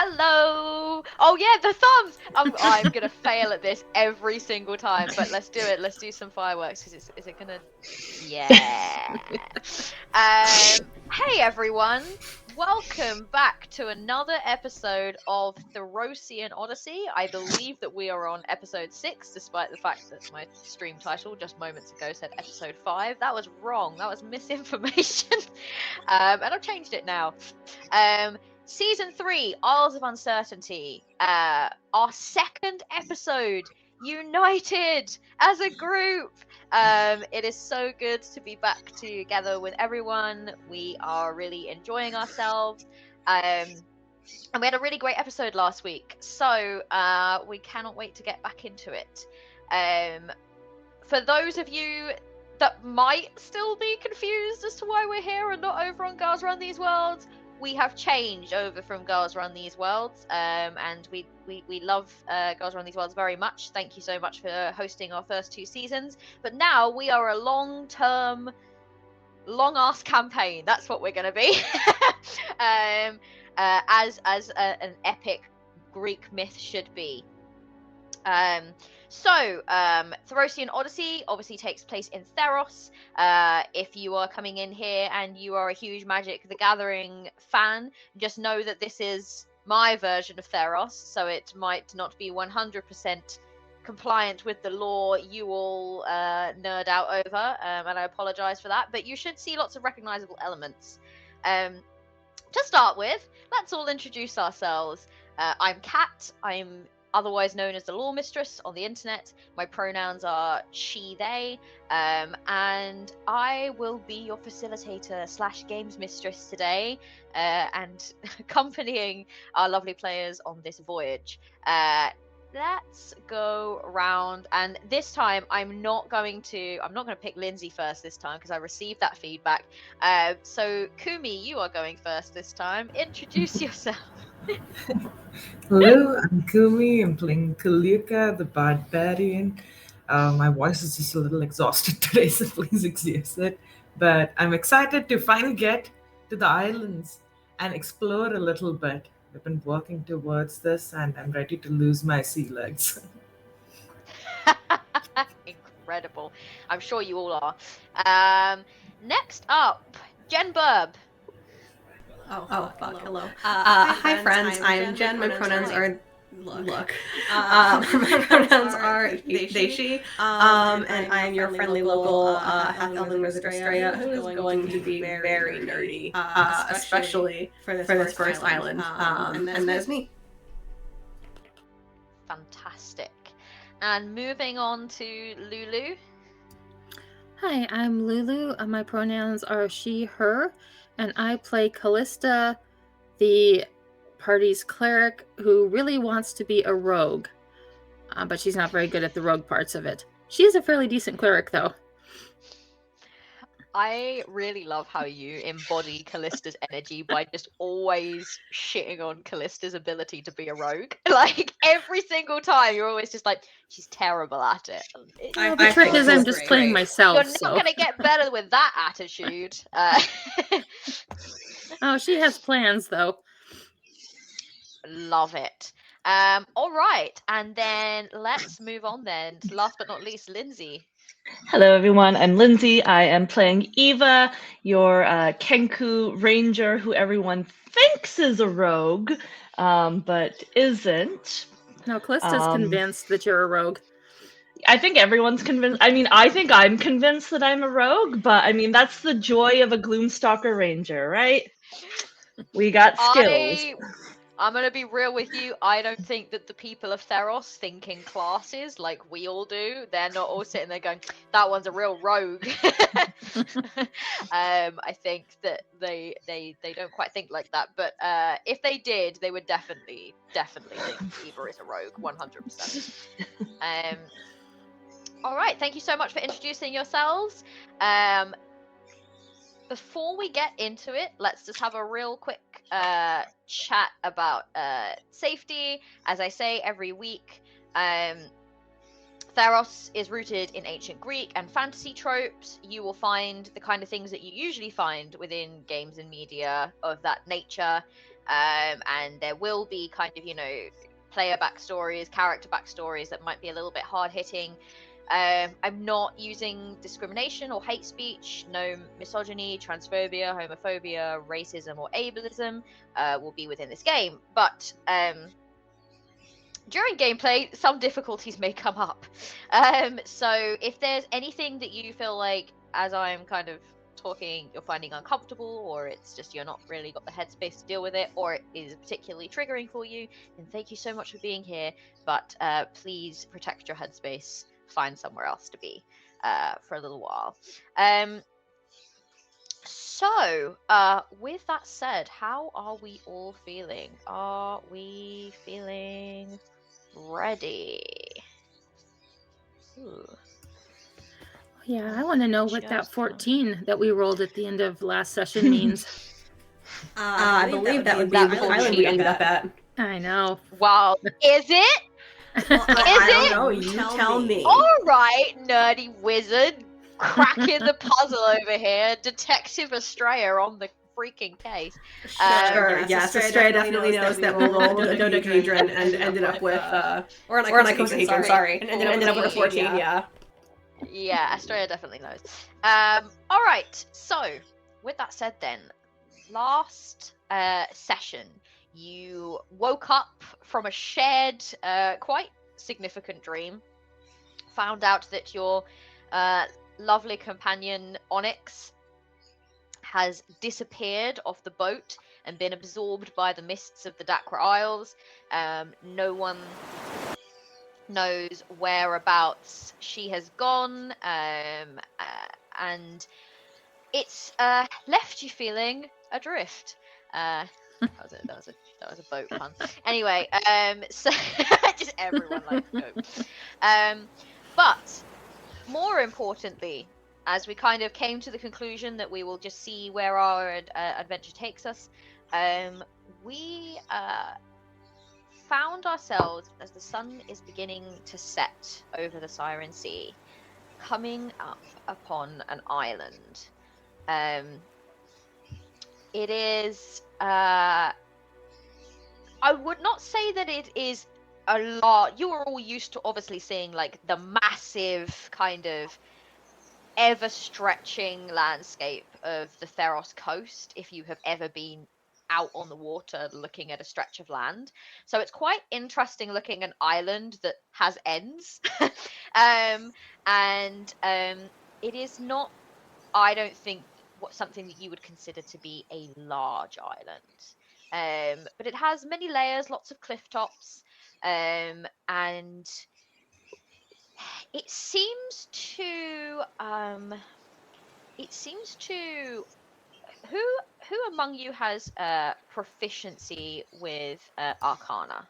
Hello! Oh yeah, the thumbs! I'm gonna fail at this every single time, but let's do it. Let's do some fireworks, because is it gonna... Yeah! Hey everyone! Welcome back to another episode of Therosian Odyssey. I believe that we are on episode 6, despite the fact that my stream title just moments ago said episode 5. That was wrong. That was misinformation. And I've changed it now. Season 3, Isles of Uncertainty. Our second episode, united as a group. It is so good to be back together with everyone. We are really enjoying ourselves. And we had a really great episode last week, so we cannot wait to get back into it. For those of you that might still be confused as to why we're here and not over on Girls Run These Worlds, we have changed over from Girls Run These Worlds, and we love Girls Run These Worlds very much. Thank you so much for hosting our first 2 seasons. But now we are a long-term, long-ass campaign. That's what we're going to be. As an epic Greek myth should be. Therosian Odyssey obviously takes place in Theros. If you are coming in here and you are a huge Magic the Gathering fan, just know that this is my version of Theros, so it might not be 100% compliant with the lore you all nerd out over, and I apologize for that, but you should see lots of recognizable elements. To start with, let's all introduce ourselves. I'm Kat. I'm otherwise known as the Law Mistress on the internet. My pronouns are she, they, and I will be your facilitator / games mistress today, and accompanying our lovely players on this voyage. Let's go round, and this time I'm not going to pick Lindsay first this time because I received that feedback. So Kumi, you are going first this time. Introduce yourself. Hello, I'm Kumi. I'm playing Kaluka, the barbarian. My voice is just a little exhausted today, so please excuse it. But I'm excited to finally get to the islands and explore a little bit. I've been working towards this, and I'm ready to lose my sea legs. Incredible. I'm sure you all are. Next up, Jen Burb. Oh, fuck. Hello. Hi, friends. I'm Jen. My pronouns are look. My pronouns are they, she. And I'm your friendly local half-elven wizard Estrella, who is going to be very nerdy, especially for this first island. And that's me. Fantastic. And moving on to Lulu. Hi, I'm Lulu. My pronouns are she, her, and I play Callista, the party's cleric who really wants to be a rogue, but she's not very good at the rogue parts of it. She is a fairly decent cleric, though. I really love how you embody Callista's energy by just always shitting on Callista's ability to be a rogue. Like, every single time, you're always just like, she's terrible at it. The trick is I'm just playing myself. You're not going to get better with that attitude. Oh, she has plans, though. Love it. All right, and then let's move on then. Last but not least, Lindsay. Hello, everyone. I'm Lindsay. I am playing Eva, your Kenku ranger who everyone thinks is a rogue, but isn't. No, Callista's convinced that you're a rogue. I think everyone's convinced. I mean, I think I'm convinced that I'm a rogue, but I mean, that's the joy of a Gloomstalker ranger, right? We got skills. I'm going to be real with you. I don't think that the people of Theros think in classes like we all do. They're not all sitting there going, that one's a real rogue. I think that they don't quite think like that. But if they did, they would definitely think Eva is a rogue, 100%. All right. Thank you so much for introducing yourselves. Before we get into it, let's just have a real quick chat about safety. As I say every week, Theros is rooted in ancient Greek and fantasy tropes. You will find the kind of things that you usually find within games and media of that nature. and there will be kind of, player backstories, character backstories that might be a little bit hard hitting. I'm not using discrimination or hate speech. No misogyny, transphobia, homophobia, racism, or ableism will be within this game. But during gameplay, some difficulties may come up. So if there's anything that you feel like, as I'm kind of talking, you're finding uncomfortable, or it's just you're not really got the headspace to deal with it, or it is particularly triggering for you, then thank you so much for being here. But please protect your headspace. Find somewhere else to be for a little while. So, with that said, how are we all feeling? Are we feeling ready? Ooh. Yeah, I want to know what that Just 14 that we rolled at the end of last session means. I believe that would be the island we ended up at. I know. Wow, is it? Well, I don't know. You tell me. All right, nerdy wizard, cracking the puzzle over here. Detective Estrella on the freaking case. Sure, yes, Estrella definitely knows that we rolled a dodecahedron and ended up with, or an icosahedron, sorry, and ended up with a 14, yeah. Yeah, Estrella definitely knows. All right, so with that said then, last session, you woke up from a shared, quite significant dream, found out that your lovely companion Onyx has disappeared off the boat and been absorbed by the mists of the Dakra Isles. No one knows whereabouts she has gone, and it's left you feeling adrift. That was a boat pun. Anyway, so just everyone likes boat. But more importantly, as we kind of came to the conclusion that we will just see where our adventure takes us, we found ourselves, as the sun is beginning to set over the Siren Sea, coming up upon an island. It is, I would not say that it is a lot. You are all used to obviously seeing like the massive kind of ever-stretching landscape of the Theros coast, if you have ever been out on the water looking at a stretch of land. So it's quite interesting looking at an island that has ends. It is not, I don't think, something that you would consider to be a large island. But it has many layers, lots of cliff tops, and it seems to who among you has proficiency with Arcana?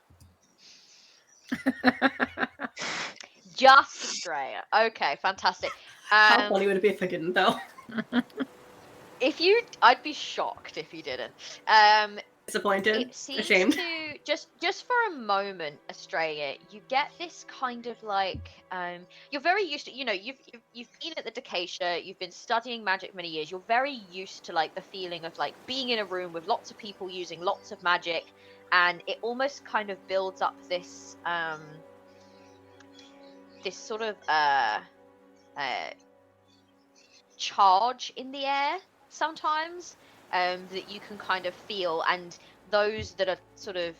Just Estrella. Okay, fantastic. How funny would it be if I didn't, though? I'd be shocked if you didn't. Disappointed, it seems ashamed. To just for a moment, Estrella, you get this kind of like you're very used to, you've been at the Decacia, you've been studying magic many years, you're very used to like the feeling of like being in a room with lots of people using lots of magic, and it almost kind of builds up this this sort of charge in the air sometimes, that you can kind of feel, and those that are sort of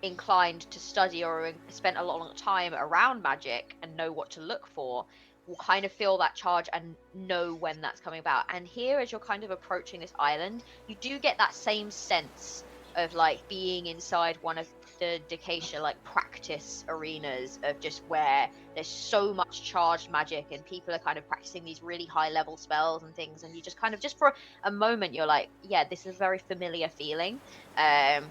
inclined to study or spent a lot of time around magic and know what to look for will kind of feel that charge and know when that's coming about. And here, as you're kind of approaching this island, you do get that same sense of like being inside one of the Decacia like practice arenas of just where there's so much charged magic and people are kind of practicing these really high level spells and things, and you just kind of, just for a moment, you're like, yeah, this is a very familiar feeling, and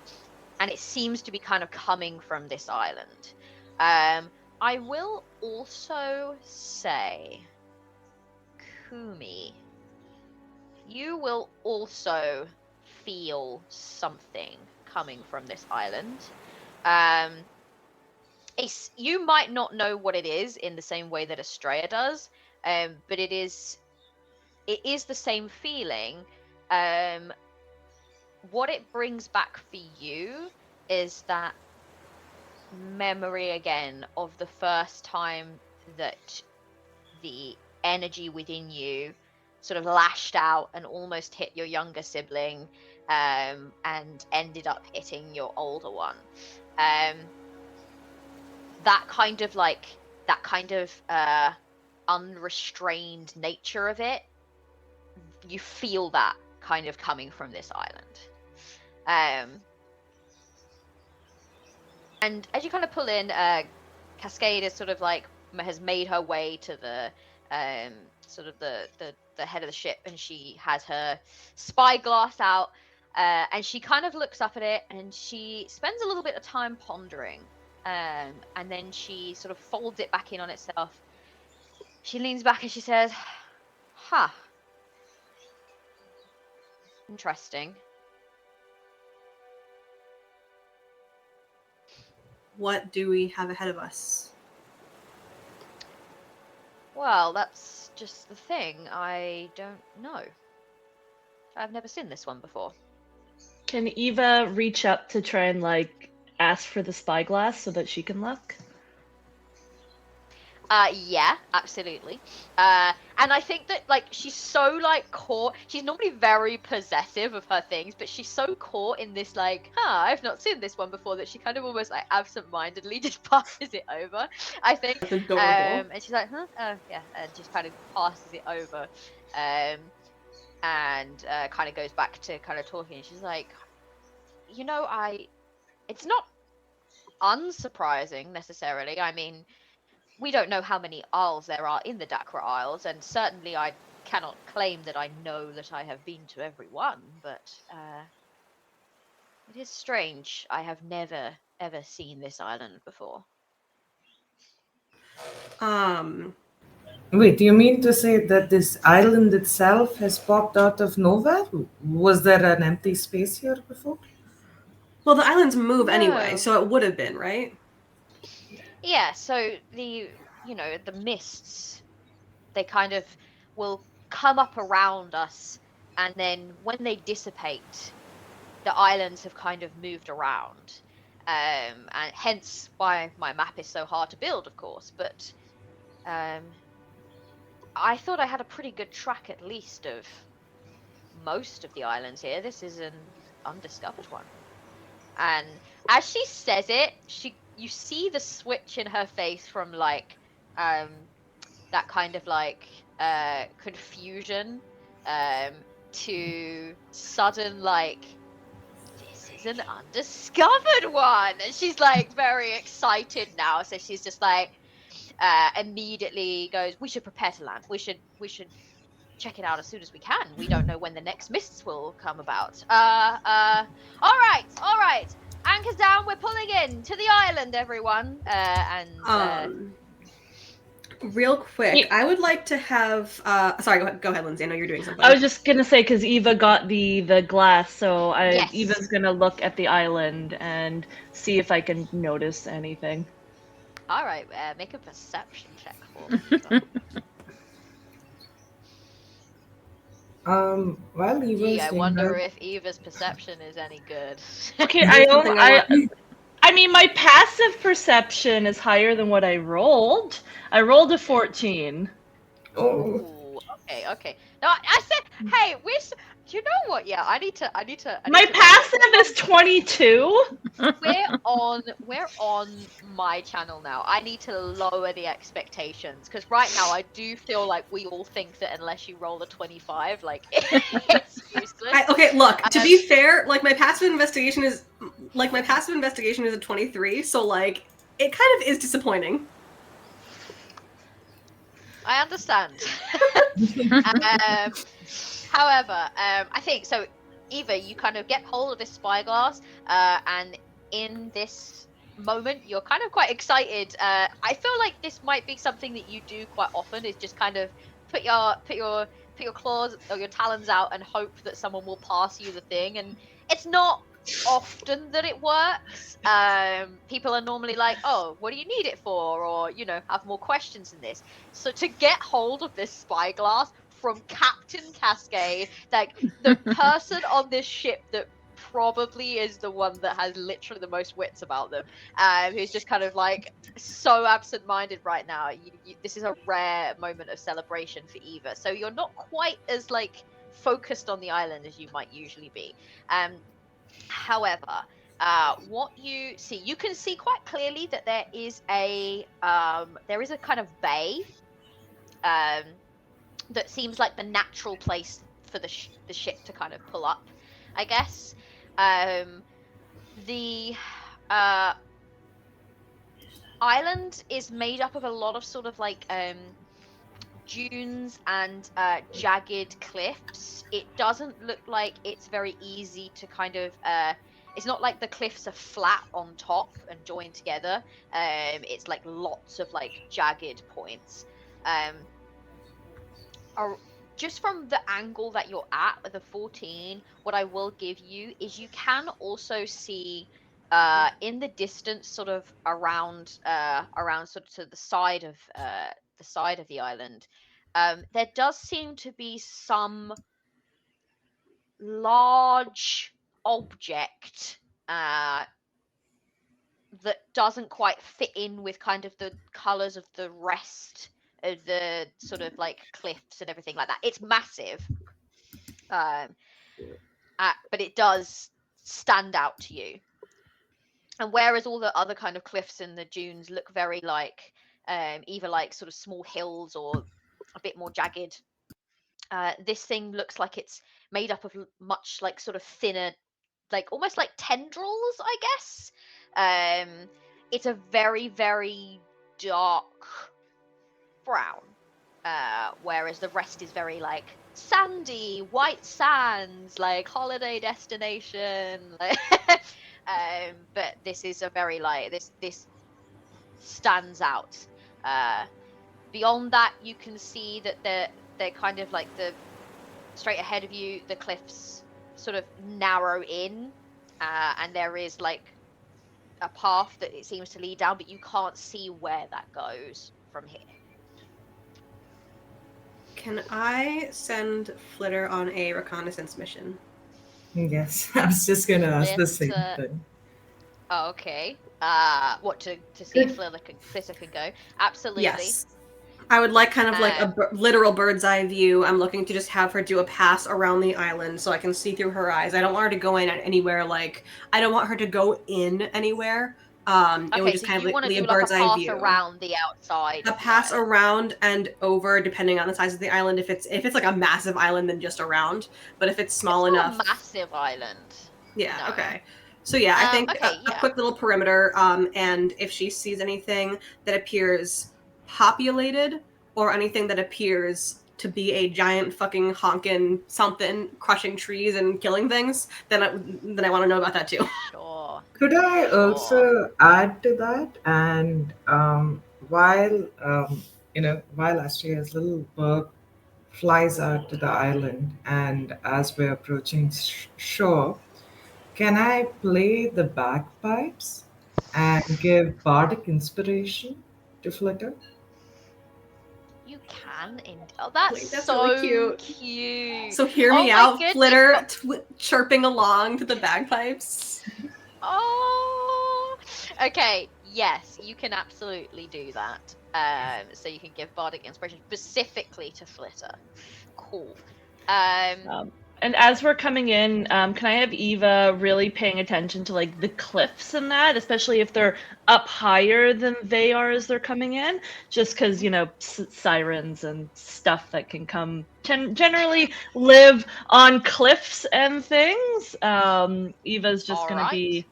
it seems to be kind of coming from this island. I will also say, Kumi, you will also feel something coming from this island. You might not know what it is in the same way that Estrella does, but it is the same feeling, what it brings back for you is that memory again of the first time that the energy within you sort of lashed out and almost hit your younger sibling, and ended up hitting your older one. That kind of unrestrained nature of it, you feel that kind of coming from this island. And as you kind of pull in, Cascade is sort of like has made her way to the sort of the head of the ship, and she has her spyglass out, and she kind of looks up at it, and she spends a little bit of time pondering, and then she sort of folds it back in on itself. She leans back and she says, "Huh. Interesting. What do we have ahead of us?" Well, that's just the thing. I don't know. I've never seen this one before." Can Eva reach up to try and like ask for the spyglass so that she can look? Yeah, absolutely. And I think that like she's so like caught. She's normally very possessive of her things, but she's so caught in this like, I've not seen this one before, that she kind of almost like absent-mindedly just passes it over, I think. That's adorable. And she's like, oh yeah, and just kind of passes it over, and kind of goes back to kind of talking. And she's like, it's not unsurprising necessarily. I mean, we don't know how many Isles there are in the Dakra Isles, and certainly I cannot claim that I know that I have been to every one, but it is strange. I have never, ever seen this island before. Wait, you mean to say that this island itself has popped out of nowhere? Was there an empty space here before? Well, the islands move anyway, No. so it would have been, right? Yeah, so the mists, they kind of will come up around us, and then when they dissipate, the islands have kind of moved around, and hence why my map is so hard to build, of course. But I thought I had a pretty good track, at least, of most of the islands here. This is an undiscovered one. And as she says it, you see the switch in her face from like that kind of like confusion to sudden like, this is an undiscovered one, and she's like very excited now. So she's just like immediately goes, we should prepare to land. We should check it out as soon as we can. We don't know when the next mists will come about. All right. Anchor's down. We're pulling in to the island, everyone. Real quick, I would like to have. Sorry, go ahead, Lindsay. I know you're doing something. I was just gonna say, because Eva got the glass, so Yes. Eva's gonna look at the island and see if I can notice anything. All right, make a perception check for me. While Eva's I doing wonder that- if Eva's perception is any good. Okay, I mean, my passive perception is higher than what I rolled. I rolled a 14. Oh, Ooh, okay. No, I said, hey, you know what? Yeah, I need to. My passive is 22. We're on my channel now. I need to lower the expectations, because right now I do feel like we all think that unless you roll a 25, like it's useless. Okay, look. To be fair, like my passive investigation is a 23, so like it kind of is disappointing. I understand. However, I think so. Eva, you kind of get hold of this spyglass, and in this moment, you're kind of quite excited. I feel like this might be something that you do quite often. Is just kind of put your claws or your talons out and hope that someone will pass you the thing. And it's not often that it works. People are normally like, "Oh, what do you need it for?" Or have more questions than this. So to get hold of this spyglass from Captain Cascade, like the person on this ship that probably is the one that has literally the most wits about them. Who's just kind of like so absent-minded right now. This is a rare moment of celebration for Eva, so you're not quite as like focused on the island as you might usually be. However, what you see, you can see quite clearly that there is a kind of bay that seems like the natural place for the ship to kind of pull up, I guess. The island is made up of a lot of sort of like dunes and jagged cliffs. It doesn't look like it's very easy to kind of it's not like the cliffs are flat on top and joined together. It's like lots of like jagged points. Just from the angle that you're at with the 14, what I will give you is you can also see in the distance, sort of around sort of to the side of the island, there does seem to be some large object that doesn't quite fit in with kind of the colors of the rest of the sort of like cliffs and everything like that. It's massive, but it does stand out to you. And whereas all the other kind of cliffs and the dunes look very like either like sort of small hills or a bit more jagged, this thing looks like it's made up of much like sort of thinner, like almost like tendrils, I guess. It's a very, very dark brown, whereas the rest is very like sandy, white sands, like holiday destination. But this is a very like this stands out. Beyond that, you can see that they're kind of like the straight ahead of you, the cliffs sort of narrow in, and there is like a path that it seems to lead down, but you can't see where that goes from here. Can I send Flitter on a reconnaissance mission? Yes, I was just gonna ask the same thing. Oh, okay. What, to see if Flitter can go? Absolutely. Yes. I would like kind of like a literal bird's eye view. I'm looking to just have her do a pass around the island so I can see through her eyes. I don't want her to go in anywhere like I don't want her to go in anywhere. It would just kind of be a bird's eye view. Around the outside. A pass around and over, depending on the size of the island. If it's like a massive island, then just around. But if it's small enough, a massive island. Yeah. No. Okay. So yeah, I think a quick little perimeter. And if she sees anything that appears populated or anything that appears to be a giant fucking honkin' something crushing trees and killing things, then I want to know about that too. Sure. Could I also add to that? And while Astria's little bird flies out to the island, and as we're approaching shore, can I play the bagpipes and give bardic inspiration to Flitter? You can. That's so really cute. So hear me out, Flitter, chirping along to the bagpipes. Oh, okay. Yes, you can absolutely do that. So you can give bardic inspiration specifically to Flitter. Cool. And as we're coming in, can I have Eva really paying attention to like the cliffs and that, especially if they're up higher than they are as they're coming in? Just because, sirens and stuff that can generally live on cliffs and things. Eva's just going to be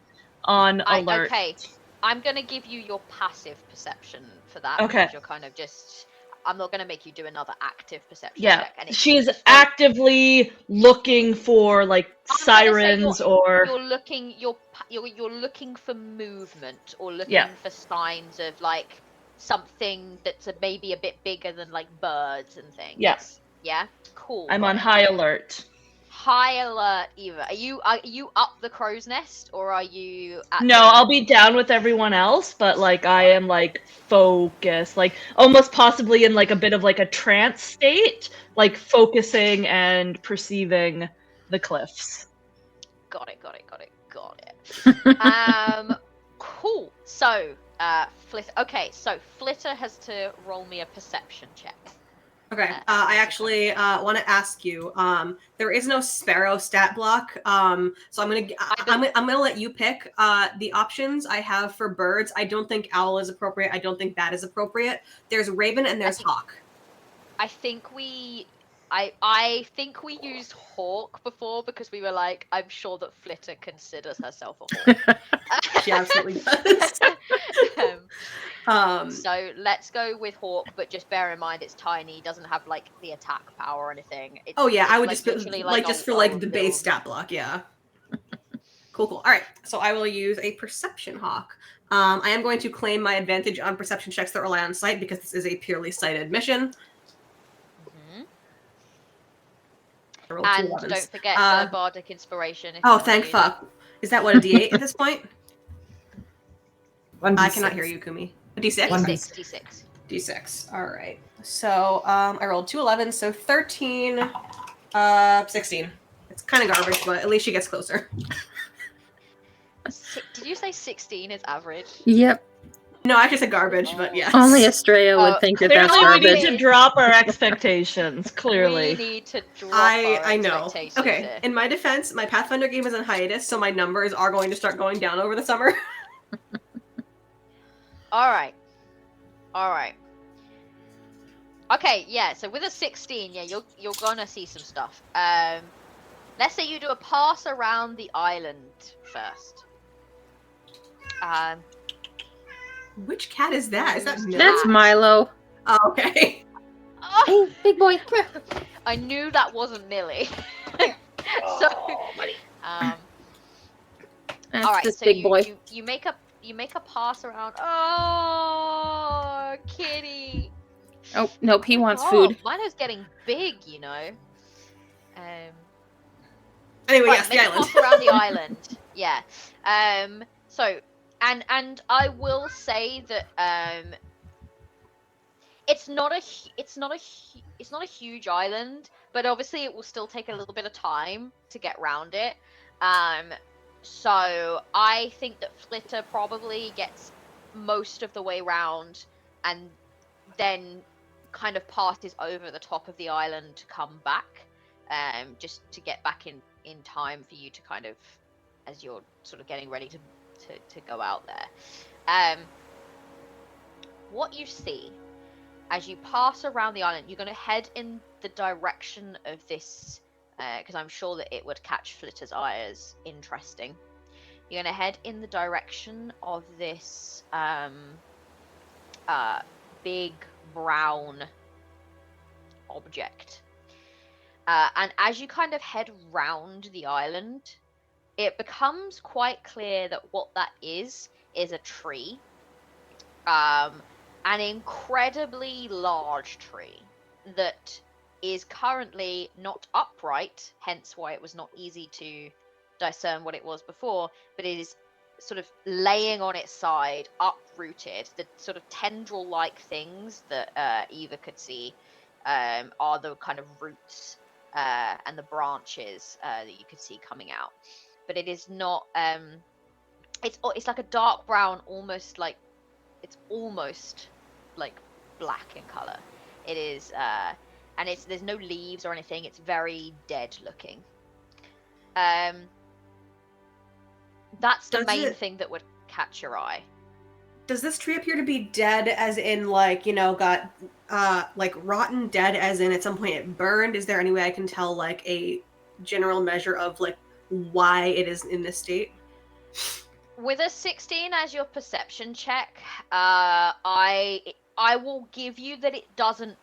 on alert. Okay, I'm going to give you your passive perception for that. Okay. You're kind of just... I'm not going to make you do another active perception check. And she's actively looking for like sirens or you're looking for movement or looking for signs of like something that's maybe a bit bigger than like birds and things. Yes. Yeah. Cool. I'm on high alert. High alert, Eva. Are you up the crow's nest or are you I'll be down with everyone else, but like I am like focused, like almost possibly in like a bit of like a trance state, like focusing and perceiving the cliffs. Got it. Cool. So, Flitter. Okay, so Flitter has to roll me a perception check. Okay. I actually want to ask you. There is no sparrow stat block. So I'm gonna let you pick the options I have for birds. I don't think owl is appropriate. I don't think bat is appropriate. There's raven and there's hawk. I think we used hawk before because we were like, I'm sure that Flitter considers herself a hawk. She absolutely does. So let's go with hawk, but just bear in mind it's tiny, doesn't have like the attack power or anything. I would like, just just for like the base stat block, yeah. Cool. All right, so I will use a perception hawk. I am going to claim my advantage on perception checks that rely on sight because this is a purely sighted mission. And don't forget the bardic inspiration. Thank fuck. Is that what, a D8 at this point? 1d6. I cannot hear you, Kumi. A D6? D6. D6. All right. So I rolled 2 11s, so 13, 16. It's kind of garbage, but at least she gets closer. Did you say 16 is average? Yep. No, I just said garbage, but yes. Only Estrella would think that that's Clearly, we garbage. need to drop our expectations. Clearly, we need to drop I know. expectations Okay, here. in my defense, my Pathfinder game is on hiatus, so my numbers are going to start going down over the summer. All right. Okay, yeah. So with a 16, yeah, you're gonna see some stuff. Let's say you do a pass around the island first. Which cat is that? Is that Milo? That's Milo. Oh, okay. Oh, Hey, big boy, come here. I knew that wasn't Millie. So, all That's right. this So big boy. you make a pass around. Oh, kitty. Oh, nope, he wants Oh, food. Milo's getting big, you know. Anyway, Right, yes, the make a island. pass around the island. Yeah. So and I will say that it's not a huge island, but obviously it will still take a little bit of time to get round it. So I think that Flitter probably gets most of the way round and then kind of passes over the top of the island to come back, just to get back in time for you to kind of, as you're sort of getting ready to go out there. What you see as you pass around the island, you're going to head in the direction of this, because I'm sure that it would catch Flitter's eye as interesting. You're going to head in the direction of this big brown object. And as you kind of head round the island, it becomes quite clear that what that is a tree. An incredibly large tree that is currently not upright, hence why it was not easy to discern what it was before, but it is sort of laying on its side, uprooted. The sort of tendril-like things that Eva could see are the kind of roots and the branches that you could see coming out. But it is not. It's like a dark brown, almost like black in color. It is, and there's no leaves or anything. It's very dead looking. That's the main thing that would catch your eye. Does this tree appear to be dead, as in, like, you know, got like rotten, dead as in at some point it burned? Is there any way I can tell, like, a general measure of, like, why it is in this state? With a 16 as your perception check, I will give you that it doesn't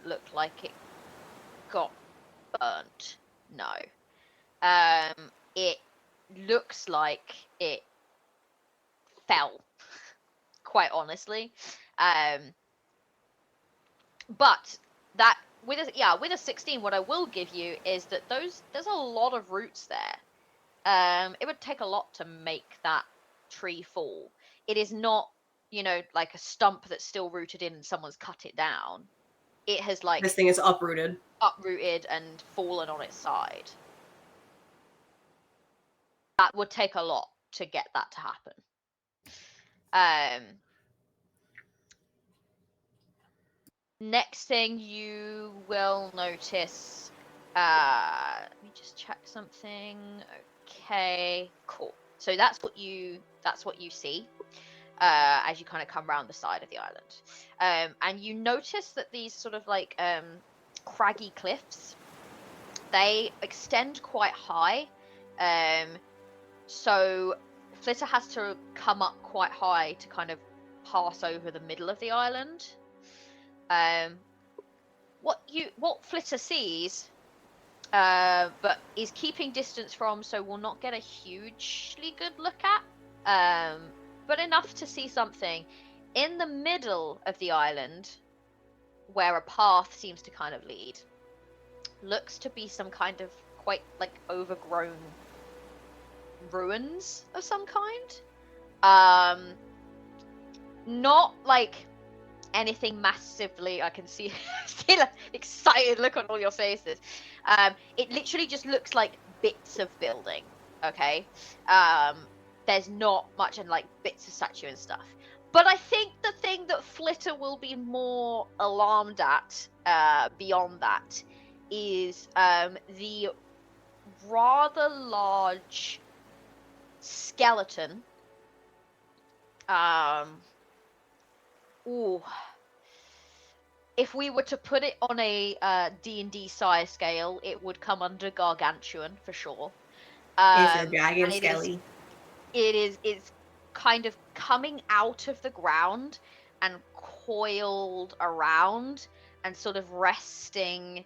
look like it got burnt. No. It looks like it fell, quite honestly. But that with a 16, what I will give you is that there's a lot of roots there. It would take a lot to make that tree fall. It is not, you know, like a stump that's still rooted in and someone's cut it down. It has, like, This thing is uprooted and fallen on its side. that would take a lot to get that to happen. Next thing you will notice, let me just check something. Okay, cool. So that's what you see as you kind of come around the side of the island. And you notice that these sort of like craggy cliffs, they extend quite high. So Flitter has to come up quite high to kind of pass over the middle of the island. What Flitter sees, but is keeping distance from, so will not get a hugely good look at, but enough to see something in the middle of the island, where a path seems to kind of lead. Looks to be some kind of quite like overgrown ruins of some kind. Not like anything massively. I can see an excited look on all your faces. It literally just looks like bits of building. Okay, there's not much, and like bits of statue and stuff. But I think the thing that Flitter will be more alarmed at, beyond that, is the rather large skeleton. Ooh. If we were to put it on a D&D size scale, it would come under Gargantuan for sure. It's a dragon skelly. It's kind of coming out of the ground and coiled around and sort of resting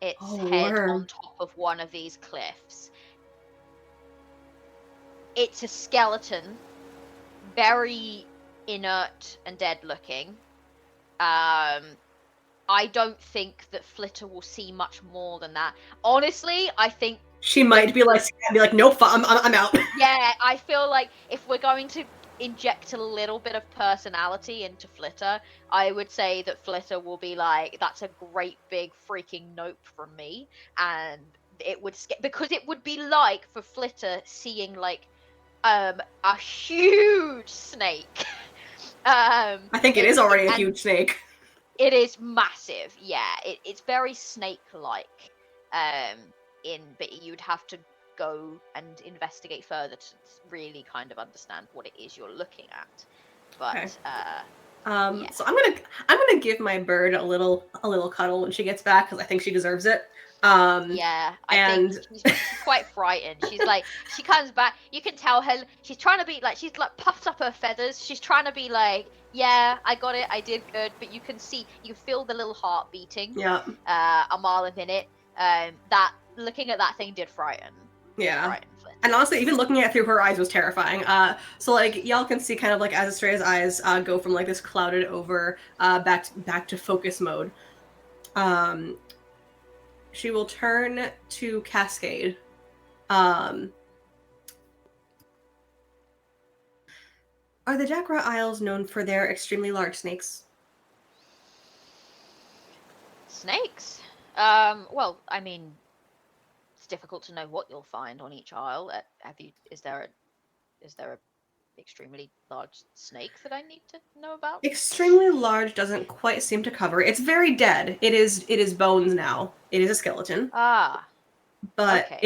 its head on top of one of these cliffs. It's a skeleton, very inert and dead looking. I don't think that Flitter will see much more than that. Honestly, I think she might be like, nope, I'm out. Yeah, I feel like if we're going to inject a little bit of personality into Flitter, I would say that Flitter will be like, that's a great big freaking nope from me, and it would because it would be like for Flitter seeing like a huge snake. I think it is already a huge snake. It is massive, yeah. It's very snake-like. But you'd have to go and investigate further to really kind of understand what it is you're looking at. But okay. Yeah. So I'm gonna give my bird a little cuddle when she gets back, because I think she deserves it. Yeah, I think she's quite frightened. She's like, she comes back, you can tell her, she's trying to be like, she's like puffed up her feathers, she's trying to be like, yeah, I got it, I did good, but you can feel the little heart beating. Yeah. A mile a minute. That, looking at that thing did frighten. Yeah. And honestly, even looking at it through her eyes was terrifying. So like y'all can see kind of like as Estrella's eyes go from like this clouded over back to focus mode. She will turn to Cascade. Are the Jackra Isles known for their extremely large snakes? Snakes? Well, I mean, it's difficult to know what you'll find on each isle. Is there a extremely large snake that I need to know about? Extremely large doesn't quite seem to cover. It's very dead. It is bones now. It is a skeleton. Ah. But okay.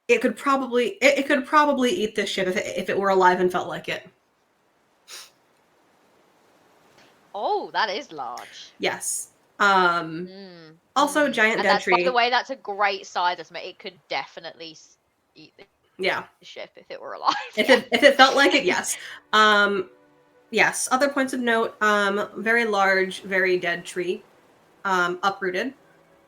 It could probably eat this ship if it were alive and felt like it. Oh, that is large. Yes. Also, giant dead tree. By the way, that's a great size estimate. It could definitely eat the ship if it were alive. If it felt like it, yes. Yes. Other points of note: very large, very dead tree, uprooted,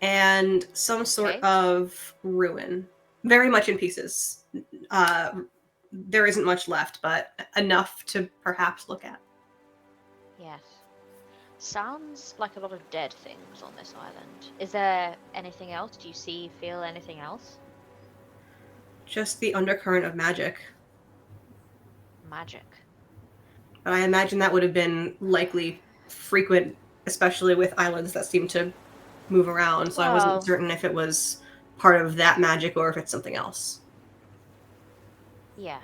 and some sort of ruin, very much in pieces. There isn't much left, but enough to perhaps look at. Yes. Sounds like a lot of dead things on this island. Is there anything else? Do you feel anything else? Just the undercurrent of magic. Magic. But I imagine that would have been likely frequent, especially with islands that seem to move around. So I wasn't certain if it was part of that magic or if it's something else. Yes.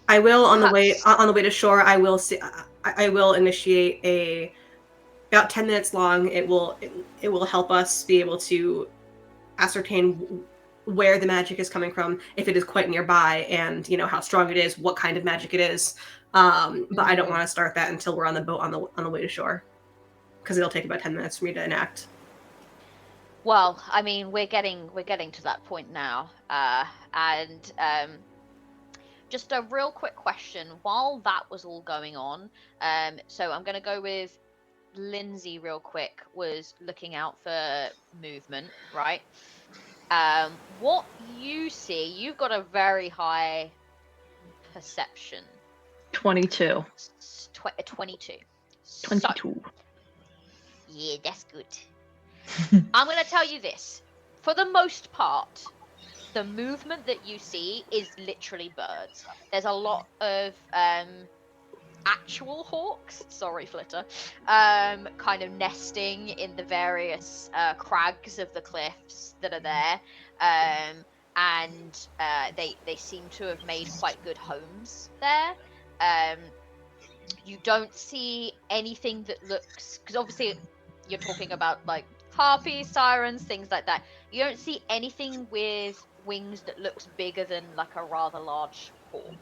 I will on the way to shore. I will initiate a about 10 minutes long. It will help us be able to ascertain where the magic is coming from, if it is quite nearby, and how strong it is, what kind of magic it is. But I don't want to start that until we're on the boat on the way to shore, because it'll take about 10 minutes for me to enact. Well, I mean, we're getting to that point now, and just a real quick question. While that was all going on, so I'm going to go with Lindsay real quick, was looking out for movement, right? What you see, you've got a very high perception. 22. 22. 22. So, yeah, that's good. I'm going to tell you this. For the most part, the movement that you see is literally birds. There's a lot of actual hawks, sorry Flitter, kind of nesting in the various crags of the cliffs that are there, and they seem to have made quite good homes there. You don't see anything that looks, because obviously you're talking about like harpies, sirens, things like that. You don't see anything with wings that looks bigger than like a rather large hawk.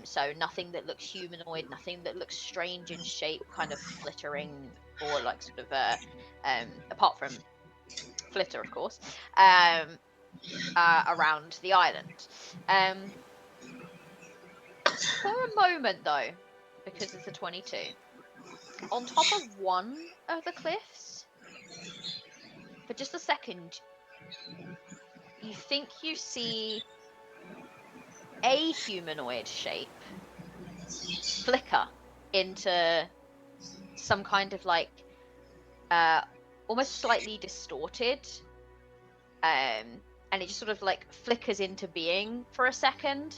So nothing that looks humanoid, nothing that looks strange in shape, kind of flittering, or like sort of apart from Flitter, of course, around the island. For a moment though, because it's a 22, on top of one of the cliffs, for just a second, you think you see a humanoid shape flicker into some kind of like almost slightly distorted, and it just sort of like flickers into being for a second,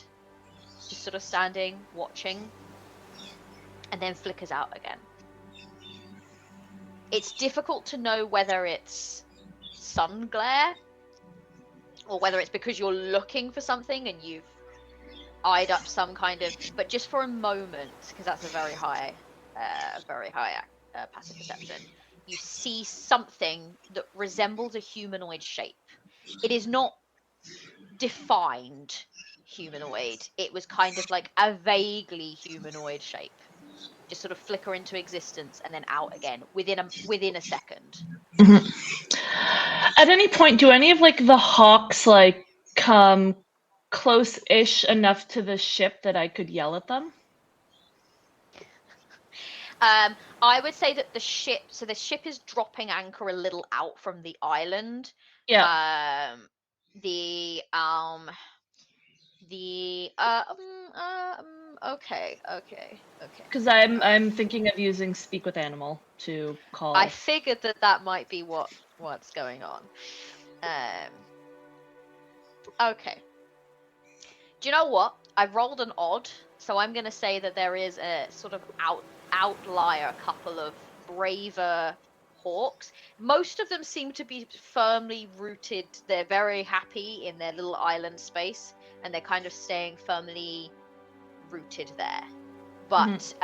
just sort of standing watching, and then flickers out again. It's difficult to know whether it's sun glare or whether it's because you're looking for something and you've eyed up some kind of, but just for a moment, because that's a very high passive perception, you see something that resembles a humanoid shape. It is not defined humanoid. It was kind of like a vaguely humanoid shape, just sort of flicker into existence and then out again within a second. Mm-hmm. At any point, do any of like the hawks like come close-ish enough to the ship that I could yell at them? I would say that the ship is dropping anchor a little out from the island. Yeah. Okay. Because I'm thinking of using Speak with Animal to call. I figured that might be what's going on. Okay. Do you know what? I rolled an odd, so I'm going to say that there is a sort of outlier couple of braver hawks. Most of them seem to be firmly rooted. They're very happy in their little island space, and they're kind of staying firmly rooted there. But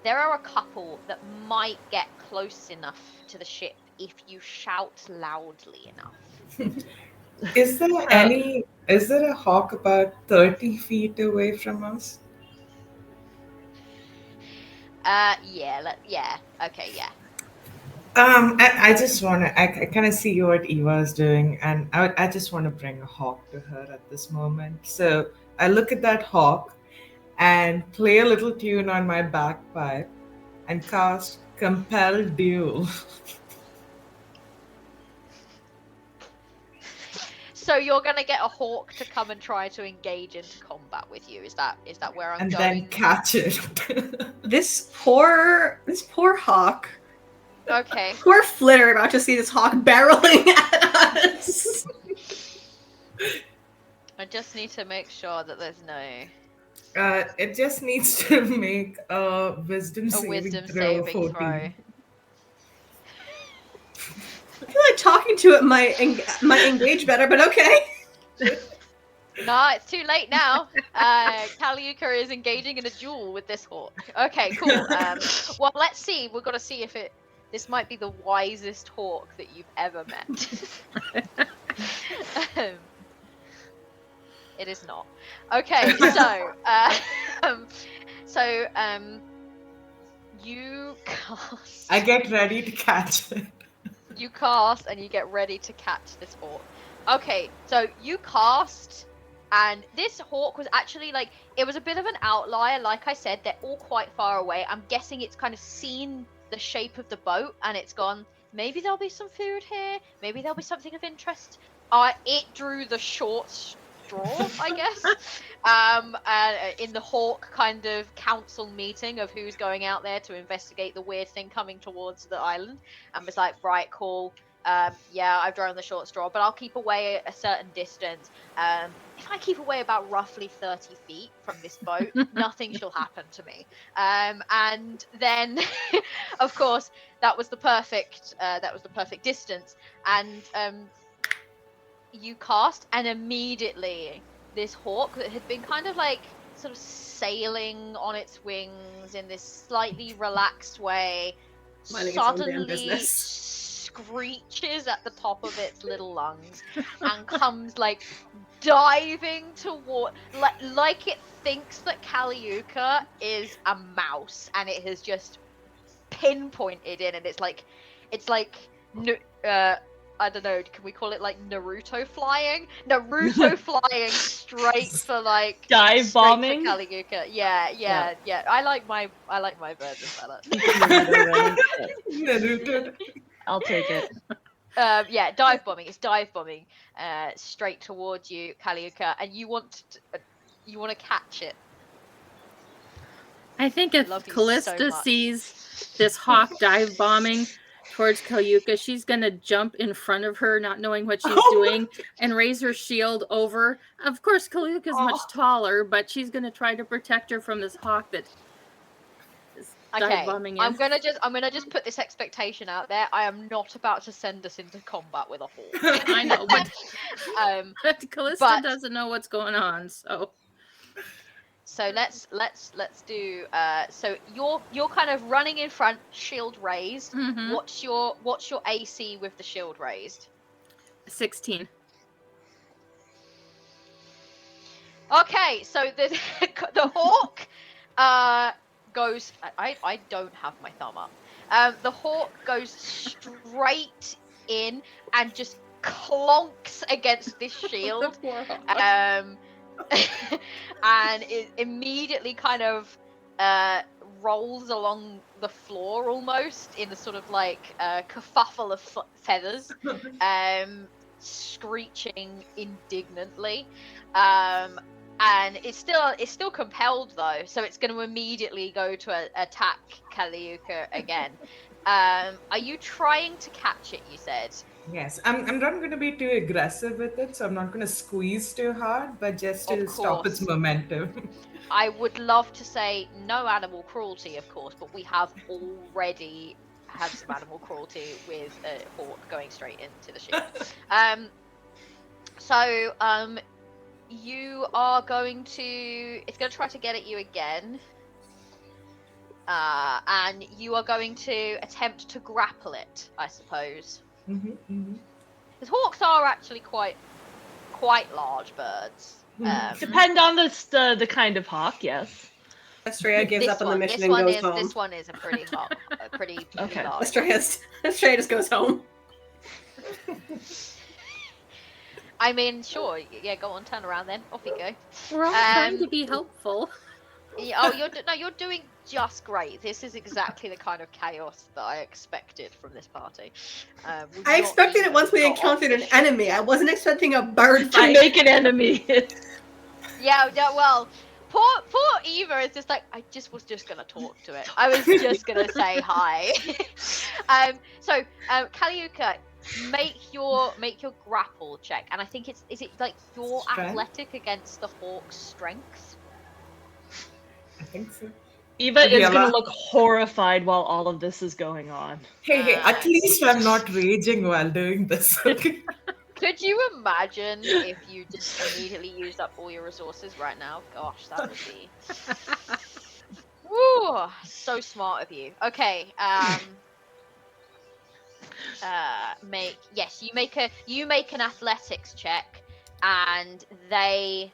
there are a couple that might get close enough to the ship if you shout loudly enough. Is there a hawk about 30 feet away from us? I just want to, I kind of see what Eva is doing, and I just want to bring a hawk to her at this moment. So I look at that hawk and play a little tune on my bagpipe and cast Compel Duel. So you're gonna get a hawk to come and try to engage into combat with you. Is that where I'm and going? And then catch it. This poor hawk. Okay. Poor Flitter about to see this hawk barreling at us. I just need to make sure that there's no. It just needs to make a wisdom saving throw. I feel like talking to it might engage better, but okay. No, it's too late now. Kaliuka is engaging in a duel with this hawk. Okay, cool. Well, let's see. We've got to see if this might be the wisest hawk that you've ever met. It is not. Okay, so you cast. I get ready to catch it. You cast and you get ready to catch this hawk. Okay, so you cast, and this hawk was actually like, it was a bit of an outlier. Like I said, they're all quite far away. I'm guessing it's kind of seen the shape of the boat and it's gone, maybe there'll be some food here, maybe there'll be something of interest. It drew the short straw, I guess. In the hawk kind of council meeting of who's going out there to investigate the weird thing coming towards the island, and was like, right, cool. Yeah, I've drawn the short straw, but I'll keep away a certain distance. If I keep away about roughly 30 feet from this boat, nothing shall happen to me. And then, of course, that was the perfect distance. And you cast, and immediately this hawk that had been kind of like sort of sailing on its wings in this slightly relaxed way, suddenly screeches at the top of its little lungs and comes like diving toward, like it thinks that Kaliuka is a mouse and it has just pinpointed in, and it's like I don't know, can we call it like Naruto flying? Naruto flying straight for like dive bombing. Kaliuka. Yeah. I like my version better. Naruto. I'll take it. Yeah, dive bombing. It's dive bombing straight towards you, Kaliuka, and you want to catch it. I think if Love you Callista so much. sees this hawk dive bombing towards Kaliuka, she's gonna jump in front of her, not knowing what she's doing, and raise her shield over. Of course, Kaliuka's much taller, but she's gonna try to protect her from this hawk that is dive bombing in. I'm gonna just put this expectation out there. I am not about to send us into combat with a hawk. I know, but Callista doesn't know what's going on, so. So let's do. So you're kind of running in front, shield raised. Mm-hmm. What's your AC with the shield raised? 16. Okay, so the hawk goes. I don't have my thumb up. The hawk goes straight in and just clonks against this shield. And it immediately kind of rolls along the floor almost in a sort of like kerfuffle of feathers, screeching indignantly. And it's still compelled though, so it's going to immediately go to attack Kaliuka again. Are you trying to catch it? You said. Yes, I'm not going to be too aggressive with it, so I'm not going to squeeze too hard, but just to stop its momentum. I would love to say no animal cruelty, of course, but we have already had some animal cruelty with a hawk going straight into the shield. So you are going to... It's going to try to get at you again. And you are going to attempt to grapple it, I suppose. Because hawks are actually quite large birds. Depend on the kind of hawk, yes. Estrella gives up on the mission and goes home. This one is a pretty Okay. large. Estrella just goes home. I mean, sure. Yeah, go on, turn around then. Off you go. We're all trying to be helpful. You're doing just great. This is exactly the kind of chaos that I expected from this party. I expected it once we encountered an enemy. I wasn't expecting a bird fight. To make an enemy. Yeah, well, poor Eva is just like, I was just gonna talk to it. I was just gonna say hi. So Kaliuka, make your grapple check, and I think is it like your Strength? athletic against the hawk's strength? I think so. Eva Okay, is Ella. gonna look horrified while all of this is going on. Hey, at least I'm not raging while doing this. Okay. Could you imagine if you just immediately used up all your resources right now? Gosh, that would be. Woo, so smart of you. Okay. You make an athletics check, and they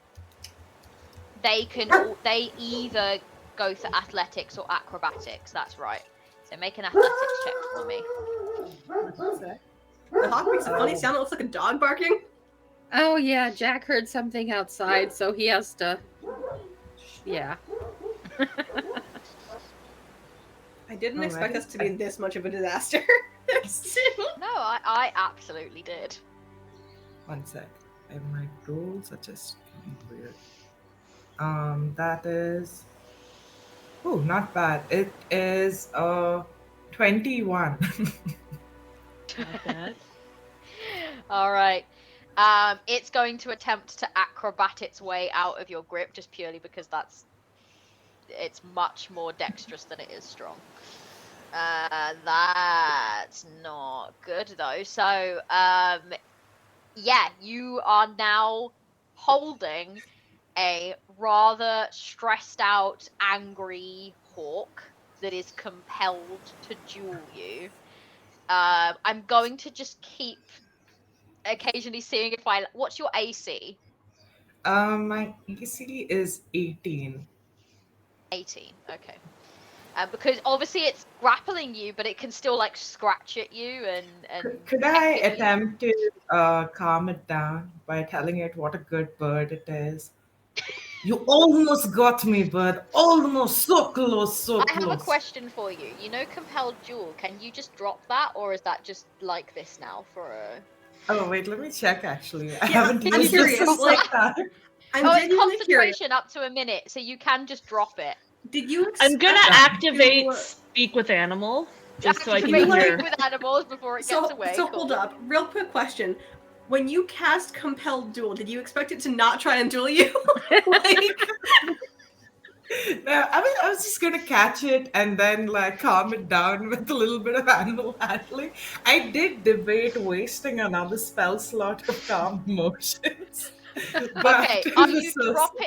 either go for athletics or acrobatics. That's right. So make an athletics check for me. The hawk makes a funny sound. It looks like a dog barking. Oh yeah, Jack heard something outside, so he has to. Yeah. I didn't expect us to be this much of a disaster. No, I absolutely did. One sec. I might roll such a weird. That is. Oh, not bad. It is 21. Not bad. All right. It's going to attempt to acrobat its way out of your grip, just purely because it's much more dexterous than it is strong. That's not good though. So, yeah, you are now holding a rather stressed out, angry hawk that is compelled to duel you. I'm going to just keep occasionally seeing if I. What's your AC? My AC is 18. 18. Okay. Because obviously it's grappling you, but it can still like scratch at you and. Could I peck at you. attempt to calm it down by telling it what a good bird it is? You almost got me, bird. Almost. So close, so I close. have a question for you. You know compelled duel, can you just drop that, or is that just like this now for a... Oh, wait, let me check actually. I Yeah, haven't I'm used curious, this in some like- time. I'm it's genuinely curious. concentration up to a minute, so you can just drop it. Did you expect I'm gonna Yeah. activate Speak with Animal, just so I can Activate hear. with animals before it gets away. So Cool. hold up. Real quick question. When you cast Compelled Duel, did you expect it to not try and duel you? Like, No, I was just gonna catch it and then like calm it down with a little bit of animal handling. I did debate wasting another spell slot of calm emotions. But Okay,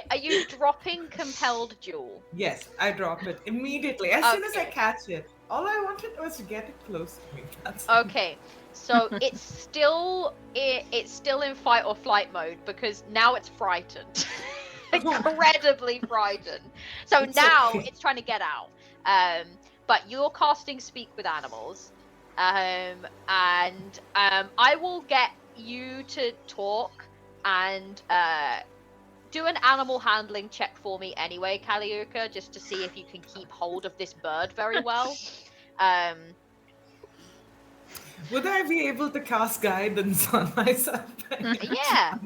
are you dropping compelled duel? Yes, I drop it immediately as soon as I Okay. catch it. All I wanted was to get it close to me. That's Okay, so it's still in fight or flight mode because now it's frightened, incredibly frightened. So It's now okay. it's trying to get out. But you're casting Speak with Animals, and I will get you to talk and do an animal handling check for me anyway, Kaliuka, just to see if you can keep hold of this bird very well. Would I be able to cast guidance on myself? Yeah,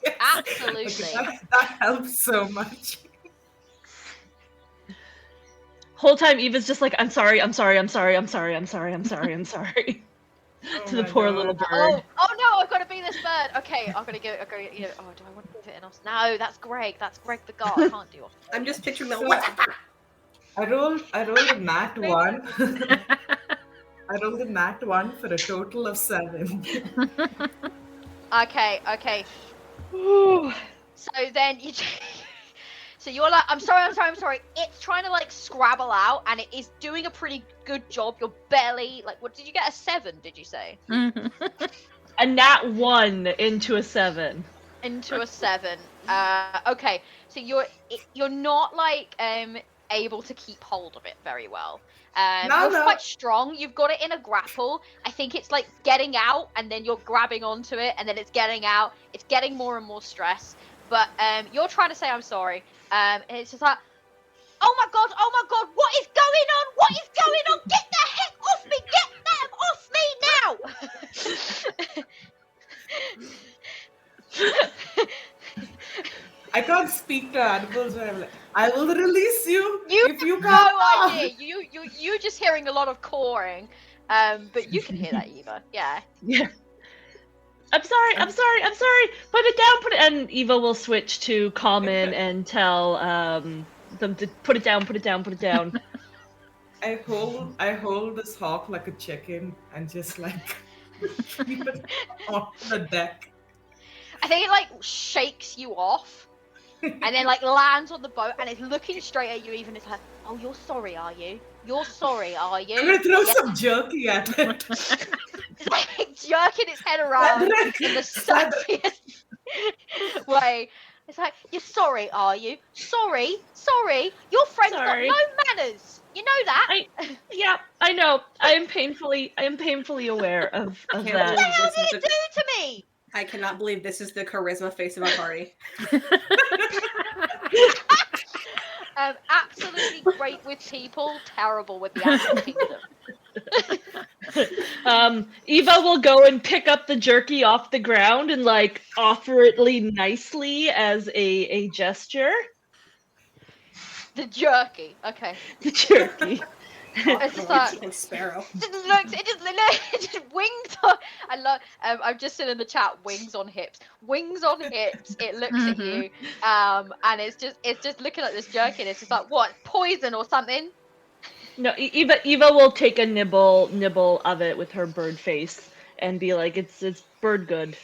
Yes. absolutely. Okay, that helps so much. Whole time Eva's just like, I'm sorry. To the my poor God. little bird. Oh no, I've got to be this bird. Okay, I've got to give it. Oh, do I want to give it an os? No, that's Greg. That's Greg the god. I can't do it. I'm just picturing the So- what? I rolled a nat 1. I rolled a nat 1 for a total of 7. Okay. So then you. So you're like, I'm sorry. It's trying to like scrabble out, and it is doing a pretty good job. You're barely like, what did you get? A 7? Did you say? A nat 1 into a 7. Into a 7. Okay. So you're not like able to keep hold of it very well. You're quite strong. You've got it in a grapple. I think it's like getting out, and then you're grabbing onto it, and then it's getting out. It's getting more and more stress. But you're trying to say I'm sorry. And it's just like, oh my god, what is going on? What is going on? Get the heck off me! Get them off me now! I can't speak to animals. I'm like, I will release you if you No can't. idea. You're just hearing a lot of cawing. But you can hear that, Eva. Yeah. Yeah. I'm sorry. Put it down. And Eva will switch to common and tell them to put it down, put it down, put it down. I hold this hawk like a chicken and just like keep it on the deck. I think it like shakes you off and then like lands on the boat and it's looking straight at you. Even it's like, oh, you're sorry, are you? You're sorry, are you? I'm gonna throw Yeah. some jerky at it. It's like jerking its head around in the sassiest way. It's like, you're sorry, are you? Sorry. Your friend's Sorry. got no manners. You know that? Yeah, I know. I am painfully aware of Can't that. What the hell This is did it do to me? I cannot believe this is the charisma face of our party. Absolutely great with people, terrible with the animal kingdom. Eva will go and pick up the jerky off the ground and like offer it nicely as a gesture. The jerky. Okay. The jerky. It's just like, And Sparrow. it just wings on. I love. I'm just sitting in the chat. Wings on hips. Wings on hips. It looks at you, and it's just looking at this jerky. And it's just like, what, poison or something? No, Eva will take a nibble of it with her bird face and be like, it's bird good.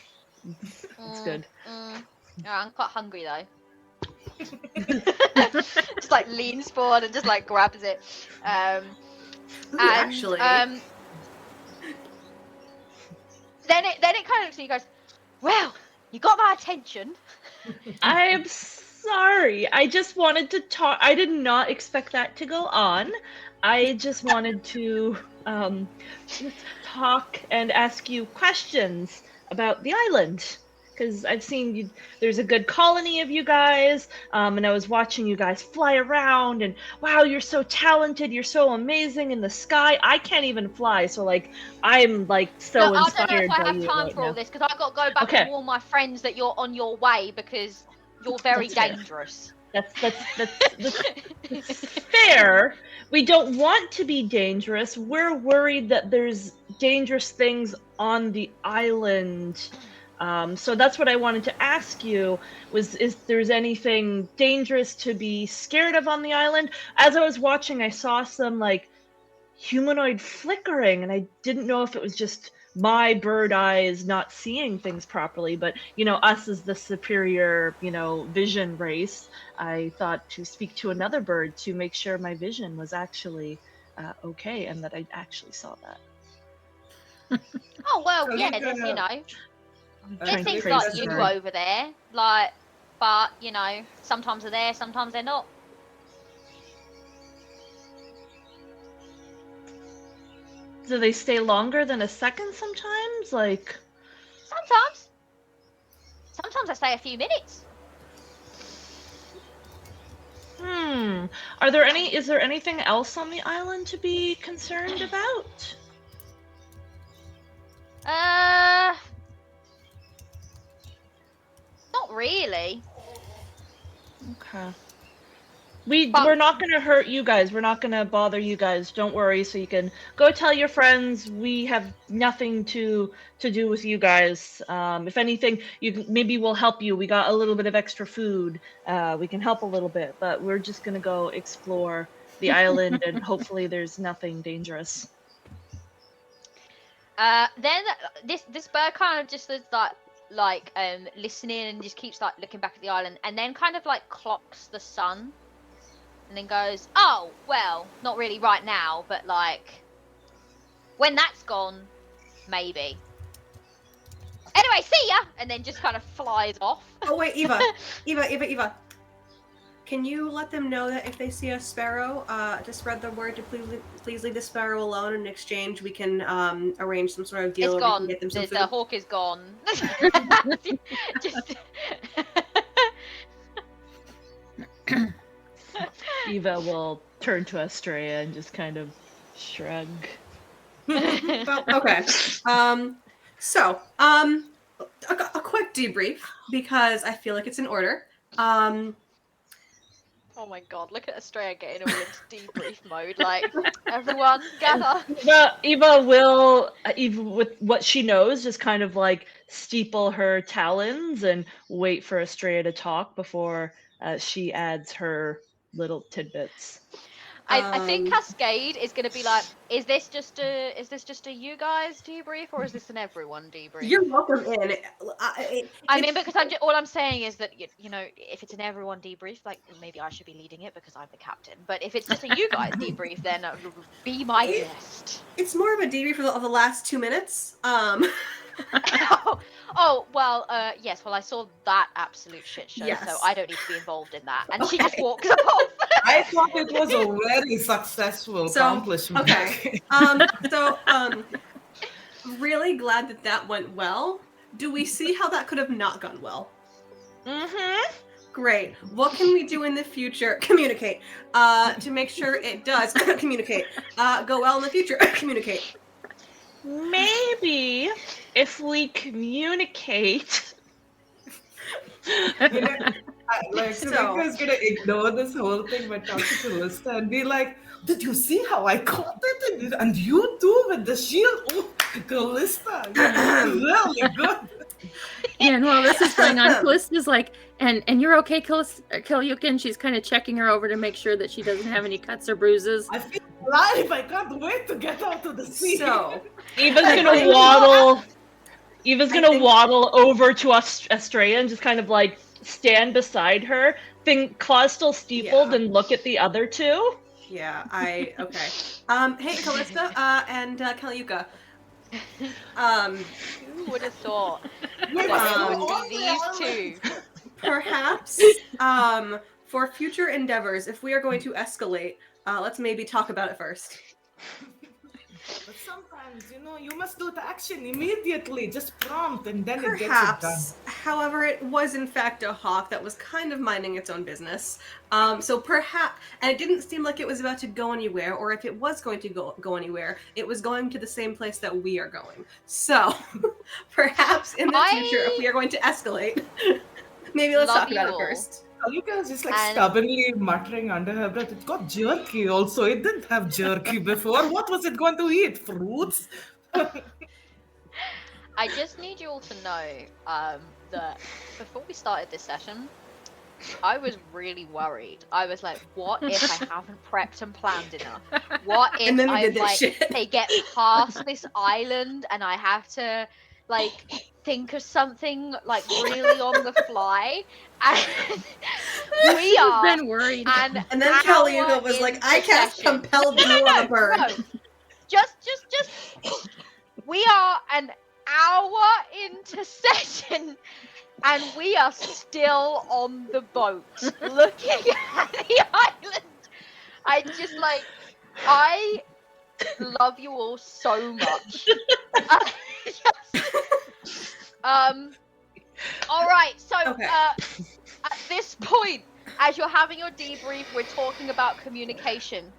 It's good. Yeah, I'm quite hungry though. Just like leans forward and just like grabs it. Ooh, And actually, then it kind of looks at you and goes, well, you got my attention. I am sorry. I just wanted to talk. I did not expect that to go on. I just wanted to talk and ask you questions about the island. Because I've seen you, there's a good colony of you guys, and I was watching you guys fly around, and wow, you're so talented, you're so amazing in the sky. I can't even fly, so like, I'm like so No, inspired I don't know if I by have you time right for all now. this because I've got to go back Okay. and warn my friends that you're on your way because you're very That's fair. dangerous. That's fair. We don't want to be dangerous. We're worried that there's dangerous things on the island. So that's what I wanted to ask you, was is there's anything dangerous to be scared of on the island? As I was watching, I saw some like humanoid flickering, and I didn't know if it was just my bird eyes not seeing things properly, but you know, us as the superior, you know, vision race, I thought to speak to another bird to make sure my vision was actually okay and that I actually saw that. Oh well, So yeah, you're there's, you gonna- know, Trying there's to things praise like the you bird. over there, like, but you know, sometimes they're there, sometimes they're not. Do they stay longer than a second sometimes? Like, Sometimes I stay a few minutes. is there anything else on the island to be concerned about? Not really. Okay. But- We're not gonna hurt you guys. We're not gonna bother you guys. Don't worry. So you can go tell your friends. We have nothing to do with you guys. If anything, maybe we'll help you. We got a little bit of extra food. We can help a little bit, but we're just gonna go explore the island and hopefully there's nothing dangerous. Then this bird kind of just is like listening and just keeps like looking back at the island and then kind of like clocks the sun and then goes, oh well, not really right now, but like when that's gone, maybe. Anyway, see ya, and then just kind of flies off. oh wait, Eva. Can you let them know that if they see a sparrow, to spread the word to please leave the sparrow alone? In exchange, we can arrange some sort of deal. It's where we gone. can get them some The food. hawk is gone. Just Eva will turn to Estrella and just kind of shrug. Well, okay. So, a quick debrief because I feel like it's in order. Oh my god, look at Estrella getting all into debrief mode. Like, everyone, gather. Eva will, with what she knows, just kind of like steeple her talons and wait for Estrella to talk before she adds her little tidbits. I think Cascade is going to be like, is this just a you guys debrief, or is this an everyone debrief? You're welcome in. I mean, because all I'm saying is that you know, if it's an everyone debrief, like maybe I should be leading it because I'm the captain. But if it's just a you guys debrief, then be my guest. It's more of a debrief of the last 2 minutes. Well, yes. Well, I saw that absolute shit show, Yes. so I don't need to be involved in that. And Okay. she just walks off. I thought it was a very successful accomplishment. Okay. Really glad that went well. Do we see how that could have not gone well? Mm-hmm. Great. What can we do in the future? Communicate. To make sure it does communicate. Go well in the future. Communicate. Maybe if we communicate. Tamika's gonna ignore this whole thing by talking to Lista and be like, did you see how I caught it? And you too with the shield? Oh, Callista, you're really good. Yeah, and while this is going on, Callista's like, and you're okay, Kalyukin? She's kind of checking her over to make sure that she doesn't have any cuts or bruises. I feel alive. I can't wait to get out of the sea. So, Eva's gonna waddle. Eva's gonna waddle over to Estrella and just kind of like stand beside her. Claw's still steepled and look at the other two. yeah, okay. Hey, Callista, and Kalyuka. Who would have thought that it would be these two? Perhaps, for future endeavors, if we are going to escalate, let's maybe talk about it first. But sometimes, you must do the action immediately, just prompt, and then it gets it done. Perhaps. However, it was in fact a hawk that was kind of minding its own business. So perhaps, and it didn't seem like it was about to go anywhere, or if it was going to go anywhere, it was going to the same place that we are going. So, perhaps in the future, if we are going to escalate, maybe let's talk about it first. Kalika was just stubbornly muttering under her breath, it got jerky also. It didn't have jerky before. What was it going to eat? Fruits? I just need you all to know that before we started this session, I was really worried. I was like, what if I haven't prepped and planned enough? What if And then we did this shit. they get past this island and I have to think of something really on the fly? And we are been worried. And then Kalyuka was like, I cast compelled blue on a bird. No. Just we are an hour into session and we are still on the boat looking at the island. I love you all so much. All right, so at this point, as you're having your debrief, we're talking about communication.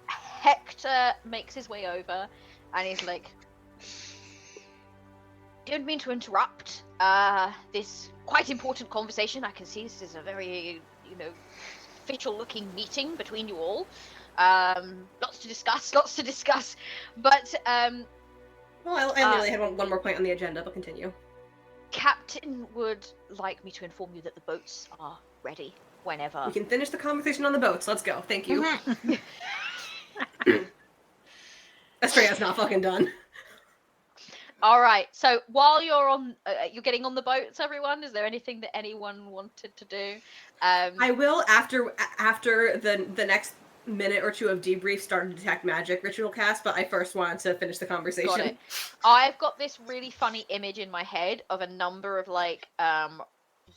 Hector makes his way over and he's like, don't mean to interrupt this quite important conversation. I can see this is a very, official looking meeting between you all. Lots to discuss. But well, I literally had one more point on the agenda, but continue. Captain would like me to inform you that the boats are ready whenever. We can finish the conversation on the boats. Let's go. Thank you. Estrella's not fucking done. All right. So while you're you're getting on the boats, everyone. Is there anything that anyone wanted to do? I will after the next minute or two of debrief start a detect magic ritual cast, but I first wanted to finish the conversation. Got it. I've got this really funny image in my head of a number of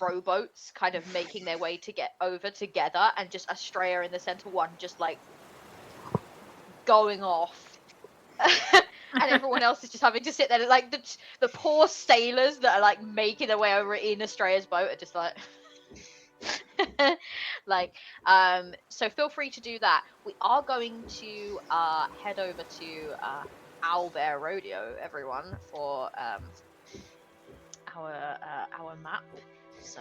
rowboats kind of making their way to get over together, and just Estrella in the center one, just going off. And everyone else is just having to sit there. The poor sailors that are making their way over in Estrella's boat are just so feel free to do that. We are going to head over to Owlbear Rodeo, everyone, for our map. So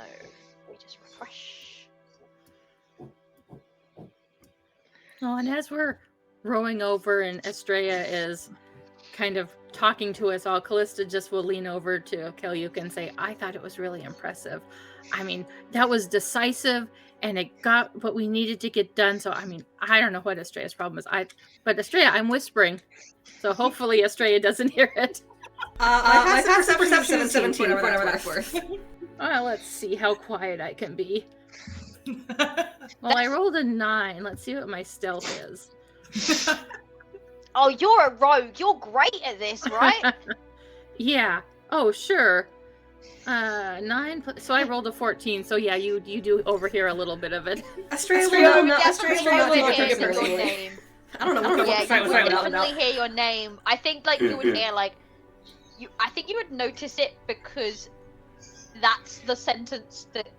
we just refresh. Oh, and as we're rowing over and Estrella is kind of talking to us all, Callista just will lean over to Kalyuka and say, I thought it was really impressive. I mean, that was decisive and it got what we needed to get done. So, I mean, I don't know what Estrella's problem is. But Estrella, I'm whispering. So hopefully Estrella doesn't hear it. My passive perception is 17, whatever that's worth. Let's see how quiet I can be. Well, I rolled a 9. Let's see what my stealth is. Oh, you're a rogue. You're great at this, right? Yeah. Oh, sure. 9. So I rolled a 14. So yeah, you do overhear a little bit of it. Estrella will will not take hear your your personally. name. I don't know what Yeah, the fight you was would about. definitely hear your name. I think like you would hear like I think you would notice it because that's the sentence that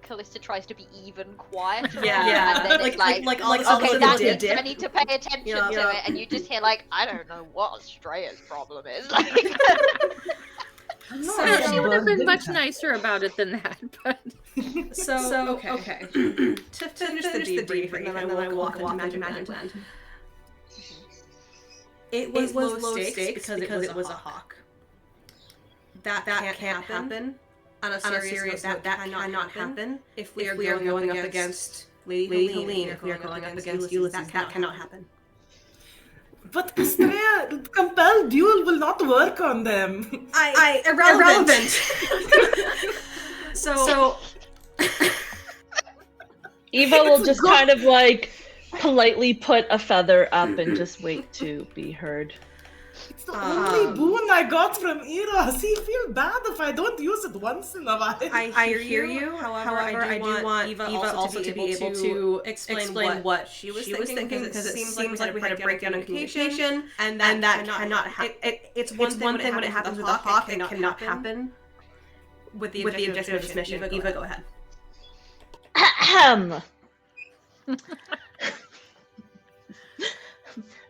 Callista tries to be even quieter. Yeah. And then it's like okay, that's it. I need to pay attention to it, and you just hear like, I don't know what Estrella's problem is. Like, She would have been much nicer about it than that. But so okay. To finish the debrief, and then I walk into Magic Land. It was low stakes because it was a hawk. That can't happen. On a serious note, that cannot happen if we are going up against Lady Helene, if we are going up against Ulysses, that cannot happen. But Estrella, compelled duel will not work on them. Irrelevant. So Eva will just kind of like politely put a feather up and just wait to be heard. It's the only boon I got from Eros. I feel bad if I don't use it once in a while. I hear you. However, I do want Eva also to be able to explain what she was thinking because it seems like we had a breakdown in communication, and that cannot happen. It's one thing when it happens with a hawk, it cannot happen with the objective of this mission. Eva, go ahead.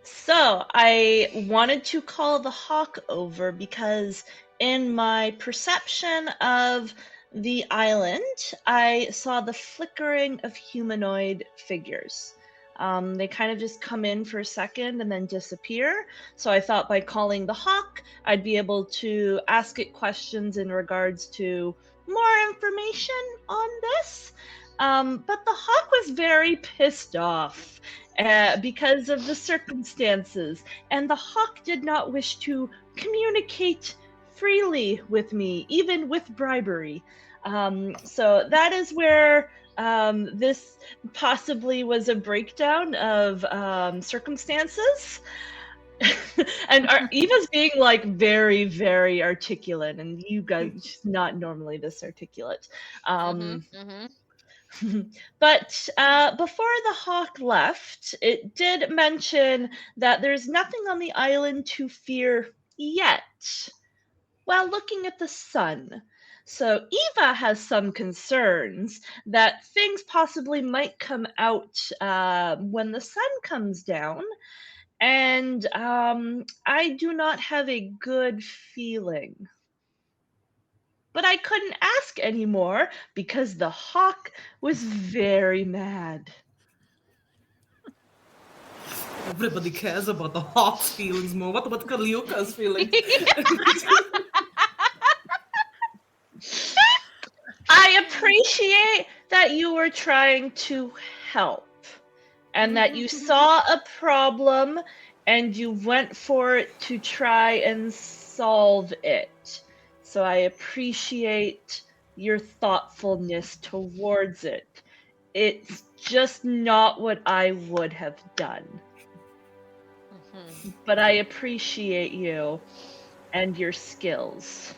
So, I wanted to call the hawk over because in my perception of the island, I saw the flickering of humanoid figures. They kind of just come in for a second and then disappear. So I thought by calling the hawk, I'd be able to ask it questions in regards to more information on this. But the hawk was very pissed off because of the circumstances, and the hawk did not wish to communicate freely with me, even with bribery. So that is where this possibly was a breakdown of circumstances. And Eva's being like very, very articulate, and you guys she's not normally this articulate. But before the hawk left, it did mention that there's nothing on the island to fear yet, while looking at the sun. So Eva has some concerns that things possibly might come out when the sun comes down, and I do not have a good feeling. But I couldn't ask anymore because the hawk was very mad. Everybody cares about the hawk's feelings more. What about Kalioka's feelings? I appreciate that you were trying to help and that you saw a problem and you went for it to try and solve it. So I appreciate your thoughtfulness towards it. It's just not what I would have done. But I appreciate you and your skills.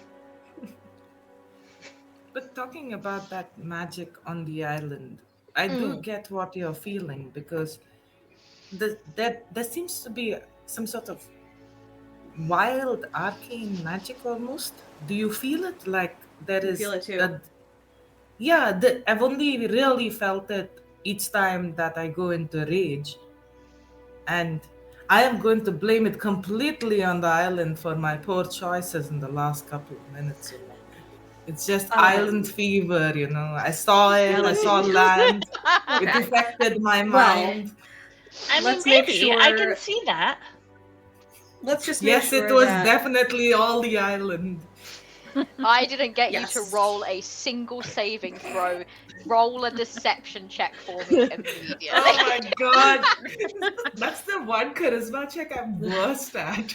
But talking about that magic on the island, I do get what you're feeling because there seems to be some sort of wild arcane magic almost. Do you feel it? Like there is feel it too. I've only really felt it each time that I go into rage, and I am going to blame it completely on the island for my poor choices in the last couple of minutes. It's just island fever, you know. I saw it, I saw land. It affected my mind. I mean, maybe I can see that. Let's just Yes, it was definitely all the island. I didn't get Yes. you to roll a single saving throw. Roll a deception check for me immediately. Oh my god. That's the one charisma check I'm worst at.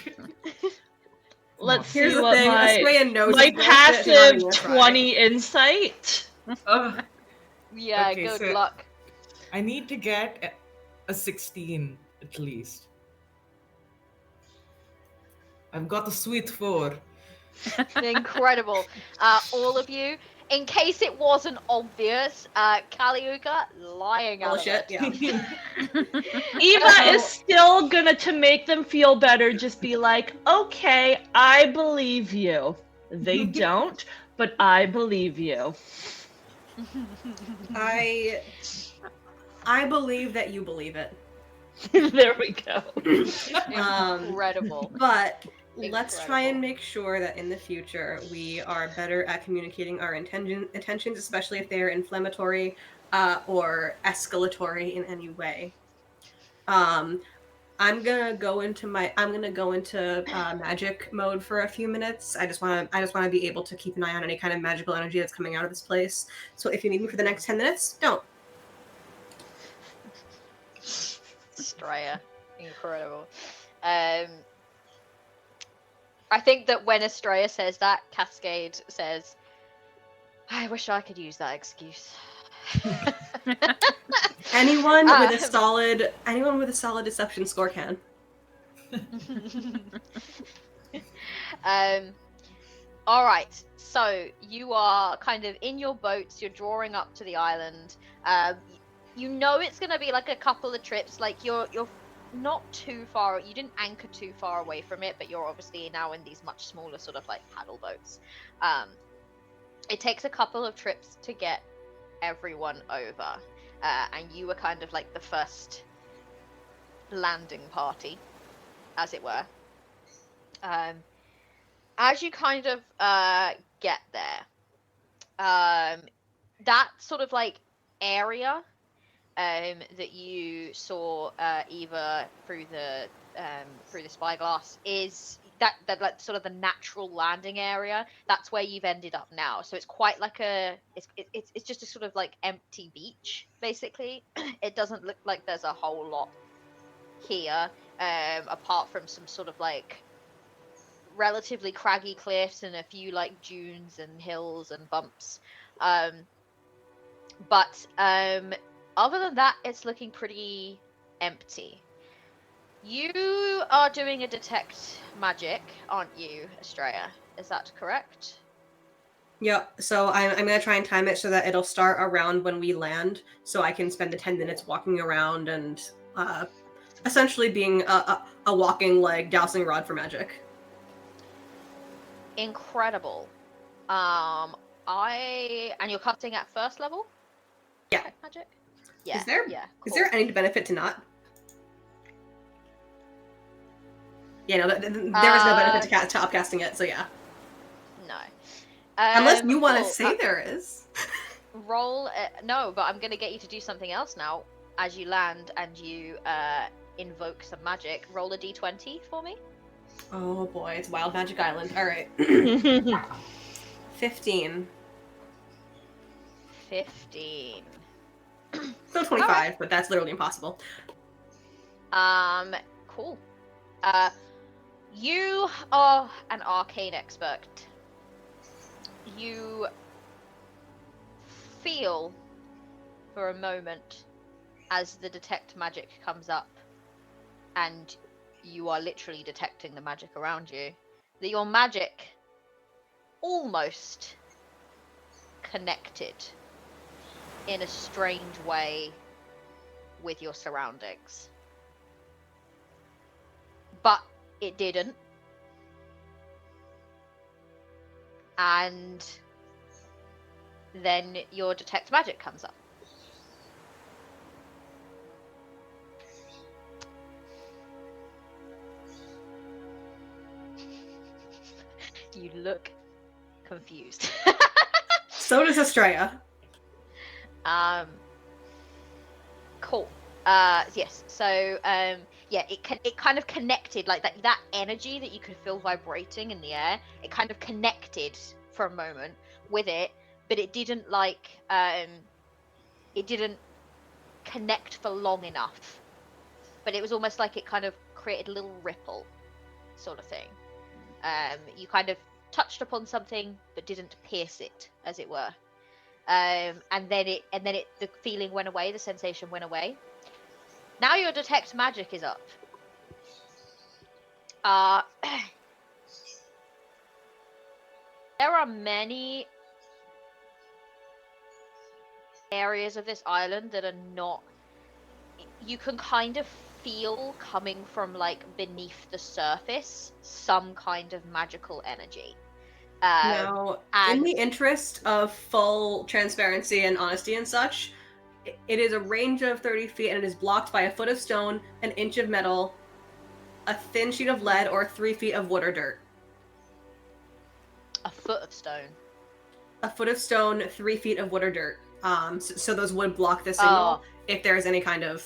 Let's Here's see the what thing, Estrella knows my it's bullshit, she's not even passive gonna try. 20 insight. Yeah, Okay, good so- luck. I need to get a 16 at least. I've got the sweet 4. Incredible. All of you, in case it wasn't obvious, Kaliuka lying out of Bullshit, it. yeah. Eva is still gonna, to make them feel better, just be like, okay, I believe you. They don't, but I believe you. I believe that you believe it. There we go. Incredible. But let's try and Incredible. make sure that in the future we are better at communicating our intentions, especially if they are inflammatory or escalatory in any way. I'm gonna go into magic mode for a few minutes. I just want to be able to keep an eye on any kind of magical energy that's coming out of this place. So if you need me for the next 10 minutes, don't. Straya. Incredible. I think that when Estrella says that, Cascade says, I wish I could use that excuse. Anyone with a solid deception score can. All right. So you are kind of in your boats. You're drawing up to the island. You know it's gonna be like a couple of trips. Like you're not too far. You didn't anchor too far away from it, but you're obviously now in these much smaller sort of like paddle boats. It takes a couple of trips to get everyone over, and you were kind of like the first landing party, as it were. As you kind of get there, that sort of like area that you saw Eva through the spyglass is that like sort of the natural landing area. That's where you've ended up now. So it's quite like it's just a sort of like empty beach basically. It doesn't look like there's a whole lot here, apart from some sort of like relatively craggy cliffs and a few like dunes and hills and bumps. But other than that, it's looking pretty empty. You are doing a detect magic, aren't you, Estrella? Is that correct? Yep. So I'm gonna try and time it so that it'll start around when we land, so I can spend the 10 minutes walking around and essentially being a walking like dowsing rod for magic. Incredible. And you're casting at first level? Yeah. Detect magic? Yeah. Is there Yeah. Is Cool. there any benefit to not? Yeah, no, there is no benefit to upcasting it, so yeah. No. Unless you want to cool. say there is. Roll. No, but I'm going to get you to do something else now. As you land and you invoke some magic, roll a d20 for me. Oh boy, it's Wild Magic Island. All right. 15. 15. So 25, but that's literally impossible. Cool. You are an arcane expert. You feel for a moment as the detect magic comes up, and you are literally detecting the magic around you, that your magic almost connected in a strange way with your surroundings. But it didn't. And then your detect magic comes up. You look confused. So does Estrella. Cool. Yes. So, yeah, it kind of connected, like that energy that you could feel vibrating in the air. It kind of connected for a moment with it, but it didn't it didn't connect for long enough. But it was almost like it kind of created a little ripple sort of thing. You kind of touched upon something but didn't pierce it, as it were. And then the feeling went away, the sensation went away. Now your detect magic is up. There are many areas of this island that are not, you can kind of feel coming from like beneath the surface some kind of magical energy. Now, in the interest of full transparency and honesty and such, it is a range of 30 feet and it is blocked by a foot of stone, an inch of metal, a thin sheet of lead, or 3 feet of wood or dirt. A foot of stone. A foot of stone, 3 feet of wood or dirt. So those would block the signal if there's any kind of.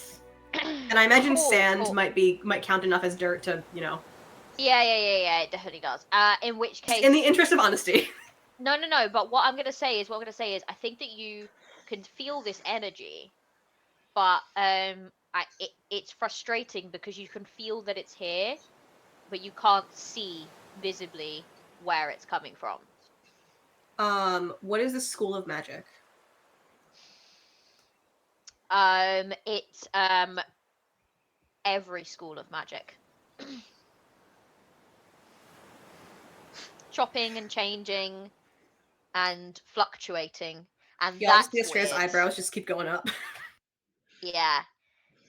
And I imagine sand might count enough as dirt to, you know. Yeah, it definitely does. In which case, in the interest of honesty. No. But what I'm gonna say is, I think that you can feel this energy, but it's frustrating because you can feel that it's here, but you can't see visibly where it's coming from. What is the School of Magic? It's every school of magic. Chopping and changing and fluctuating, and Yeah, that's just Astra's weird. eyebrows just keep going up. Yeah,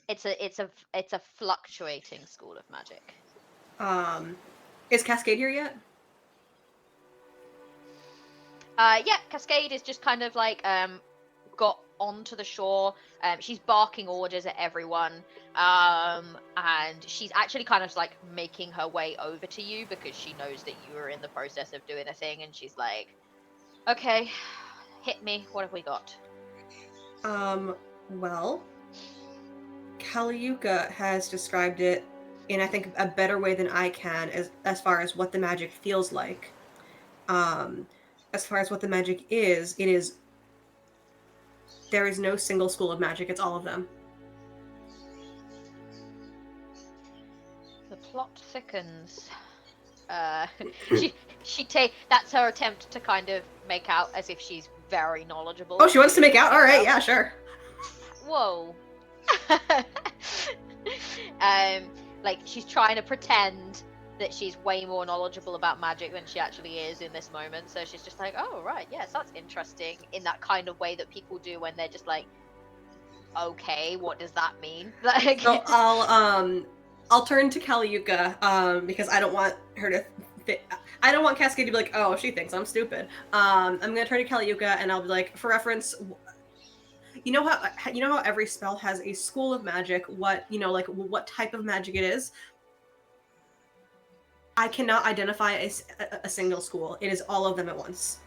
it's a fluctuating school of magic. Is Cascade here yet? Yeah, Cascade is just kind of like got onto the shore. She's barking orders at everyone, and she's actually kind of like making her way over to you because she knows that you are in the process of doing a thing, and she's like, okay, hit me, what have we got? Well, Kaliuka has described it in, I think, a better way than I can as far as what the magic feels like. As far as what the magic is, there is no single school of magic, it's all of them. The plot thickens. That's her attempt to kind of make out as if she's very knowledgeable. Oh, she wants to make out? Alright, yeah, sure. Whoa. Like, she's trying to pretend that she's way more knowledgeable about magic than she actually is in this moment. So she's just like, oh, right, yes, that's interesting, in that kind of way that people do when they're just like, okay, what does that mean? Like, So I'll turn to Kaliuka, because I don't want her to I don't want Cascade to be like, oh, she thinks I'm stupid. I'm gonna turn to Kaliuka and I'll be like, for reference, you know how every spell has a school of magic, what type of magic it is? I cannot identify a single school. It is all of them at once.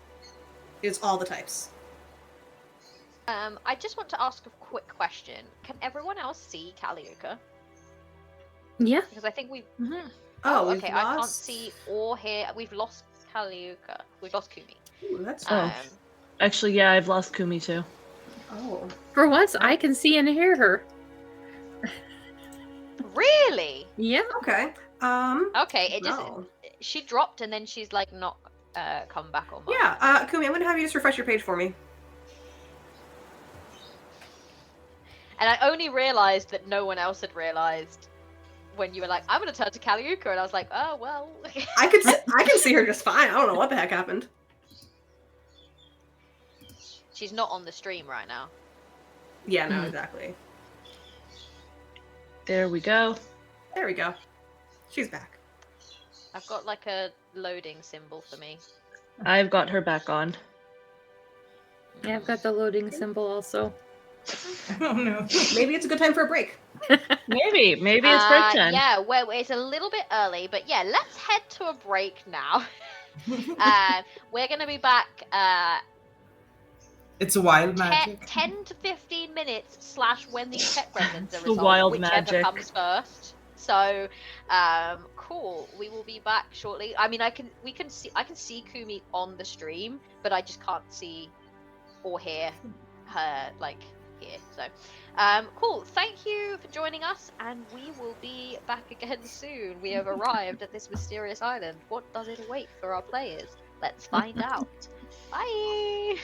It is all the types. I just want to ask a quick question. Can everyone else see Kaliuka? Yeah. Because I think we've... Mm-hmm. Oh, okay, I can't see or hear. We've lost Kaliuka. We've lost Kumi. Ooh, that's Actually, yeah, I've lost Kumi too. Oh. For once, I can see and hear her. Really? Yeah. Okay. Okay, it just... no. She dropped and then she's like not come back on. Yeah, Kumi, I'm gonna have you just refresh your page for me. And I only realized that no one else had realized when you were like, I'm gonna turn to Kaliuka, and I was like, oh well. I can see her just fine. I don't know what the heck happened. She's not on the stream right now. Yeah, no, exactly. There we go. There we go. She's back. I've got like a loading symbol for me. I've got her back on. Yeah, I've got the loading symbol also. Oh no. Maybe it's a good time for a break. Maybe it's break time. Yeah, well, it's a little bit early, but yeah, let's head to a break now. We're gonna be back It's a wild magic. 10 to 15 minutes / when these tech remnants are The resolved, wild whichever magic. comes first. So, cool. We will be back shortly. I mean, I can see Kumi on the stream, but I just can't see or hear her like here. So, cool. Thank you for joining us, and we will be back again soon. We have arrived at this mysterious island. What does it await for our players? Let's find out. Bye.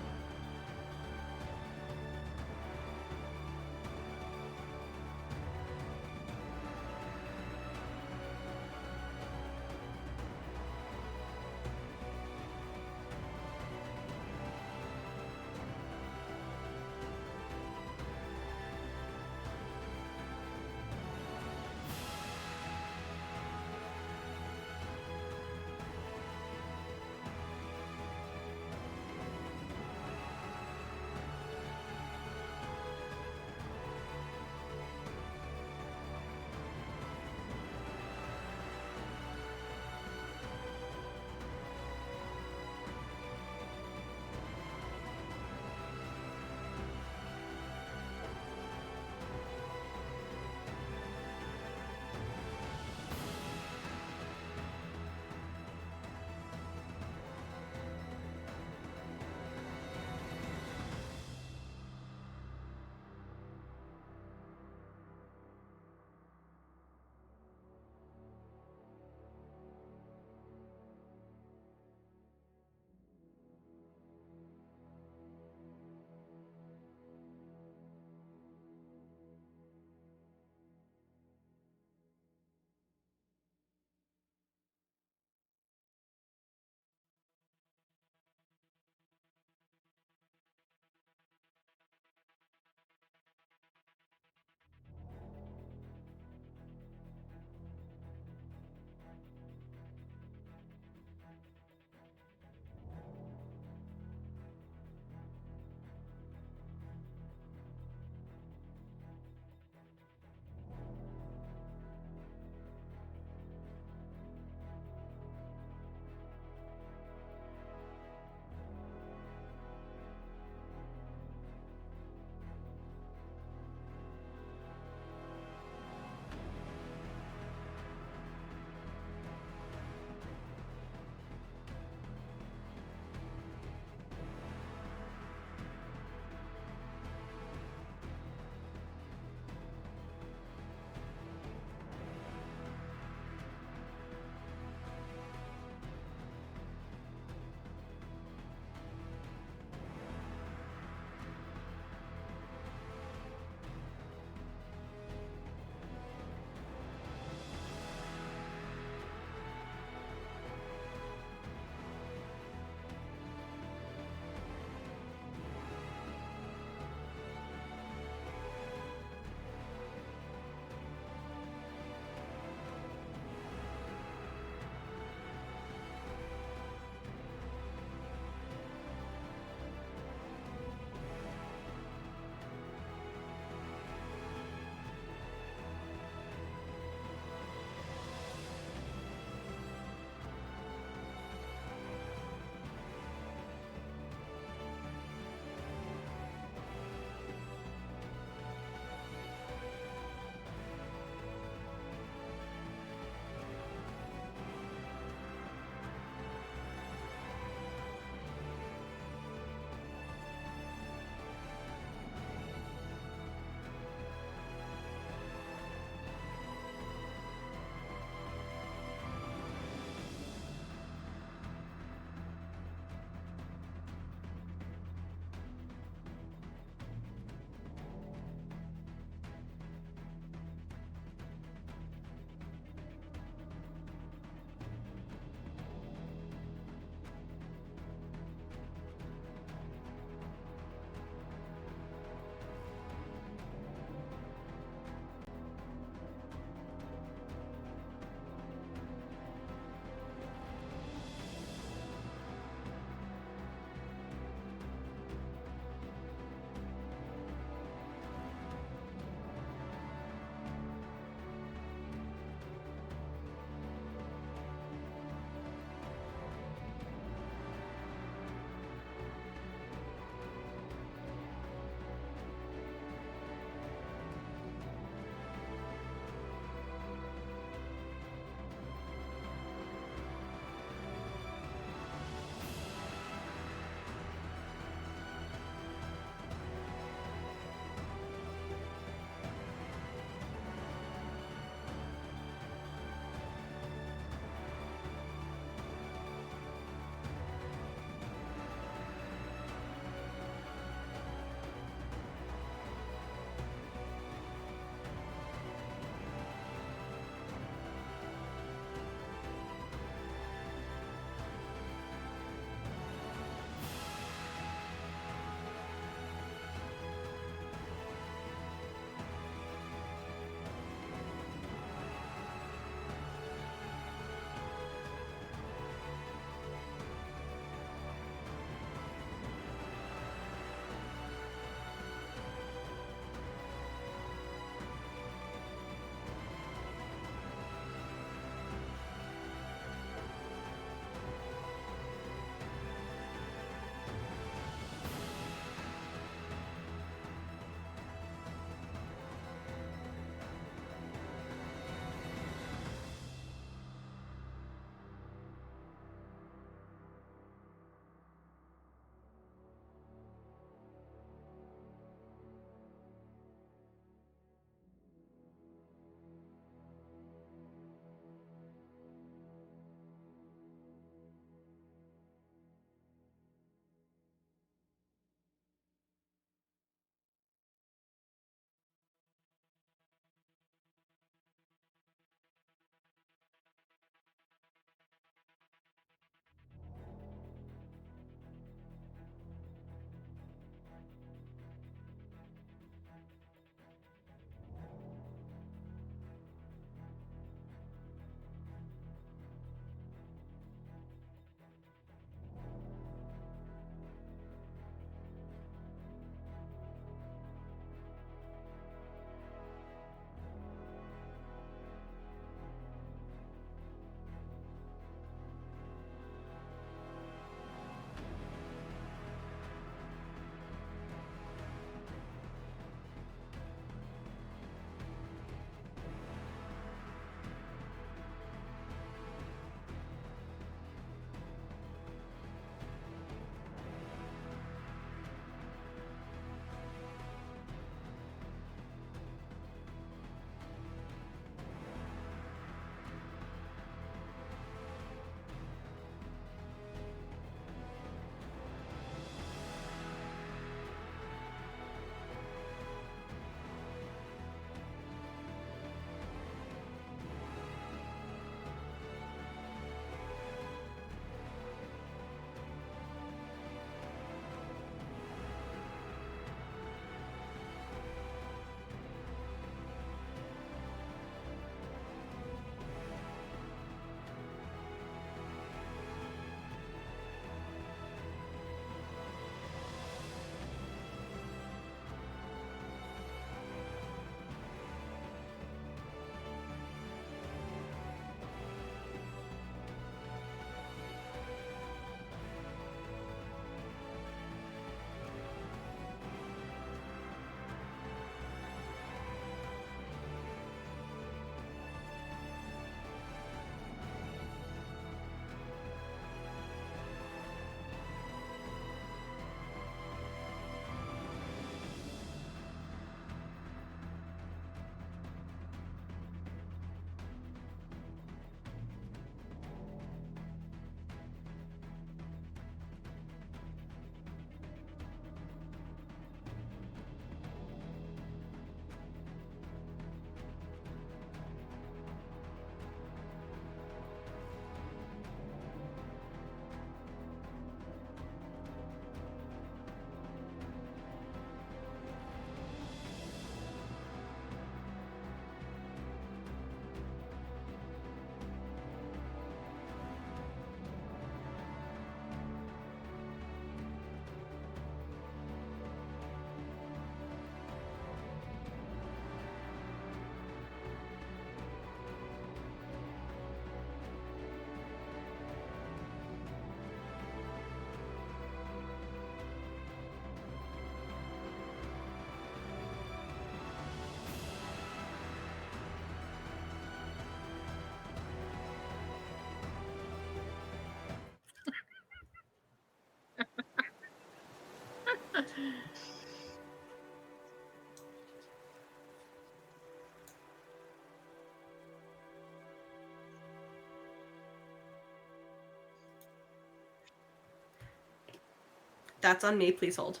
That's on me. Please hold.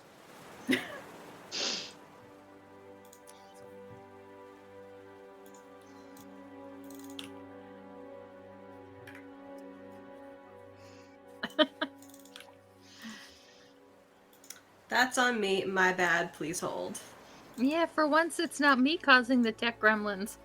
That's on me. My bad. Please hold. Yeah, for once it's not me causing the tech gremlins.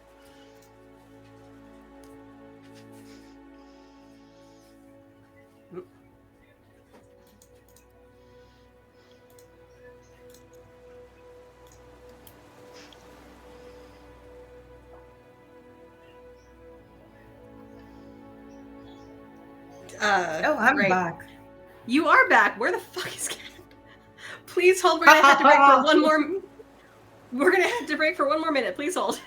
I'm back. You are back. Where the fuck is Cat? Please hold. We're gonna have to break for one more. We're gonna have to break for one more minute. Please hold.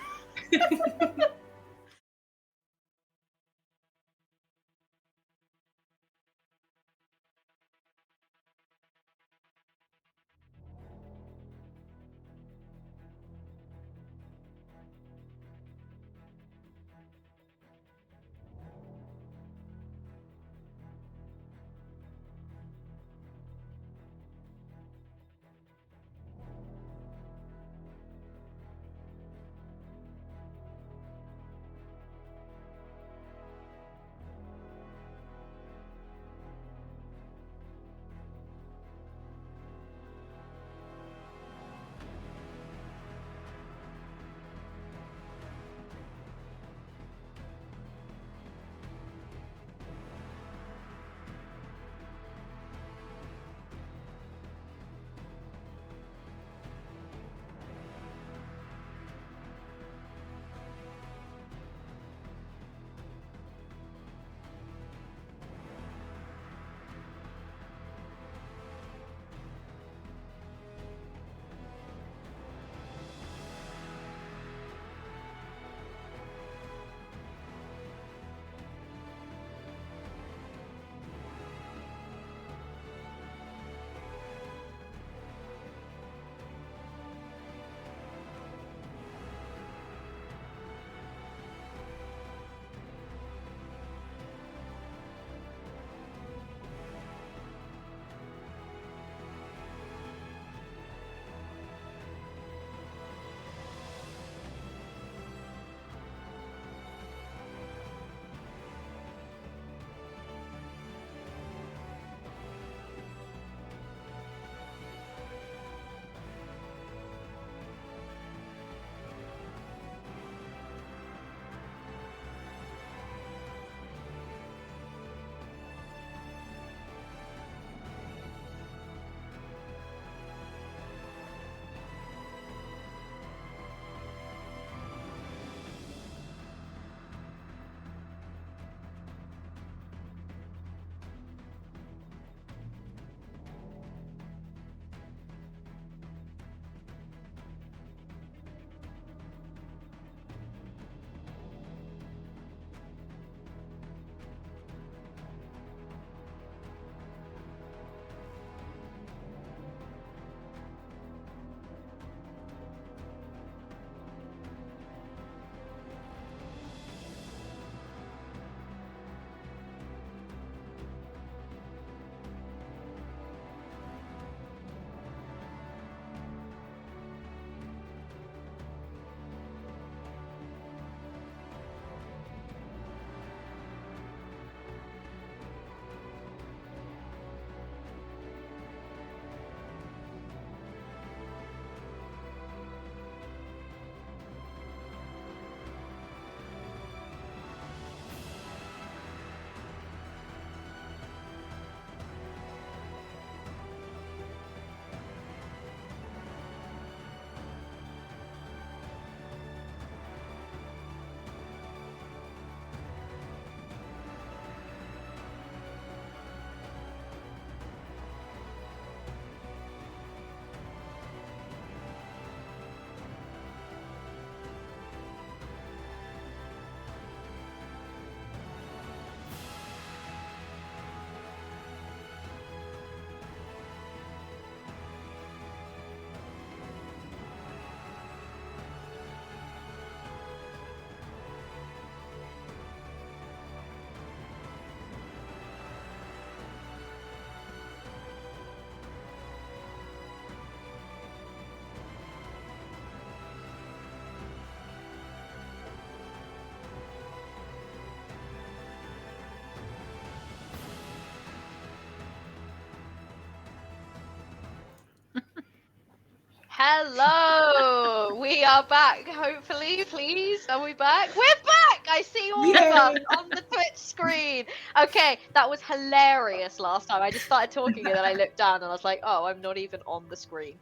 Hello! We are back, hopefully, please. Are we back? We're back! I see all of Yay! us on the Twitch screen. Okay, that was hilarious last time. I just started talking and then I looked down and I was like, oh, I'm not even on the screen.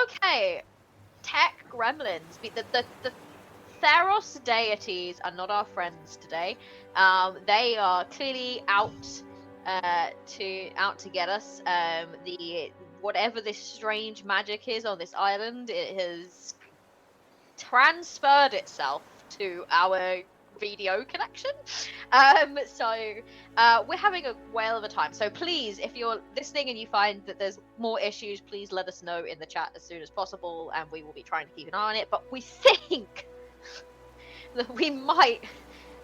Okay. Tech gremlins. The Theros deities are not our friends today. They are clearly out to get us. Whatever this strange magic is on this island, it has transferred itself to our video connection. So we're having a whale of a time. So please, if you're listening and you find that there's more issues, please let us know in the chat as soon as possible, and we will be trying to keep an eye on it. But we think that we might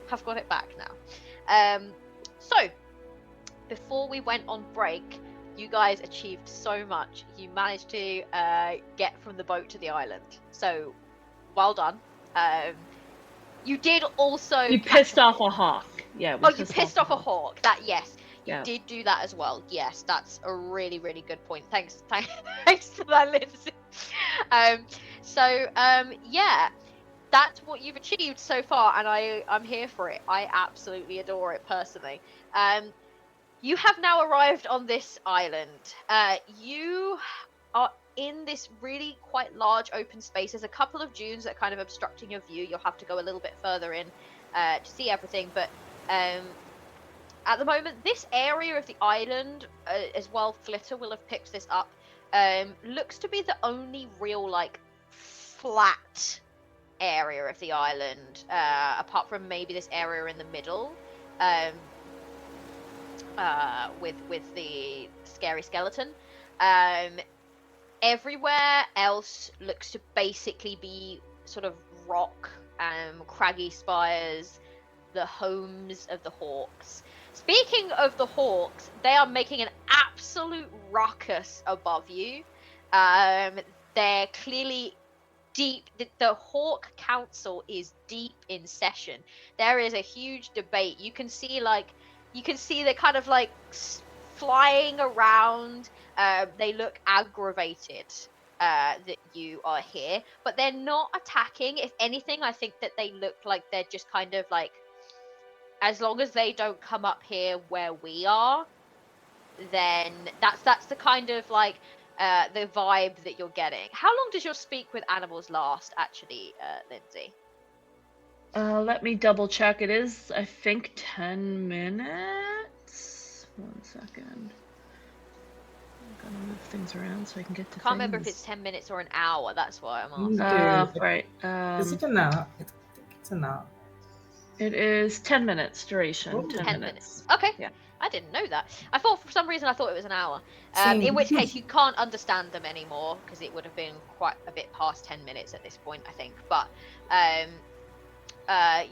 have got it back now. So before we went on break, you guys achieved so much. You managed to get from the boat to the island. So, well done. You did also... You pissed off a hawk. Yeah. You pissed off a hawk. That, yes. You did do that as well. Yes, that's a really, really good point. Thanks for that, Lindsay. Yeah. That's what you've achieved so far, and I'm here for it. I absolutely adore it, personally. You have now arrived on this island. You are in this really quite large open space. There's a couple of dunes that are kind of obstructing your view. You'll have to go a little bit further in to see everything. But at the moment, this area of the island, as well, Flitter will have picked this up, looks to be the only real, like, flat area of the island, apart from maybe this area in the middle. With the scary skeleton. Everywhere else looks to basically be sort of rock, craggy spires, the homes of the hawks. Speaking of the hawks, they are making an absolute ruckus above you. They're clearly deep. The Hawk Council is deep in session. There is a huge debate. You can see they're kind of like flying around. They look aggravated that you are here, but they're not attacking. If anything, I think that they look like they're just kind of like, as long as they don't come up here where we are, then that's the kind of like the vibe that you're getting. How long does your speak with animals last, actually, Lindsay? Let me double check. It is, I think, 10 minutes. 1 second. I'm gonna move things around so I can get to I can't remember if it's 10 minutes or an hour. That's why I'm asking. Right. Is it an hour? I think it's an hour. It is 10 minutes duration. Oh. 10 minutes. Okay. Yeah. I didn't know that. For some reason I thought it was an hour. Same. In which case you can't understand them anymore, because it would have been quite a bit past 10 minutes at this point, I think. But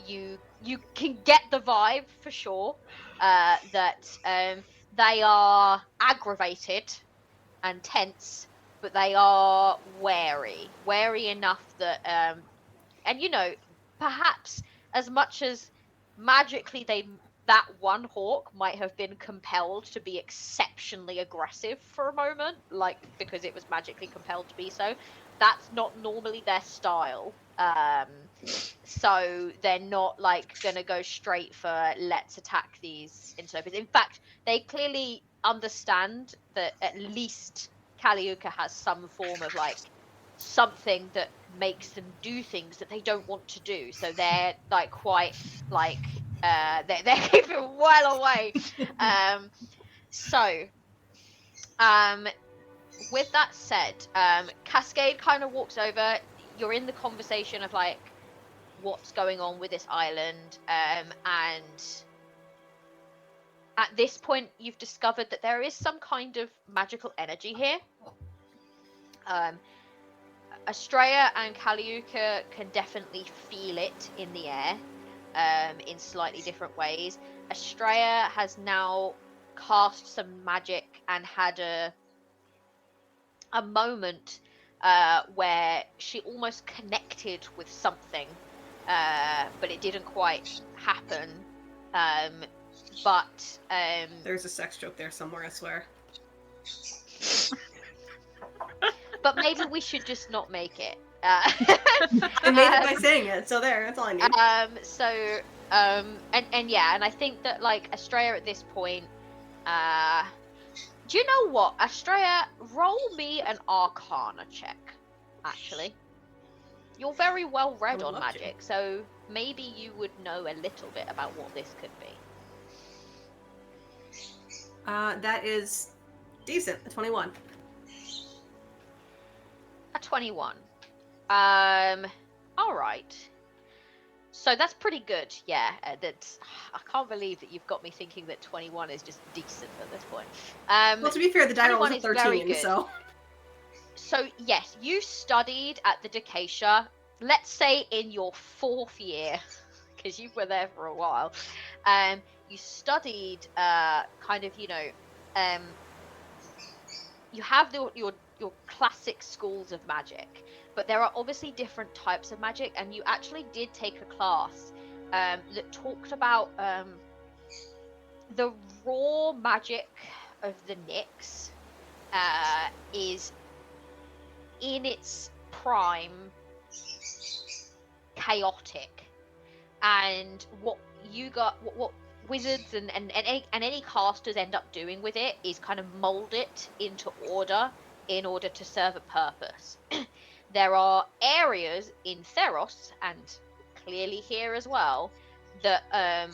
you can get the vibe for sure that they are aggravated and tense, but they are wary enough that and you know, perhaps as much as magically that one hawk might have been compelled to be exceptionally aggressive for a moment, like because it was magically compelled to be so. That's not normally their style. So they're not like gonna go straight for let's attack these interlopers. In fact, they clearly understand that at least Kaliuka has some form of like something that makes them do things that they don't want to do. So they're like quite like they're keeping well away. With that said, Cascade kind of walks over. You're in the conversation of like what's going on with this island, and at this point you've discovered that there is some kind of magical energy here. Estrella and Kaliuka can definitely feel it in the air, in slightly different ways. Estrella has now cast some magic and had a moment where she almost connected with something, but it didn't quite happen. But there's a sex joke there somewhere, I swear. But maybe we should just not make it. I made it by saying it, so there, that's all I need. And yeah, and I think that like Estrella at this point, do you know what? Estrella, roll me an Arcana check, actually. You're very well read on magic, so maybe you would know a little bit about what this could be. That is decent, a 21. A 21. Alright. So that's pretty good, yeah. That's, I can't believe that you've got me thinking that 21 is just decent at this point. Well, to be fair, the die roll was a 13, so... So, yes, you studied at the Decacia, let's say in your 4th year, because you were there for a while. You studied, kind of, you know, you have your classic schools of magic, but there are obviously different types of magic, and you actually did take a class that talked about the raw magic of the Nyx is in its prime chaotic, and what wizards and any casters end up doing with it is kind of mold it into order in order to serve a purpose. There are areas in Theros, and clearly here as well, that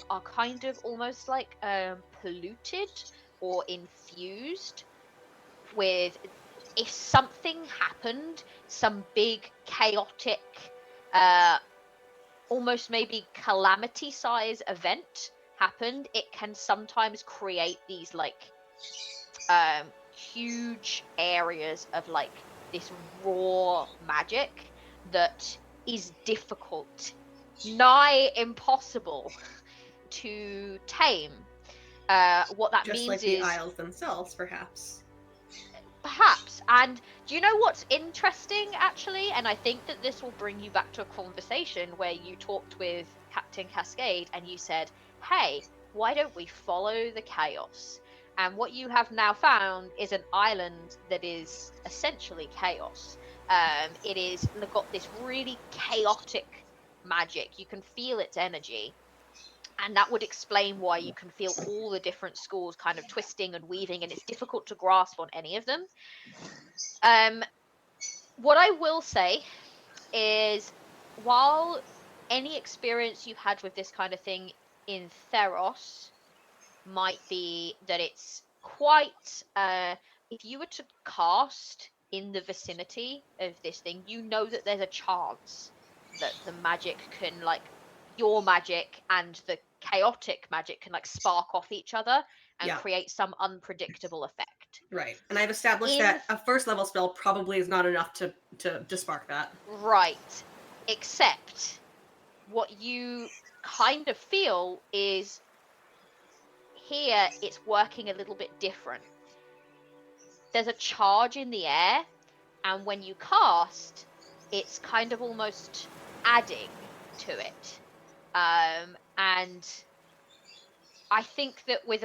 are kind of almost like polluted or infused with, if something happened, some big chaotic, almost maybe calamity size event happened, it can sometimes create these like huge areas of like this raw magic that is difficult, nigh impossible to tame. What that just means like is the Isles themselves, perhaps. Perhaps. And do you know what's interesting, actually? And I think that this will bring you back to a conversation where you talked with Captain Cascade and you said, hey, why don't we follow the chaos? And what you have now found is an island that is essentially chaos. It is got this really chaotic magic. You can feel its energy. And that would explain why you can feel all the different schools kind of twisting and weaving, and it's difficult to grasp on any of them. What I will say is, while any experience you've had with this kind of thing in Theros might be that it's quite, if you were to cast in the vicinity of this thing, you know that there's a chance that the magic can, like, your magic and the chaotic magic can like spark off each other and create some unpredictable effect. Right. And I've established that a first level spell probably is not enough to spark that. Right. Except what you kind of feel is here it's working a little bit different. There's a charge in the air, and when you cast, it's kind of almost adding to it. And I think that with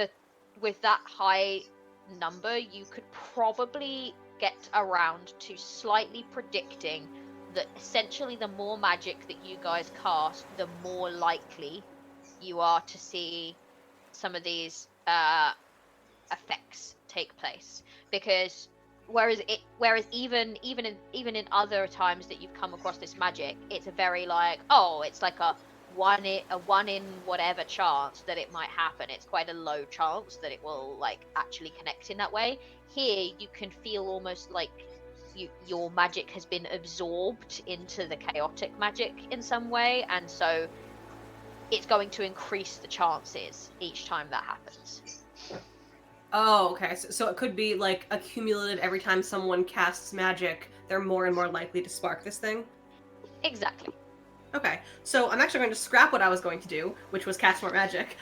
that high number, you could probably get around to slightly predicting that essentially the more magic that you guys cast, the more likely you are to see some of these effects take place. Because whereas even in other times that you've come across this magic, it's a very like, oh, it's like a one in whatever chance that it might happen. It's quite a low chance that it will like actually connect in that way. Here you can feel almost like your magic has been absorbed into the chaotic magic in some way, and so it's going to increase the chances each time that happens. Oh, okay. So it could be like accumulative. Every time someone casts magic, they're more and more likely to spark this thing? Exactly. Okay, so I'm actually going to scrap what I was going to do, which was cast more magic.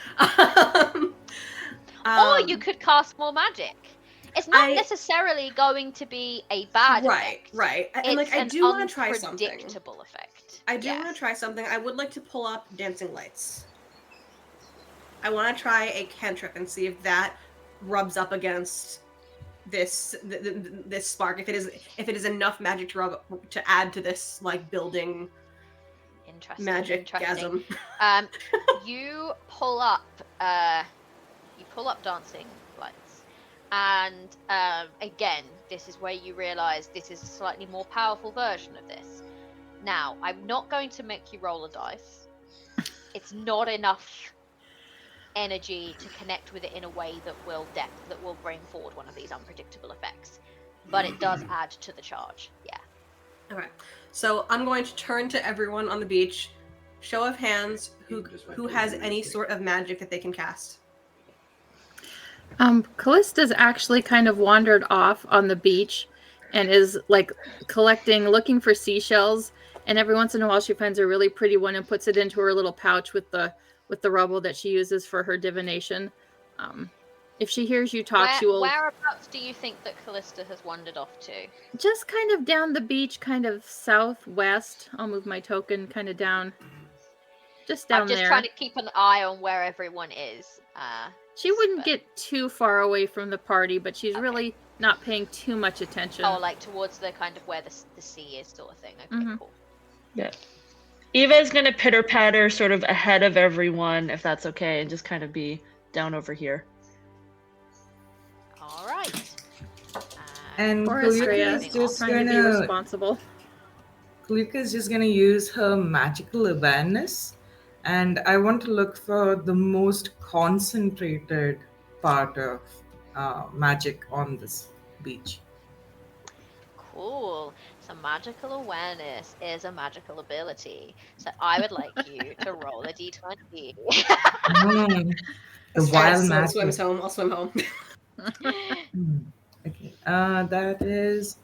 Or you could cast more magic. It's not necessarily going to be a bad effect. Right. And it's like, I do want to try something. Unpredictable effect. I do want to try something. I would like to pull up Dancing Lights. I want to try a cantrip and see if that rubs up against this spark, if it is enough magic to add to this like building magic-gasm. You pull up dancing lights, and again, this is where you realize this is a slightly more powerful version of this. Now, I'm not going to make you roll a dice. It's not enough energy to connect with it in a way that will bring forward one of these unpredictable effects, but it does add to the charge. Yeah. Okay, so I'm going to turn to everyone on the beach. Show of hands, who has any sort of magic that they can cast? Callista's actually kind of wandered off on the beach and is like looking for seashells, and every once in a while she finds a really pretty one and puts it into her little pouch with the rubble that she uses for her divination. If she hears you talk, she will... Whereabouts do you think that Callista has wandered off to? Just kind of down the beach, kind of southwest. I'll move my token kind of down. Just down there. I'm just trying to keep an eye on where everyone is. She wouldn't get too far away from the party, but she's really not paying too much attention. Oh, like towards the kind of where the sea is, sort of thing. Okay, cool. Yeah. Eva is going to pitter-patter sort of ahead of everyone, if that's okay, and just kind of be down over here. All right. And Kalika is just trying to be responsible. Kalika is just going to use her magical awareness, and I want to look for the most concentrated part of magic on this beach. Cool. So magical awareness is a magical ability. So I would like you to roll a d20. The wild magic. Swims home. I'll swim home. Okay. That is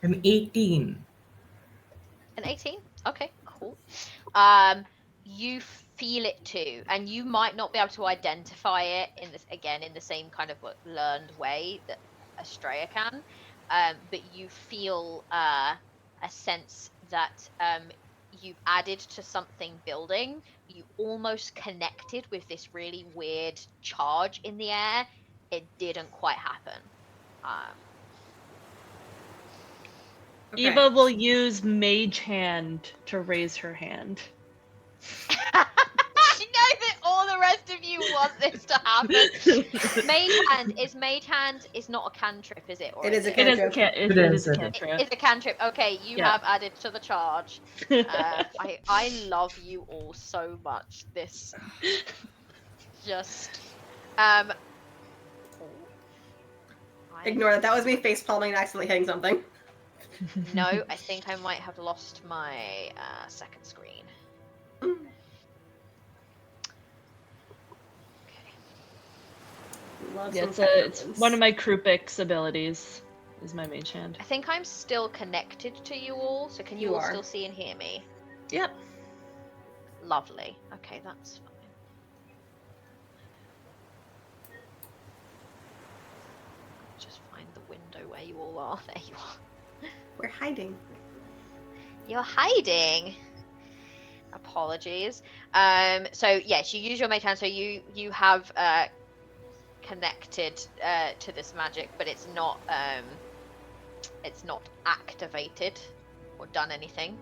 an 18. An 18? Okay, cool. You feel it too, and you might not be able to identify it in the same kind of learned way that Estrella can, but you feel a sense that you've added to something building. You almost connected with this really weird charge in the air. It didn't quite happen. Okay. Eva will use Mage Hand to raise her hand. I know that all the rest of you want this to happen. Mage Hand is not a cantrip, is it? Or It is a cantrip. cantrip. It is a cantrip. It's a cantrip. Okay, you have added to the charge. I love you all so much. This just Ignore that. That was me face palming and accidentally hitting something. No, I think I might have lost my second screen. Okay. It's one of my Krupik's abilities. Is my Mage Hand. I think I'm still connected to you all, so can you all still see and hear me? Yep. Lovely. Okay, that's fine. Just find the window where you all are. There you are. We're hiding. You're hiding. Apologies. So yes, you use your Mage Hand, so you have connected to this magic, but it's not activated or done anything.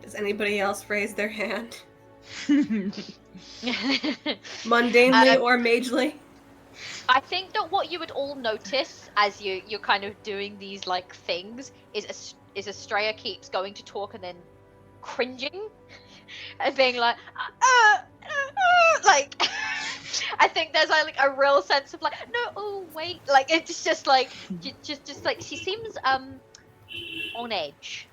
Does anybody else raise their hand? Mundanely or magely? I think that what you would all notice as you're kind of doing these like things is Estrella keeps going to talk and then cringing and being like like I think there's like a real sense of like no, oh wait, like it's just like just like she seems on edge.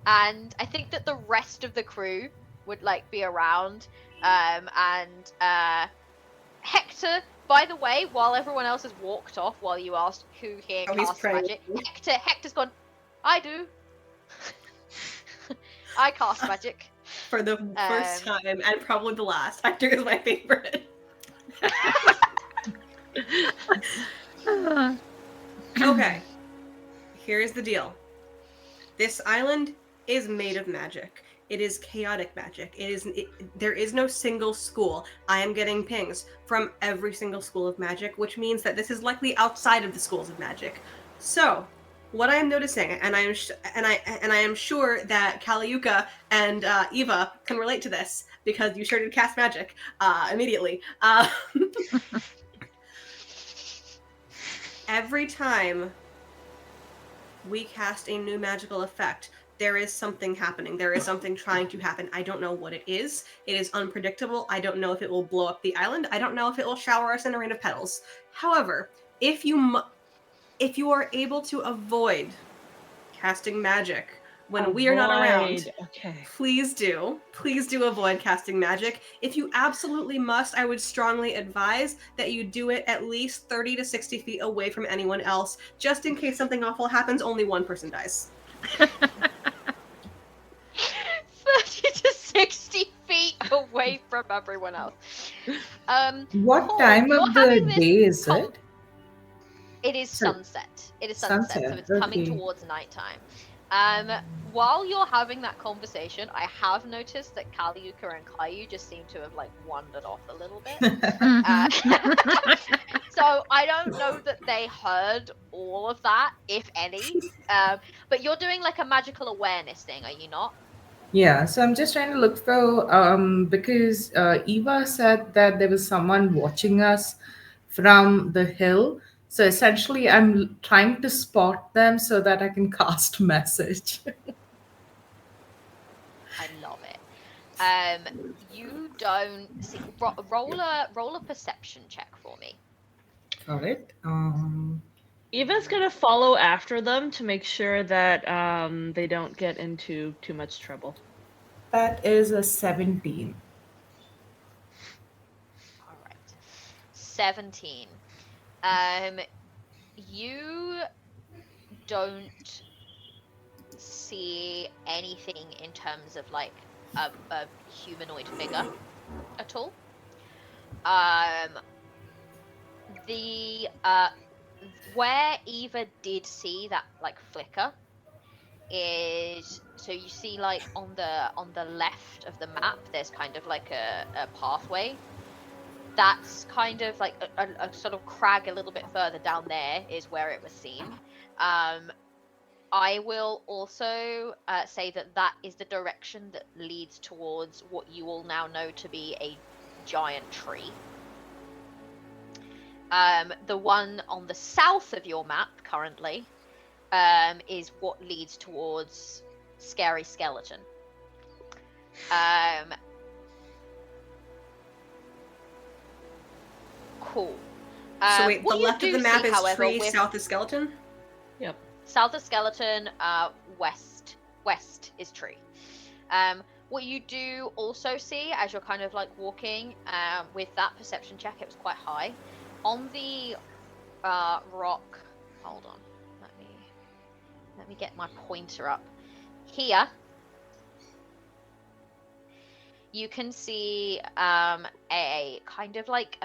And I think that the rest of the crew would like be around. And Hector, by the way, while everyone else has walked off, while you asked who here casts magic, Hector's gone, I do. I cast magic. For the first time, and probably the last. Hector is my favorite. Okay. Here's the deal. This island is made of magic. It is chaotic magic. There is no single school. I am getting pings from every single school of magic, which means that this is likely outside of the schools of magic. So, what I am noticing, and I am sure that Kaliuka and Eva can relate to this because you sure did cast magic immediately. Every time we cast a new magical effect, there is something happening. There is something trying to happen. I don't know what it is. It is unpredictable. I don't know if it will blow up the island. I don't know if it will shower us in a rain of petals. However, if you are able to avoid casting magic when we are not around, okay, please do avoid casting magic. If you absolutely must, I would strongly advise that you do it at least 30 to 60 feet away from anyone else, just in case something awful happens. Only one person dies. 30 to 60 feet away from everyone else. What Paul, time you're of the having this day is com- it? It is Sorry. sunset. It is sunset, so Sunset, it's coming okay. towards nighttime. While you're having that conversation, I have noticed that Kaliuka and Caillou just seem to have like wandered off a little bit. So I don't know that they heard all of that, if any. But you're doing like a magical awareness thing, are you not? Yeah, so I'm just trying to look for because Eva said that there was someone watching us from the hill. So essentially, I'm trying to spot them so that I can cast message. I love it. You don't see. Roll a perception check for me. Got it. Eva's gonna follow after them to make sure that they don't get into too much trouble. That is a 17. All right. 17. You don't see anything in terms of like a humanoid figure at all. The where Eva did see that like flicker is, so you see like on the left of the map there's kind of like a pathway. That's kind of like a sort of crag a little bit further down there is where it was seen. I will also say that is the direction that leads towards what you all now know to be a giant tree. The one on the south of your map currently is what leads towards Scary Skeleton. Cool. So wait, the left of the map see, is however, tree, south is skeleton? Yep. South of skeleton, west is tree. What you do also see as you're kind of like walking with that perception check, it was quite high. On the rock, hold on, let me get my pointer up. Here, you can see a kind of like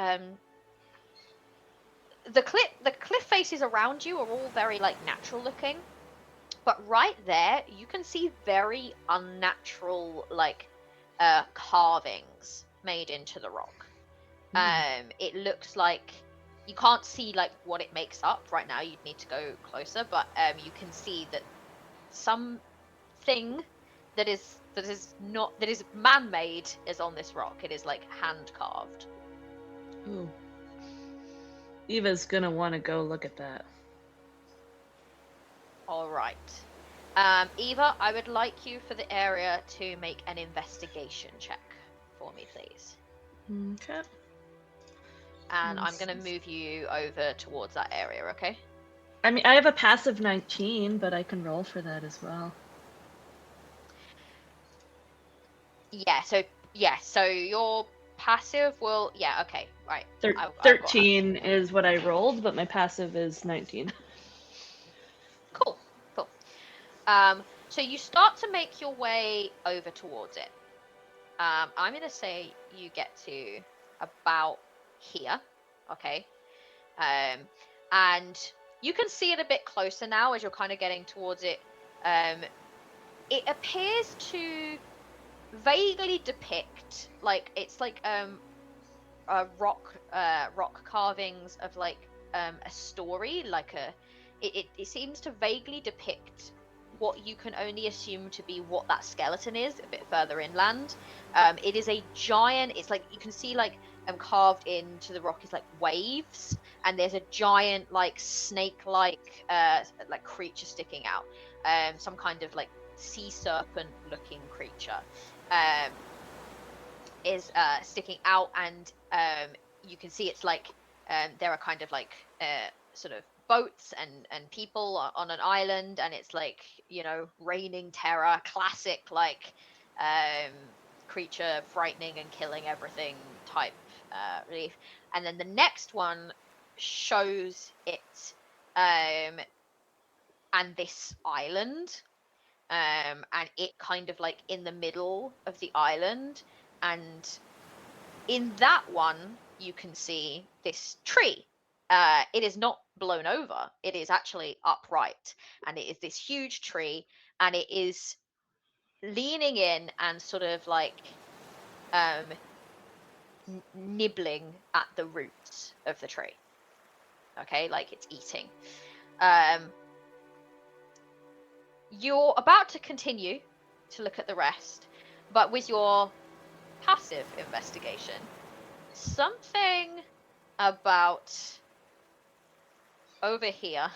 the cliff faces around you are all very like natural looking, but right there you can see very unnatural like carvings made into the rock. It looks like you can't see like what it makes up right now. You'd need to go closer, but you can see that something that is man-made is on this rock. It is like hand carved. Ooh. Eva's gonna want to go look at that. All right. Eva, I would like you for the area to make an investigation check for me, please. Okay. And I'm going to move you over towards that area, okay? I mean, I have a passive 19, but I can roll for that as well. Yeah, so your passive will... Yeah, okay, right. 13 is what I rolled, but my passive is 19. Cool. So you start to make your way over towards it. I'm going to say you get to about here, okay? And you can see it a bit closer now as you're kind of getting towards it. It appears to vaguely depict like it's like rock carvings of like a story, like it seems to vaguely depict what you can only assume to be what that skeleton is a bit further inland. It is a giant, it's like you can see like carved into the rock is like waves, and there's a giant like snake like like creature sticking out, some kind of like sea serpent looking creature is sticking out, and you can see it's like there are kind of like sort of boats and people on an island, and it's like, you know, raining terror, classic like creature frightening and killing everything type relief. And then the next one shows it and this island, and it kind of like in the middle of the island, and in that one you can see this tree. It is not blown over, it is actually upright, and it is this huge tree, and it is leaning in and sort of like nibbling at the roots of the tree. Okay, like it's eating. You're about to continue to look at the rest, but with your passive investigation, something about over here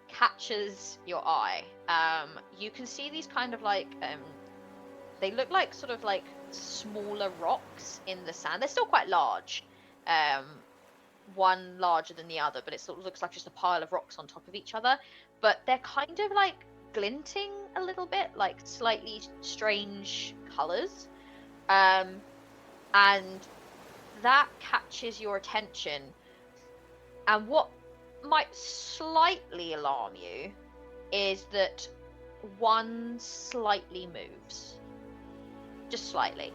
catches your eye. You can see these kind of like they look like sort of like smaller rocks in the sand. They're still quite large, one larger than the other, but it sort of looks like just a pile of rocks on top of each other, but they're kind of like glinting a little bit, like slightly strange colors, and that catches your attention. And what might slightly alarm you is that one slightly moves, just slightly.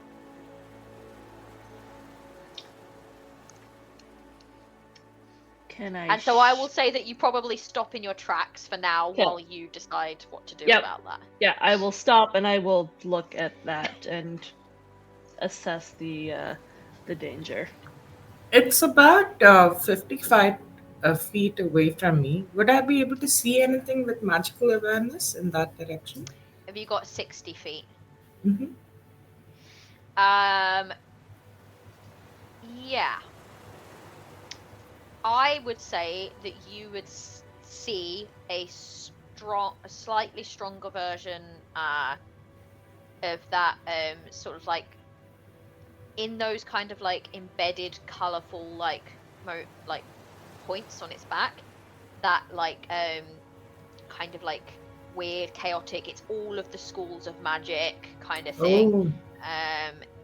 And so I will say that you probably stop in your tracks for now while you decide what to do about that. Yeah, I will stop and I will look at that and assess the danger. It's about 55 feet away from me. Would I be able to see anything with magical awareness in that direction? Have you got 60 feet? Mm-hmm. Yeah. I would say that you would see a slightly stronger version of that, sort of like in those kind of like embedded, colorful like points on its back. That like kind of like weird, chaotic. It's all of the schools of magic kind of thing.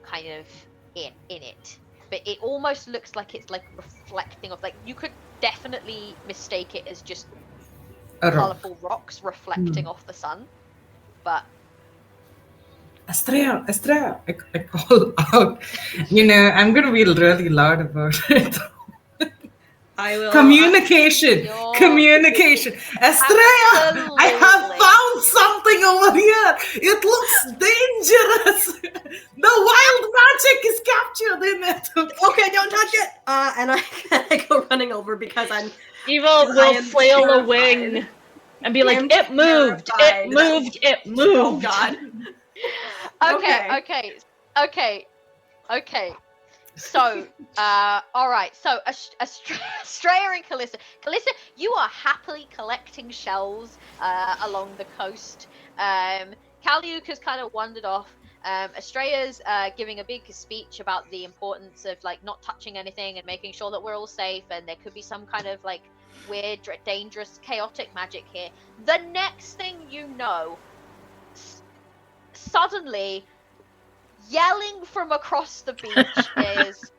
Kind of in it. But it almost looks like it's like reflecting off, like you could definitely mistake it as just colorful rocks reflecting off the sun. But Estrella, I call out. You know, I'm gonna be really loud about it. I will. Communication. Estrella, I have found something over here. It looks dangerous. The wild magic is captured in it. Okay, don't touch it. And I go running over because I'm. Evil will flail a wing and be like, "It moved! It moved! It moved!" Oh God. Okay. So, all right. So, Estrella and Callista, you are happily collecting shells along the coast. Kaliuk has kind of wandered off. Estrella's giving a big speech about the importance of like not touching anything and making sure that we're all safe, and there could be some kind of like weird, dangerous, chaotic magic here. The next thing you know, suddenly, yelling from across the beach is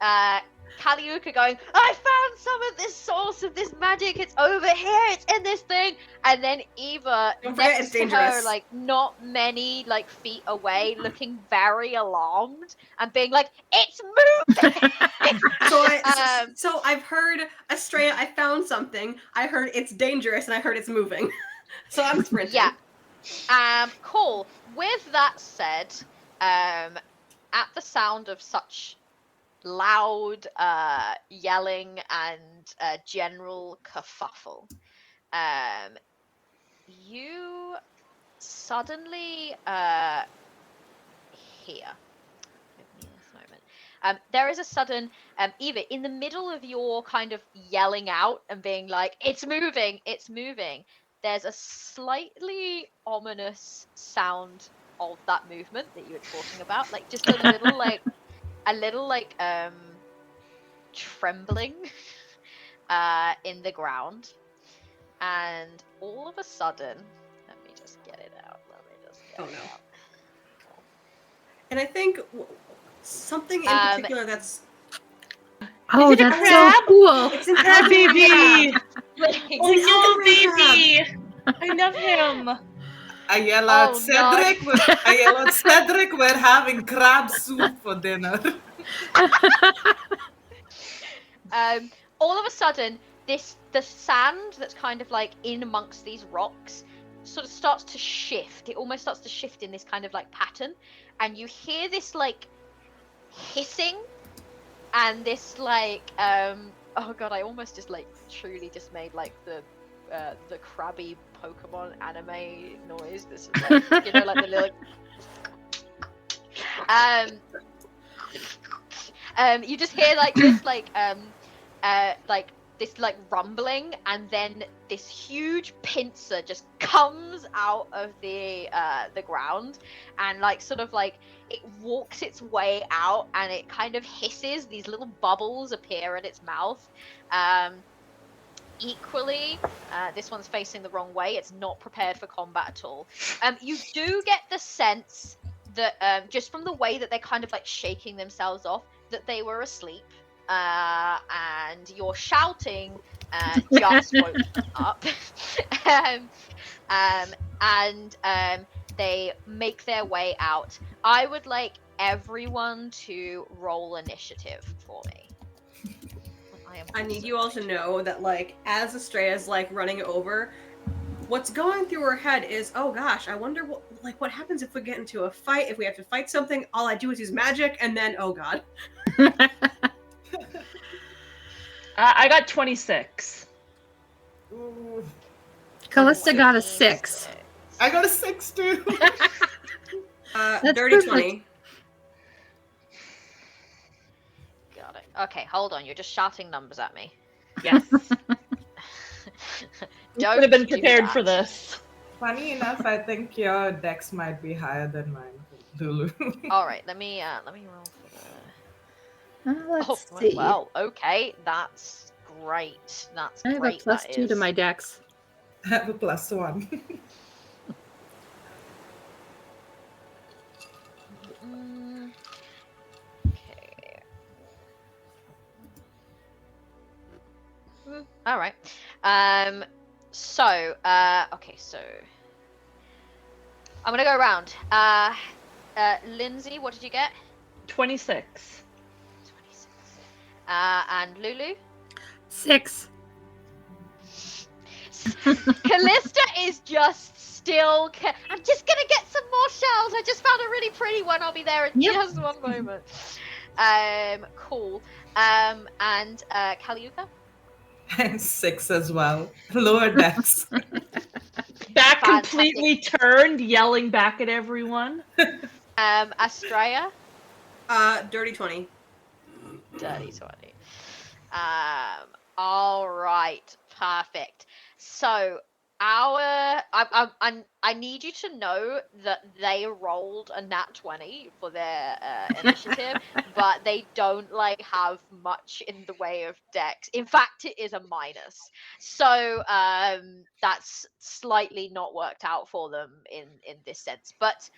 Kaliuka going, "I found some of this source of this magic, it's over here, it's in this thing." And then Eva next to her, like not many like feet away, looking very alarmed and being like, "It's moving!" So I've heard, Estrella, I found something. I heard it's dangerous and I heard it's moving. So I'm sprinting. Yeah. Cool. With that said, at the sound of such loud yelling and general kerfuffle, you suddenly hear. Give me this moment. There is a sudden, Eva, in the middle of your kind of yelling out and being like, "It's moving, it's moving." There's a slightly ominous sound of that movement that you were talking about, like just a little trembling in the ground, and all of a sudden, let me just get it out. Out. And I think something in particular that's. Oh, Is it a that's crab? so cool. It's an Crab baby! Oh, Oh, baby! baby! I love him. I yell out, Oh, Cedric. I yell out, Cedric. We're having crab soup for dinner. All of a sudden, the sand that's kind of like in amongst these rocks sort of starts to shift. It almost starts to shift in this kind of like pattern, and you hear this like hissing and this like oh god, I almost just like truly just made like the crabby Pokemon anime noise. This is like, you know, like the little you just hear like this like this like rumbling, and then this huge pincer just comes out of the ground, and like sort of like it walks its way out, and it kind of hisses. These little bubbles appear at its mouth. Equally, this one's facing the wrong way. It's not prepared for combat at all. You do get the sense that just from the way that they're kind of like shaking themselves off, that they were asleep. And your shouting just woke them up. And they make their way out. I would like everyone to roll initiative for me. I need you all to know that, like, as Estrella's like running over, what's going through her head is, oh gosh, I wonder what happens if we get into a fight, if we have to fight something. All I do is use magic, and then, oh god. I got 26. Ooh. Callista got a 6. I got a 6 too. Dirty perfect. 20. Got it. Okay, hold on. You're just shouting numbers at me. Yes. Don't Would have been do prepared that. for this. Funny enough, I think your dex might be higher than mine, Lulu. All right, let me roll for the. Let's see. Well, okay, that's great. That's I have great. a plus that 2 to is. my dex. I have a +1. Okay. All right. So, okay, so I'm gonna go around. Lindsay, what did you get? 26. 26. And Lulu? 6. Callista is just still. I'm just gonna get some more shells. I just found a really pretty one. I'll be there in just one moment. Cool. And Kalyuka? 6 as well. Lower dex. Back Fantastic. completely turned, yelling back at everyone. Astraya? Dirty 20. Dirty 20. All right, perfect. So I need you to know that they rolled a nat 20 for their initiative, but they don't like have much in the way of dex. In fact, it is a minus. So that's slightly not worked out for them in this sense. But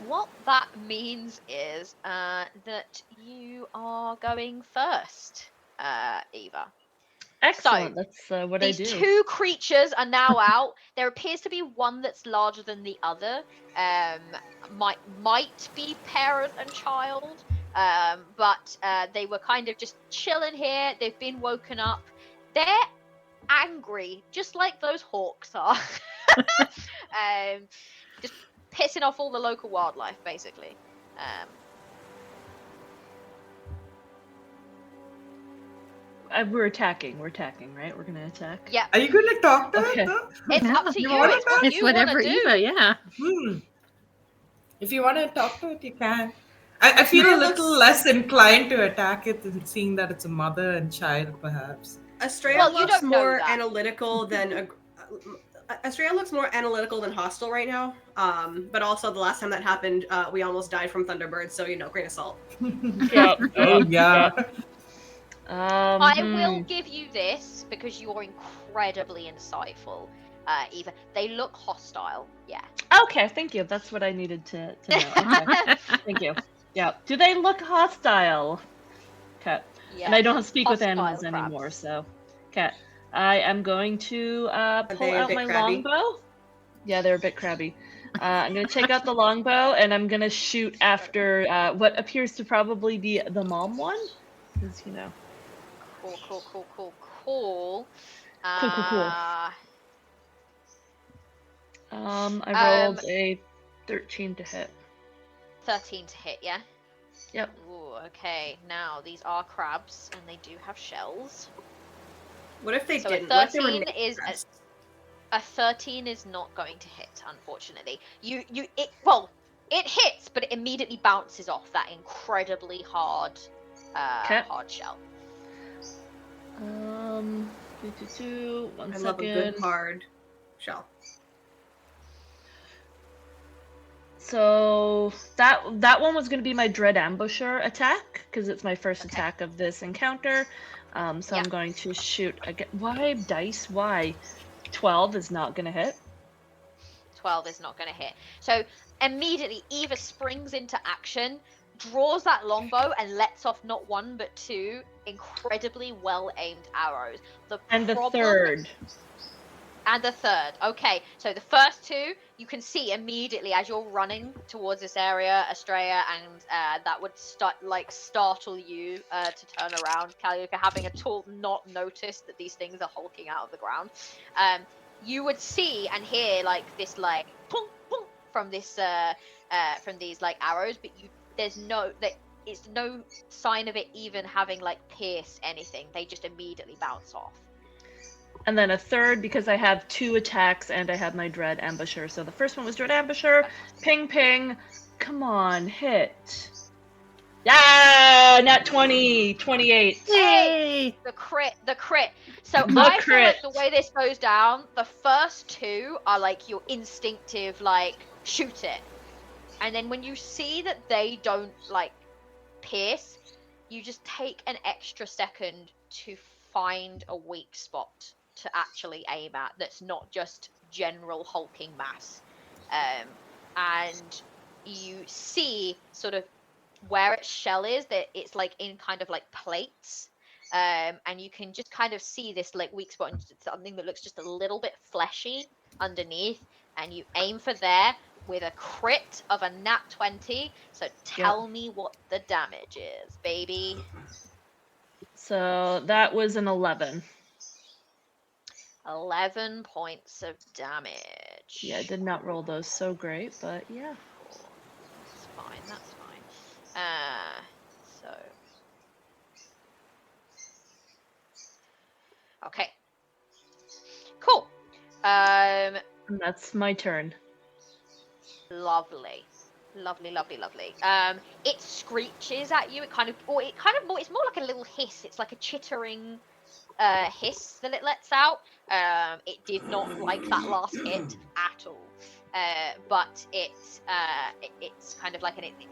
what that means is that you are going first, Eva. Excellent. So, That's what I these do. two creatures are now out. There appears to be one that's larger than the other. Might be parent and child, but they were kind of just chilling here. They've been woken up. They're angry, just like those hawks are. just pissing off all the local wildlife, basically. We're attacking, right? We're gonna attack. Yeah. Are you going to talk to Okay. it, though? It's up to You you. wanna It's what It's you whatever want to do. Eva, yeah. If you want to talk to it, you can. I feel Estrella a little looks- less inclined to attack it, seeing that it's a mother and child, perhaps. Estrella Well, you looks don't know more that. analytical than Estrella looks more analytical than hostile right now. But also the last time that happened, we almost died from Thunderbirds, so grain of salt. Yeah. Oh, yeah. I will give you this because you're incredibly insightful, Eva. They look hostile. Yeah. Okay, thank you. That's what I needed to know. Okay. Thank you. Yeah. Do they look hostile? Okay. Yeah. And I don't speak with Hostile animals crabs. anymore, so. Okay. I am going to pull they a out bit my crabby? longbow. Yeah, they're a bit crabby. I'm going to take out the longbow and I'm going to shoot after what appears to probably be the mom one. Because, Cool. Cool. I rolled a 13 to hit. 13 to hit, yeah? Yep. Ooh, okay. Now, these are crabs, and they do have shells. What if they So didn't? a What if they were 13 naked is crabs? a 13 is not going to hit, unfortunately. It hits, but it immediately bounces off that incredibly hard hard shell. One I second. love a good hard shell. So that one was going to be my Dread Ambusher attack because it's my first attack of this encounter. So I'm going to shoot again. Why dice? Why? 12 is not going to hit. 12 is not going to hit. So immediately Eva springs into action, draws that longbow, and lets off not one but two incredibly well-aimed arrows. The third. And the third. Okay, so the first two you can see immediately as you're running towards this area, Estrella, and that would startle you to turn around. Calliope, having at all not noticed that these things are hulking out of the ground. You would see and hear this punk, punk from this from these arrows, but there's no sign of it even having pierced anything. They just immediately bounce off. And then a third because I have 2 attacks and I have my Dread Ambusher. So the first one was Dread Ambusher. Ping, ping. Come on, hit. Yeah, nat 20, 28. Yay! The crit. So I feel like the way this goes down, the first 2 are your instinctive, shoot it. And then when you see that they don't, pierce, you just take an extra second to find a weak spot to actually aim at that's not just general hulking mass. And you see sort of where its shell is, that it's in kind of plates. And you can just kind of see this weak spot and something that looks just a little bit fleshy underneath, and you aim for there with a crit of a nat 20. So tell me what the damage is, baby. So that was an 11. 11 points of damage. Yeah, I did not roll those so great, but yeah. Cool. That's fine. So. Okay. Cool. And that's my turn. Lovely. It screeches at you. It's more like a little hiss. It's like a chittering hiss that it lets out. It did not like that last hit at all. But it's kind of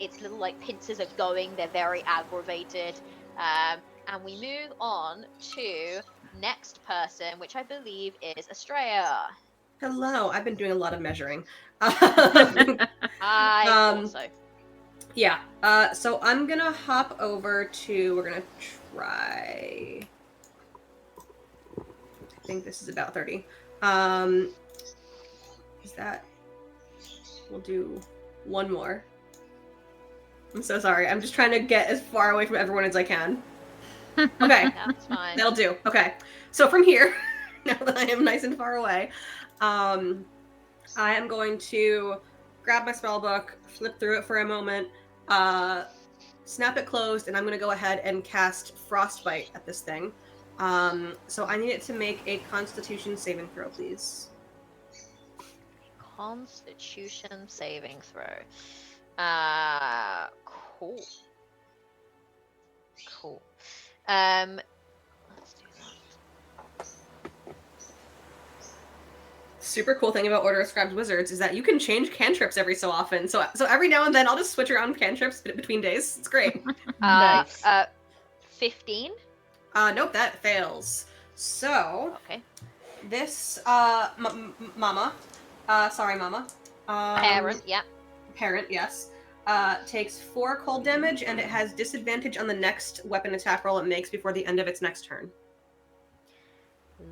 its little pincers are going. They're very aggravated. And we move on to next person, which I believe is Estrella. Hello, I've been doing a lot of measuring. I thought so. Yeah. So I'm gonna hop over to. We're gonna try. I think this is about 30. Is that? We'll do one more. I'm so sorry. I'm just trying to get as far away from everyone as I can. Okay. That's fine. That'll do. Okay. So from here, now that I am nice and far away, I am going to grab my spell book, flip through it for a moment, snap it closed, and I'm going to go ahead and cast Frostbite at this thing. So I need it to make a Constitution saving throw, please. Constitution saving throw. Cool. Cool. Let's do that. Super cool thing about Order of Scribed Wizards is that you can change cantrips every so often. So every now and then I'll just switch around cantrips between days. It's great. Nice. 15. Nope, that fails. So Okay. this mama, Parent. Yeah. parent, yes, takes 4 cold damage, and it has disadvantage on the next weapon attack roll it makes before the end of its next turn.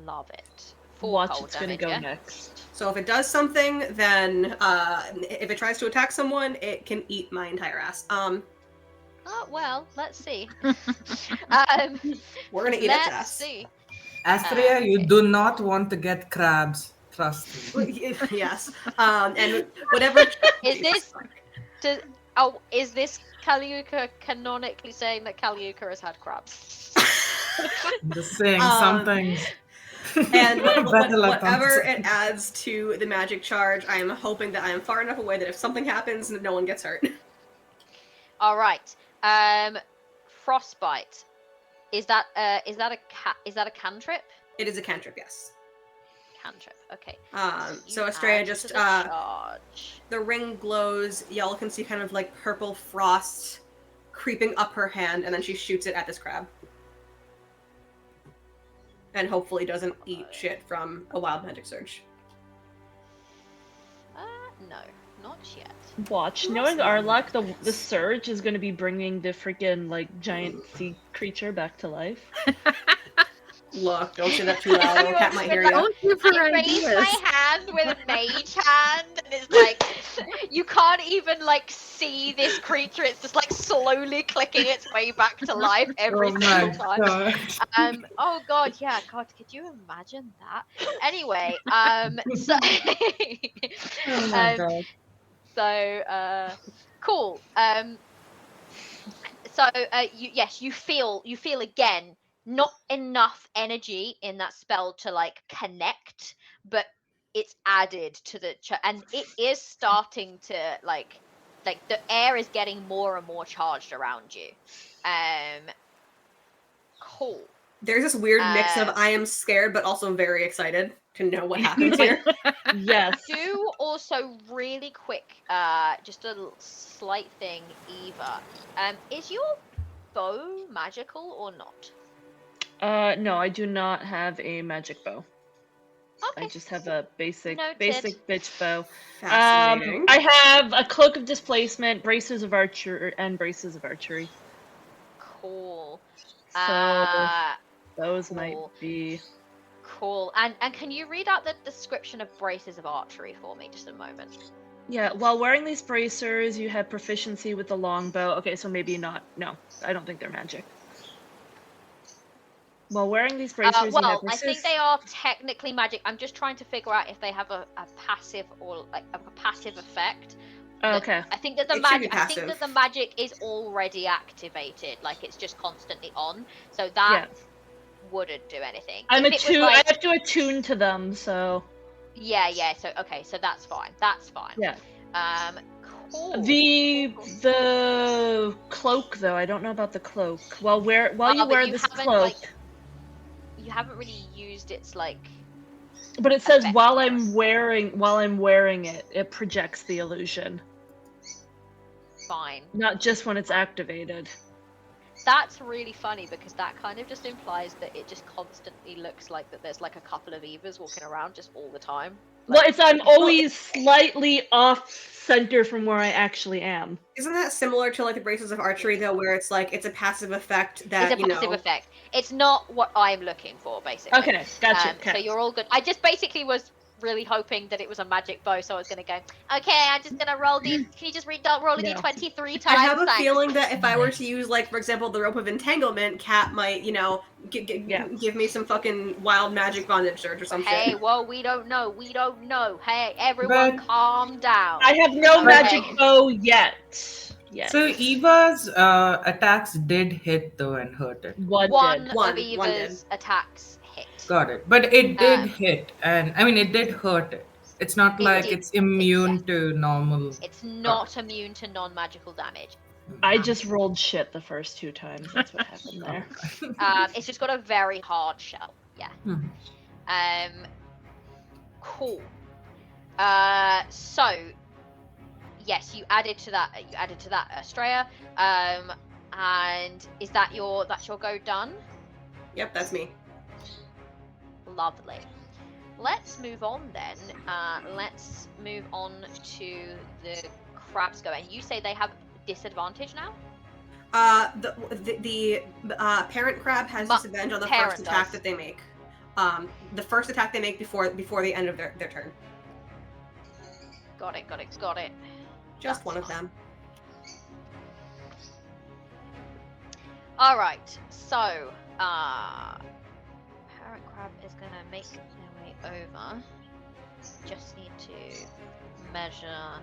Love it. 4 Watch, cold it's gonna damage, go yeah? next. So if it does something, then if it tries to attack someone, it can eat my entire ass. Oh, well, let's see. We're gonna eat its Let's ass. see. Astria, you okay. do not want to get crabs. Trust me. Yes. And whatever. Is this Kaliuka canonically saying that Kaliuka has had crabs? I'm just saying some things. And Better luck on whatever this. it adds to the magic charge, I am hoping that I am far enough away that if something happens, no one gets hurt. All right. Frostbite. Is that a cantrip? It is a cantrip, yes. Cantrip. Okay. So You Estrella add just to the charge. the ring glows. Y'all can see kind of like purple frost creeping up her hand, and then she shoots it at this crab. And hopefully doesn't eat shit from a wild magic surge. No, not yet. Watch, knowing our luck, the surge is going to be bringing the freaking like giant sea creature back to life. Look, don't say that too loud, or Cat might hear you. Don't give her I raise ideas. my hand with a mage hand, and it's like you can't even like see this creature. It's just like slowly clicking its way back to life every Oh single my time. god. Oh god, yeah, God, could you imagine that? Anyway, so Oh my god. so cool. You feel again not enough energy in that spell to like connect, but it's added to the and it is starting to like the air is getting more and more charged around you. Cool. There's this weird mix of I am scared but also very excited to know what happens here. Yes. Do also really quick, just a slight thing, Eva. Is your bow magical or not? No, I do not have a magic bow. Okay. I just have a basic Noted. bitch bow. Fascinating. I have a cloak of displacement, braces of archery, and braces of archery. Cool. So those cool. might be. Cool. And can you read out the description of braces of archery for me just a moment? Yeah, while wearing these bracers, you have proficiency with the longbow. Okay, so maybe not. No, I don't think they're magic. While wearing these bracers, you have well, I think they are technically magic. I'm just trying to figure out if they have a passive or like a passive effect. Okay. I think that the It should be magic. I think that passive. the magic is already activated. Like it's just constantly on. So that wouldn't do anything. I Like, have to attune to them, so. yeah. So okay. So that's fine. That's fine. Yeah. Cool. The cloak though, I don't know about the cloak. While you wear this cloak. You haven't really used its like. But it says effect while on I'm wearing it, it projects the illusion. Fine. Not just when it's activated. That's really funny because that kind of just implies that it just constantly looks like that there's like a couple of Evas walking around just all the time. Like, Well, I'm always slightly off center from where I actually am. Isn't that similar to like the braces of archery though, where it's like it's a passive effect that it's a passive effect. It's not what I'm looking for, basically. Okay, gotcha. So you're all good. I just basically was really hoping that it was a magic bow, so I was going to go, okay, I'm just going to roll these. Can you just roll a d20 3 times? I have a Thanks. feeling that if I were to use, like, for example, the rope of entanglement, Cat might, you know, give me some fucking wild magic bondage surge or some shit. Hey, well, we don't know. Hey, everyone, calm down. I have no magic bow yet. So Eva's attacks did hit though and hurt it. One of Eva's attacks hit. Got it. But it did hit, and I mean it did hurt it. It's not like it's immune to normal. It's not immune to non-magical damage. I just rolled shit the first 2 times. That's what happened there. It's just got a very hard shell. Yeah. Cool. So yes, you added to that. Estrella. And is that's your go done? Yep, that's me. Lovely. Let's move on then. Let's move on to the crabs go. And you say they have disadvantage now? The parent crab has disadvantage on the first attack that they make. The first attack they make before the end of their turn. Got it. Just one of them. All right. So, parent crab is gonna make their way over. Just need to measure.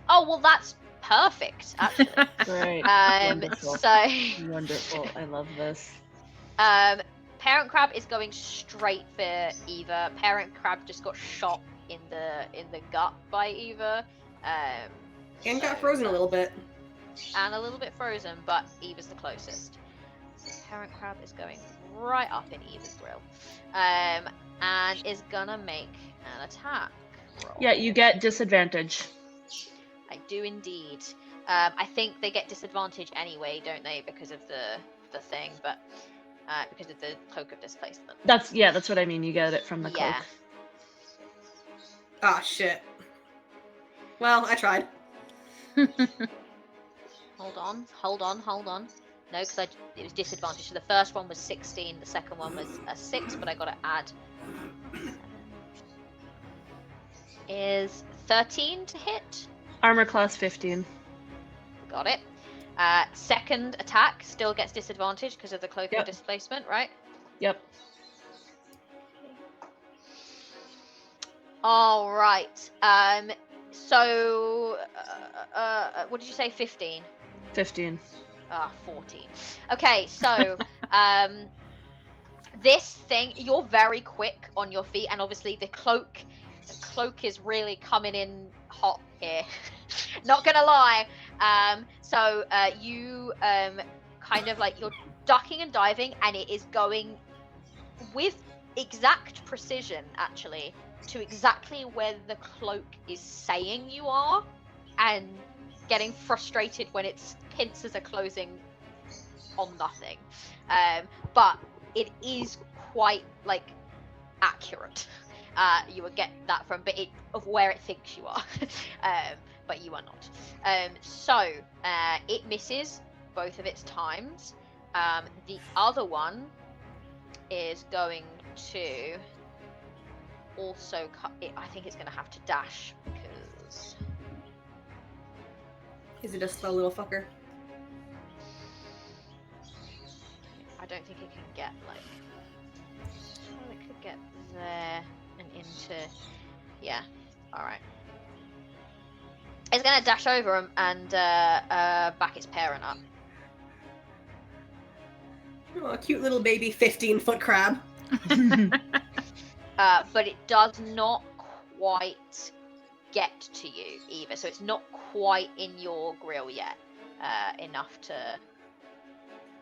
Oh well, that's perfect. Actually. Great. Wonderful. Wonderful. I love this. Parent crab is going straight for Eva. Parent crab just got shot in the gut by Eva. And got frozen a little bit. And a little bit frozen, but Eva's the closest. Parent crab is going right up in Eva's grill. And is gonna make an attack roll. Yeah, you get disadvantage. I do indeed. I think they get disadvantage anyway, don't they, because of the thing, but because of the cloak of displacement. That's what I mean. You get it from the cloak. Ah, shit. Well, I tried. Hold on. No, because it was disadvantage. So the first one was 16, the second one was a 6, but I got to add. Is 13 to hit? Armor class 15. Got it. Second attack still gets disadvantage because of the cloak of displacement, right? Yep. All right. So, what did you say? 15. 15. 14. Okay, so this thing, you're very quick on your feet, and obviously the cloak is really coming in hot here. Not gonna lie. So you kind of like, you're ducking and diving, and it is going with exact precision, actually, to exactly where the cloak is saying you are, and getting frustrated when its pincers are closing on nothing. But it is quite like accurate. You would get that from of where it thinks you are. But you are not. So it misses both of its times. The other one is going to also I think it's going to have to dash because. Is it a slow little fucker? I don't think it can get like. Oh, it could get there and into. Yeah. All right. It's gonna dash over him and back its parent up. Oh, a cute little baby 15-foot crab. But it does not quite get to you either, so it's not quite in your grill yet, enough to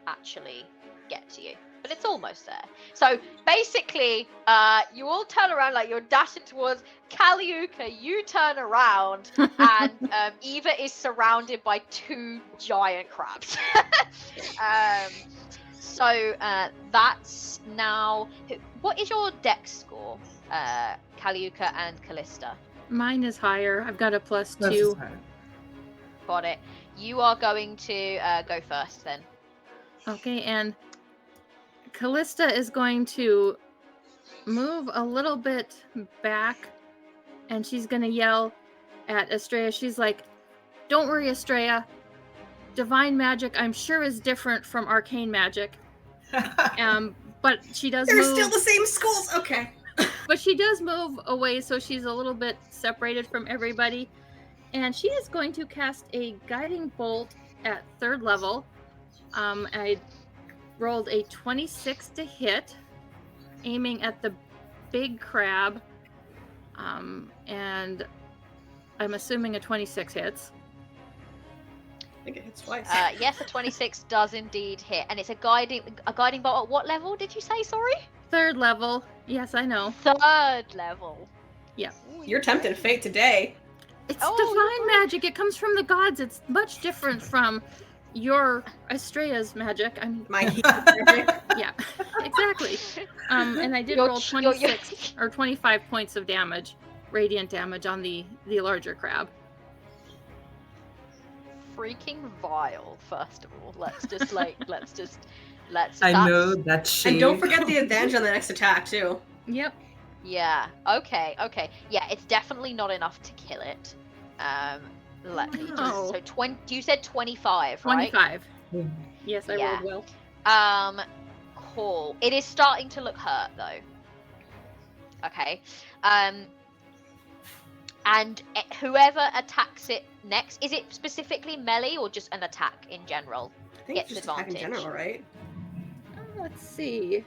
actually get to you. But it's almost there. So basically, you all turn around like you're dashing towards Caliuca. You turn around, and Eva is surrounded by 2 giant crabs. So that's now. What is your dex score, Caliuca and Callista? Mine is higher. I've got a +2. Got it. You are going to go first then. Okay, and Callista is going to move a little bit back, and she's gonna yell at Estrella. She's like, "Don't worry, Estrella. Divine magic, I'm sure, is different from arcane magic. But she does They're move. still the same schools. Okay. But she does move away, so she's a little bit separated from everybody. And she is going to cast a guiding bolt at 3rd level. I rolled a 26 to hit, aiming at the big crab. And I'm assuming a 26 hits. I think it hits twice. Yes, a 26 does indeed hit, and it's a guiding bolt. At what level did you say? Sorry. 3rd level. Yes, I know. 3rd level. Yeah. Ooh, You're tempting fate today. It's Oh, divine magic. It comes from the gods. It's much different from your Estrella's magic. I mean, My magic. yeah, exactly. And I did Your roll ch- 26 or 25 points of damage, radiant damage on the larger crab. freaking vile. First of all, let's just I that's- know that shade. And don't forget the advantage on the next attack, too. Yep. Yeah. Okay. Yeah, it's definitely not enough to kill it. Let me just, Oh. so 20. You said 25, right? 25. Yes, I Yeah. rolled well. Cool. It is starting to look hurt though. Okay. And whoever attacks it next, is it specifically melee or just an attack in general? I think Gets it's just attack in advantage. general, right? Let's see.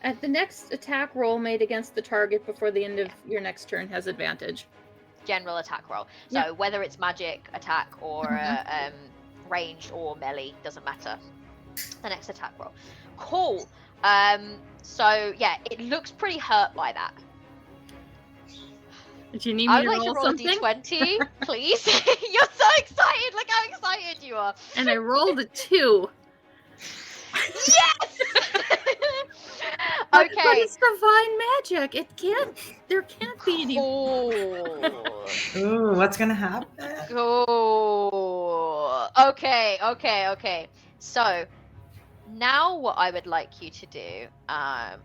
At the next attack roll made against the target before the end of your next turn has advantage. General attack roll. So Yeah. whether it's magic attack or ranged or melee, doesn't matter. The next attack roll. Cool. So yeah, it looks pretty hurt by that. Do you need I me would to like to roll roll something? a d20, please. You're so excited! Look how excited you are. And I rolled a 2. Yes! But Okay. it's divine magic. It can't. There can't be any. Cool. Ooh, what's gonna happen? Cool. Okay. So, now what I would like you to do,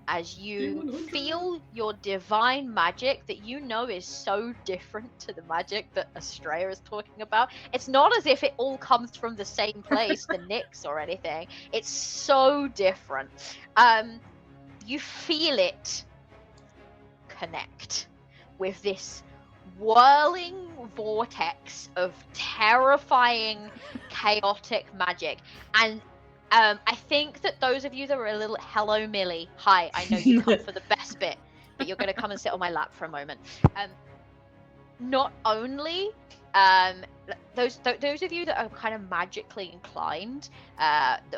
as you feel your divine magic that you know is so different to the magic that Estrella is talking about. It's not as if it all comes from the same place, the Nyx or anything. It's so different. You feel it connect with this whirling vortex of terrifying, chaotic magic. And I think that those of you that are a little hello Millie, hi, I know you come for the best bit, but you're going to come and sit on my lap for a moment. Not only those of you that are kind of magically inclined,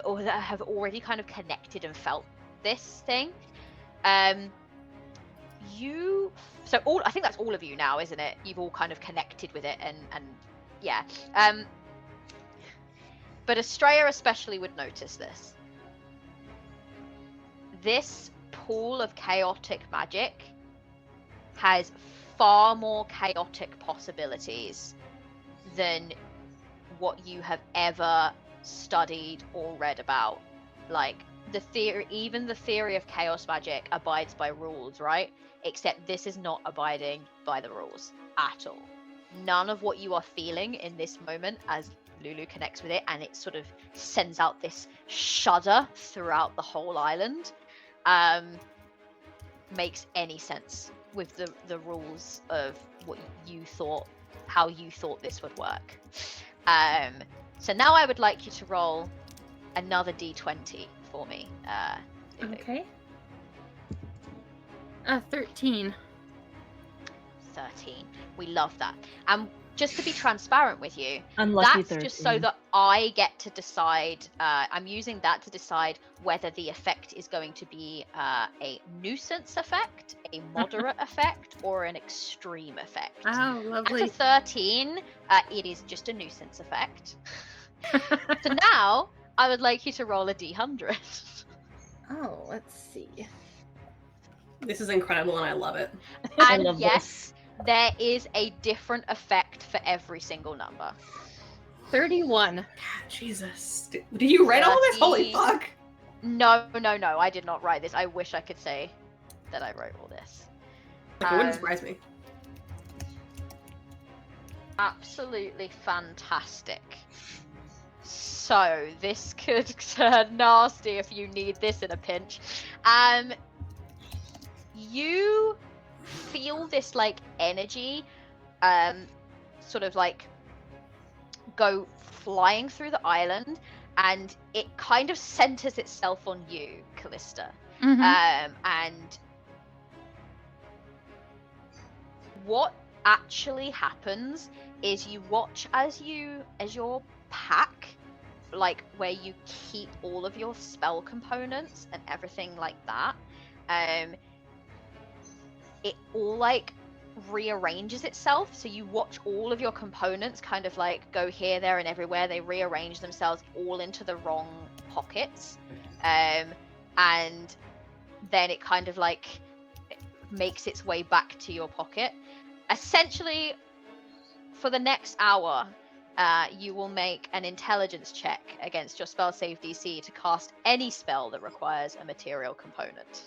or that have already kind of connected and felt this thing, I think that's all of you now, isn't it? You've all kind of connected with it, and yeah. But Estrella especially would notice this. This pool of chaotic magic has far more chaotic possibilities than what you have ever studied or read about. Like, even the theory of chaos magic abides by rules, right? Except this is not abiding by the rules at all. None of what you are feeling in this moment as Lulu connects with it, and it sort of sends out this shudder throughout the whole island, makes any sense with the rules of what you thought, how you thought this would work. So now I would like you to roll another d20 for me. Lulu. Okay. 13. 13. We love that. And just to be transparent with you, Unlucky that's 13. just so that I get to decide. I'm using that to decide whether the effect is going to be a nuisance effect, a moderate effect, or an extreme effect. Oh, At a lovely. 13, it is just a nuisance effect. So now I would like you to roll a d100. Oh, let's see. This is incredible and I love it. I And love yes, there is a different effect for every single number. 31. God, Jesus. Did you write all this? Holy 30. fuck. No, I did not write this. I wish I could say that I wrote all this. Like, it wouldn't surprise me. Absolutely fantastic. So, this could turn nasty if you need this in a pinch. You feel this, like, energy, sort of, like, go flying through the island, and it kind of centers itself on you, Callista. And what actually happens is you watch as your pack, like where you keep all of your spell components and everything like that, it all like rearranges itself. So you watch all of your components kind of like go here, there, and everywhere. They rearrange themselves all into the wrong pockets, and then it kind of like makes its way back to your pocket. Essentially, for the next hour, you will make an intelligence check against your spell save DC to cast any spell that requires a material component.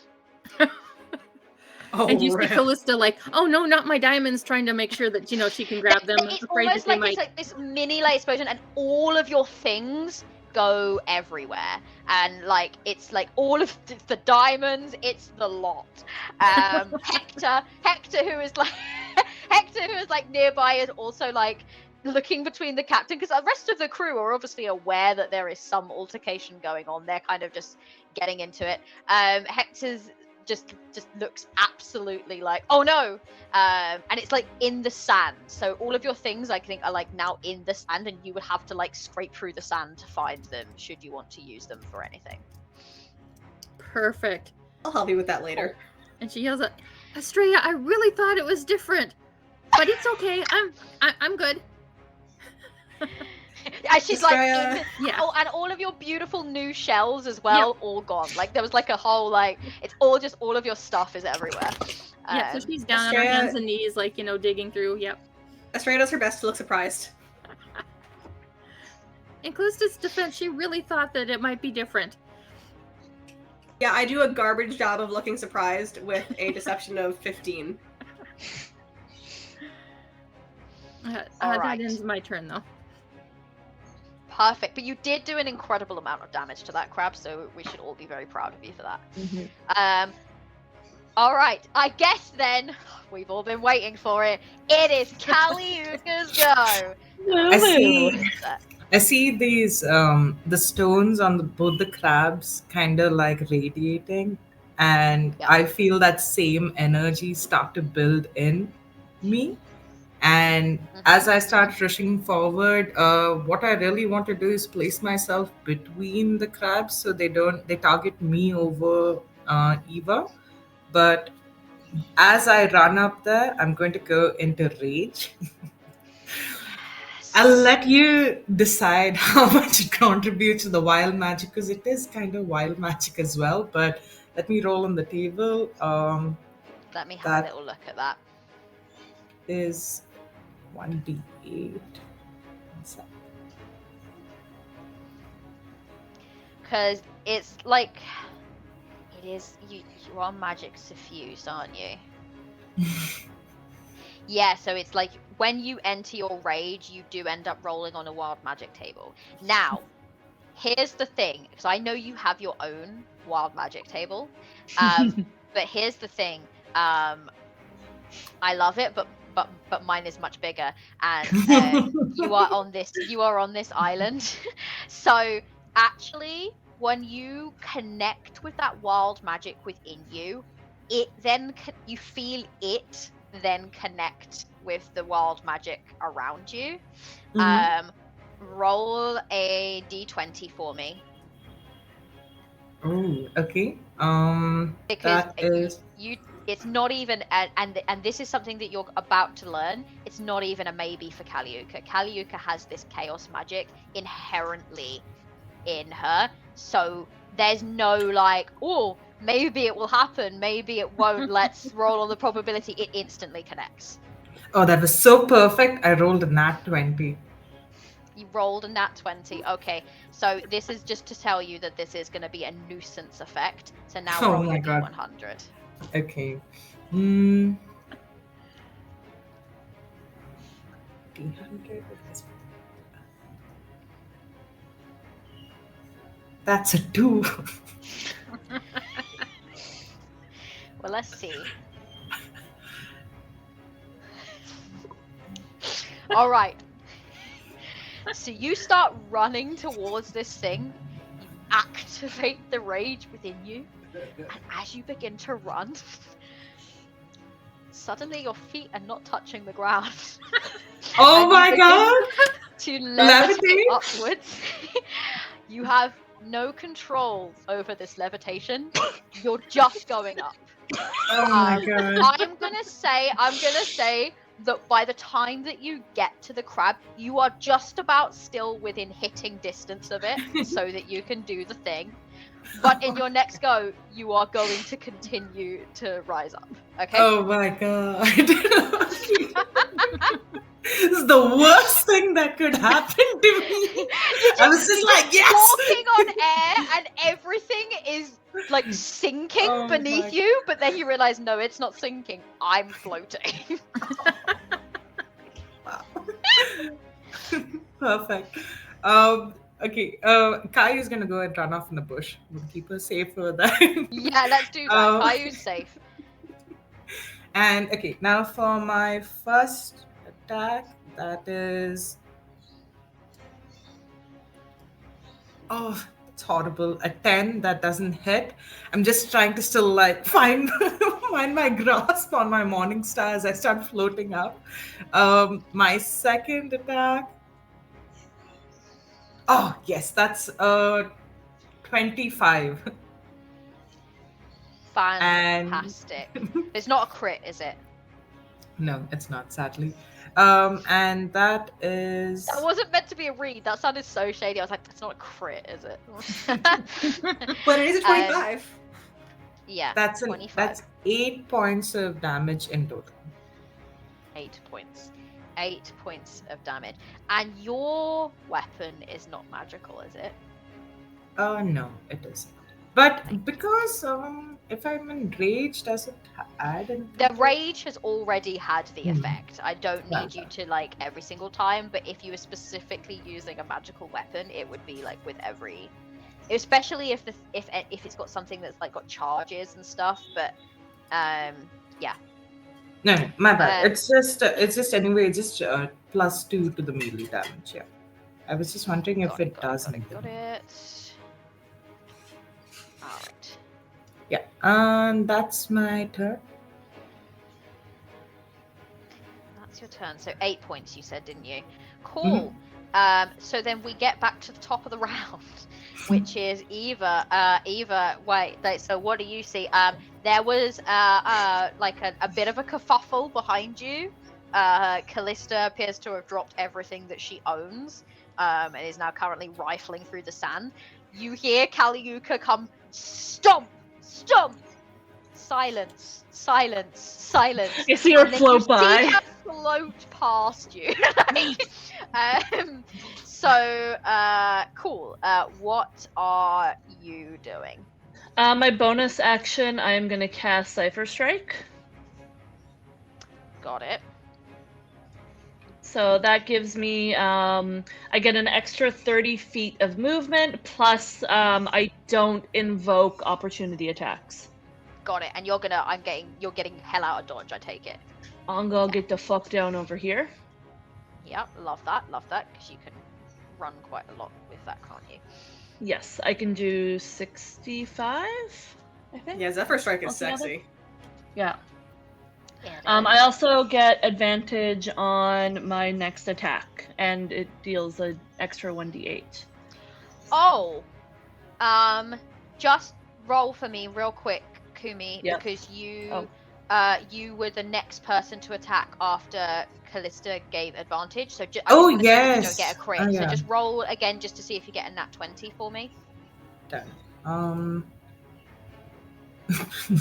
And you see Callista like, oh no, not my diamonds, trying to make sure that, she can grab them. It's almost like it's like this mini light explosion, and all of your things go everywhere, and like it's like all of the diamonds, it's the lot. Hector who is like nearby is also like looking between the captain, because the rest of the crew are obviously aware that there is some altercation going on. They're kind of just getting into it. Hector's just looks absolutely like, oh no, and it's like in the sand, so all of your things I think are like now in the sand, and you would have to like scrape through the sand to find them should you want to use them for anything. Perfect. I'll help you with that later. And she yells at Estrella, I really thought it was different, but it's okay. I'm good. And she's like, oh, and all of your beautiful new shells as well, all gone. Like there was like a whole like, it's all just all of your stuff is everywhere. So she's down on her hands and knees, like digging through. Yep. Estrella does her best to look surprised. In Callista's defense, she really thought that it might be different. Yeah, I do a garbage job of looking surprised with a deception of 15. Right. That ends my turn though. Perfect, but you did do an incredible amount of damage to that crab, so we should all be very proud of you for that. Mm-hmm. All right, I guess then we've all been waiting for it. It is Caliuca's go. I see these the stones on both the crabs kind of like radiating, and I feel that same energy start to build in me. And as I start rushing forward, what I really want to do is place myself between the crabs so they target me over Eva. But as I run up there, I'm going to go into rage. I'll let you decide how much it contributes to the wild magic, because it is kind of wild magic as well. But let me roll on the table. Let me have a little look at that. Is 1d8. Because it's like, it is, you are magic suffused, aren't you? Yeah, so it's like when you enter your rage, you do end up rolling on a wild magic table. Now, here's the thing, because I know you have your own wild magic table, but here's the thing. I love it, but mine is much bigger, and you are on this island. So actually, when you connect with that wild magic within you, it then you feel it then connect with the wild magic around you. Roll a d20 for me. Oh, okay. Because that is... it's not even, and this is something that you're about to learn. It's not even a maybe for Caliuca. Caliuca has this chaos magic inherently in her, so there's no like, oh, maybe it will happen, maybe it won't. Let's roll on the probability. It instantly connects. Oh, that was so perfect. I rolled a nat 20. You rolled a nat 20. Okay, so this is just to tell you that this is going to be a nuisance effect. So now Oh roll my your God. D100. Okay. D100. That's a 2. Well, let's see. All right. So you start running towards this thing. You activate the rage within you. And as you begin to run, suddenly your feet are not touching the ground. Oh And my you God! begin to levitate Levitate? upwards. You have no control over this levitation. You're just going up. Oh my God! I'm gonna say that by the time that you get to the crab, you are just about still within hitting distance of it, so that you can do the thing. But in your next go, you are going to continue to rise up. Okay? Oh my God! This is the worst thing that could happen to me. I was just like, yes! Walking on air and everything is like sinking Oh beneath my- you, but then you realize, no, it's not sinking. I'm floating. Wow. Perfect. Okay. Kayu's gonna go and run off in the bush. We'll keep her safe for that. Yeah, let's do that. Um, Kayu's safe. And okay, now for my first attack, that is. Oh, it's horrible. A 10 that doesn't hit. I'm just trying to still like find my grasp on my morning star as I start floating up. My second attack. Oh yes, that's 25. Fantastic. It's not a crit, is it? No, it's not, sadly. And that is. That wasn't meant to be a read. That sounded so shady. I was like, it's not a crit, is it? But it is a 25. Yeah, That's 25. that's 8 points of damage in total. 8 points. 8 points of damage. And your weapon is not magical, is it? No, it isn't. But because if I'm enraged, does it add anything? The rage has already had the Hmm. effect. I don't need you to like every single time, but if you were specifically using a magical weapon, it would be like with every, especially if it's got something that's like got charges and stuff. But yeah. No, my bad. It's just anyway, just +2 to the melee damage. Yeah, I was just wondering if it does anything. Got it. Alright. Yeah, and that's my turn. That's your turn. So 8 points you said, didn't you? Cool. So then we get back to the top of the round, which is Eva. Eva, wait, so what do you see? There was like a bit of a kerfuffle behind you. Callista appears to have dropped everything that she owns, and is now currently rifling through the sand. You hear Kaliuka come, stomp, stomp, silence, silence, silence. You see her And then float you by. see her float past you. Cool. What are you doing? My bonus action, I am going to cast Cypher Strike. Got it. So that gives me, I get an extra 30 feet of movement, plus I don't invoke opportunity attacks. Got it. And you're getting hell out of dodge, I take it. I'm gonna get the fuck down over here. Yeah, love that, because you can run quite a lot with that, can't you? Yes, I can do 65, I think. Yeah, Zephyr Strike is Altogether? sexy. Yeah. Yeah, I also get advantage on my next attack, and it deals an extra 1d8. Oh, just roll for me real quick, Kumi, Yep. because you Oh. you were the next person to attack after Callista gave advantage. So Oh, you yes. don't get a crit. Oh, yeah. So just roll again just to see if you get a nat 20 for me. Done.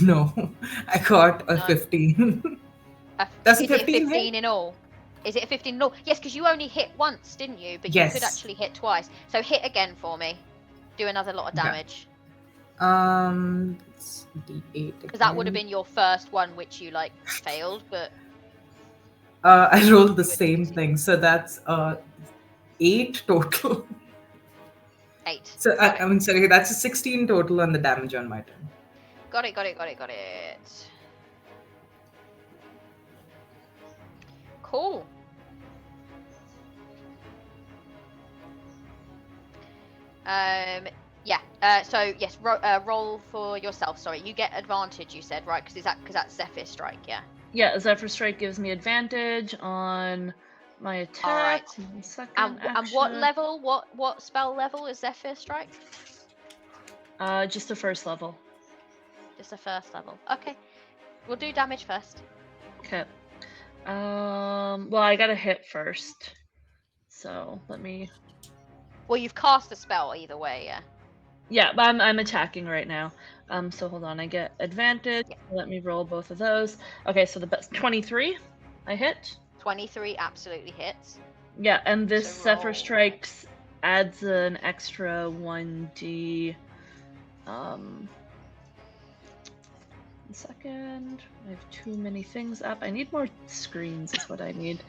No, I got a No. 15. Is Does it 15 hit? 15 in all? Is it a 15? No. Yes, because you only hit once, didn't you? But Yes. you could actually hit twice. So hit again for me. Do another lot of Okay. damage. It's D8 Because that would have again. been your first one, which you like failed, but I rolled the You would same succeed. thing, so that's 8 total. 8. So Got I it. mean, sorry, that's a 16 total on the damage on my turn. Got it. Cool. Yeah. So yes, roll for yourself. Sorry, you get advantage. You said right because that's Zephyr Strike. Yeah. Yeah, Zephyr Strike gives me advantage on my attack. Alright. Second And what action. level? What spell level is Zephyr Strike? Just the first level. Just the first level. Okay. We'll do damage first. Okay. Well, I gotta hit first. So let me. Well, you've cast a spell either way. Yeah. Yeah, but I'm attacking right now. So hold on, I get advantage. Yeah. Let me roll both of those. Okay, so the best 23, I hit. 23 absolutely hits. Yeah, and this So Zephyr roll Strikes adds an extra 1d. One second. I have too many things up. I need more screens. Is what I need.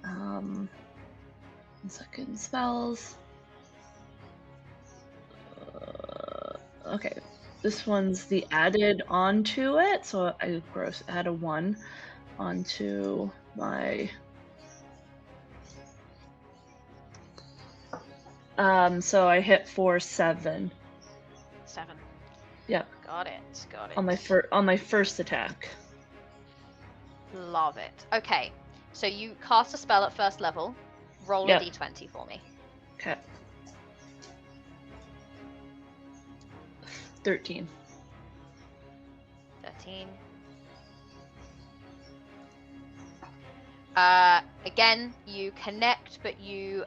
1 second. Spells. Okay, this one's the added onto it, so I add a 1 onto my. So I hit for 7. 7. Yeah. Got it. On my first attack. Love it. Okay, so you cast a spell at first level. Roll Yeah. a d20 for me. Okay. 13. 13. Again, you connect, but you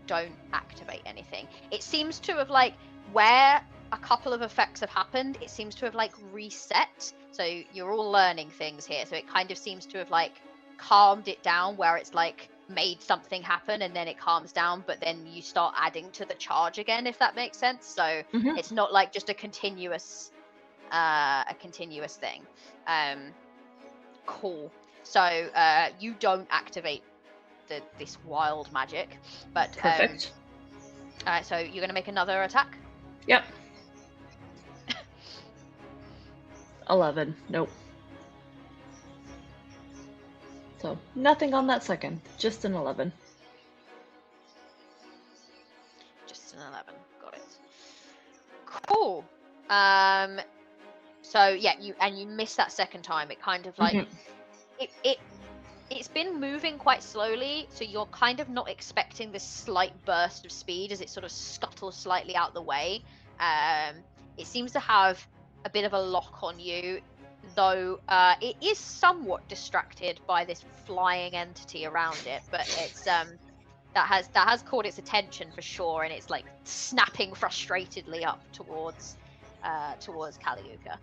don't activate anything. It seems to have like where a couple of effects have happened. It seems to have like reset. So you're all learning things here. So it kind of seems to have like calmed it down, where it's like made something happen and then it calms down, but then you start adding to the charge again, if that makes sense. So Mhm. it's not like just a continuous thing. Cool. So you don't activate this wild magic, but Perfect. so you're gonna make another attack. Yep. 11. Nope. So nothing on that second. Just an 11. Just an 11. Got it. Cool. So yeah, you miss that second time. It kind of like it's been moving quite slowly, so you're kind of not expecting this slight burst of speed as it sort of scuttles slightly out the way. It seems to have a bit of a lock on you, though it is somewhat distracted by this flying entity around it, but it's that has caught its attention for sure, and it's like snapping frustratedly up towards Kaliuka.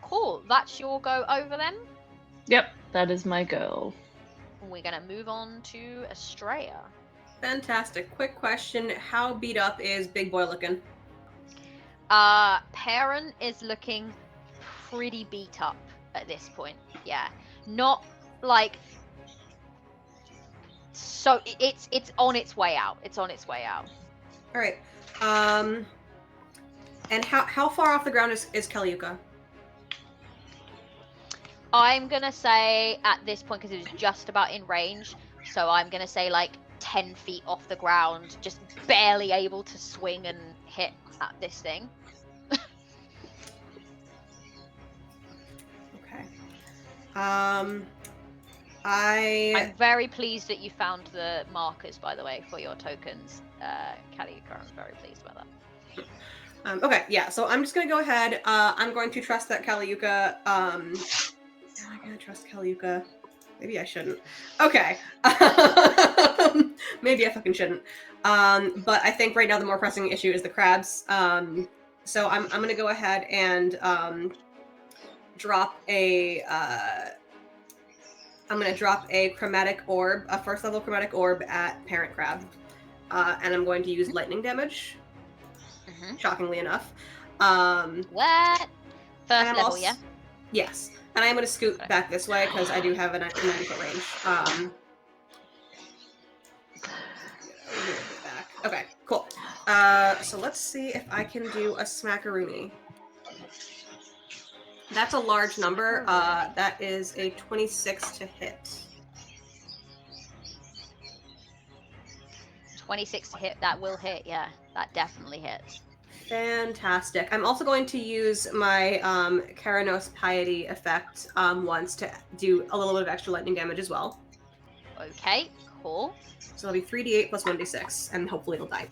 Cool. That's your go over then. Yep, that is my go. We're gonna move on to Estrella. Fantastic. Quick question: how beat up is Big Boy looking? Perrin is looking pretty beat up at this point. Yeah, not like. So it's on its way out. It's on its way out. All right. And how far off the ground is Kaliuka? I'm gonna say at this point, because it was just about in range, so I'm gonna say like 10 feet off the ground, just barely able to swing and hit at this thing. Okay. I'm very pleased that you found the markers, by the way, for your tokens, Kaliuka. I'm very pleased about that. Okay, yeah, so I'm just going to go ahead. I'm going to trust that Kaliuka... am I going to trust Kaliuka? Maybe I shouldn't. Okay. Maybe I fucking shouldn't. But I think right now the more pressing issue is the crabs. So I'm going to go ahead and drop a I'm going to drop a chromatic orb, a first level chromatic orb at Parent Crab. And I'm going to use lightning damage. Shockingly enough. What? First level, also, yeah? Yes. And I'm going to scoot back this way because I do have a 90-foot range. Okay, cool. So let's see if I can do a smackaroonie. That's a large number. That is a 26 to hit. 26 to hit. That will hit, yeah. That definitely hits. Fantastic. I'm also going to use my Karanos Piety effect once to do a little bit of extra lightning damage as well. Okay, cool. So it'll be 3d8 plus 1d6, and hopefully it'll die.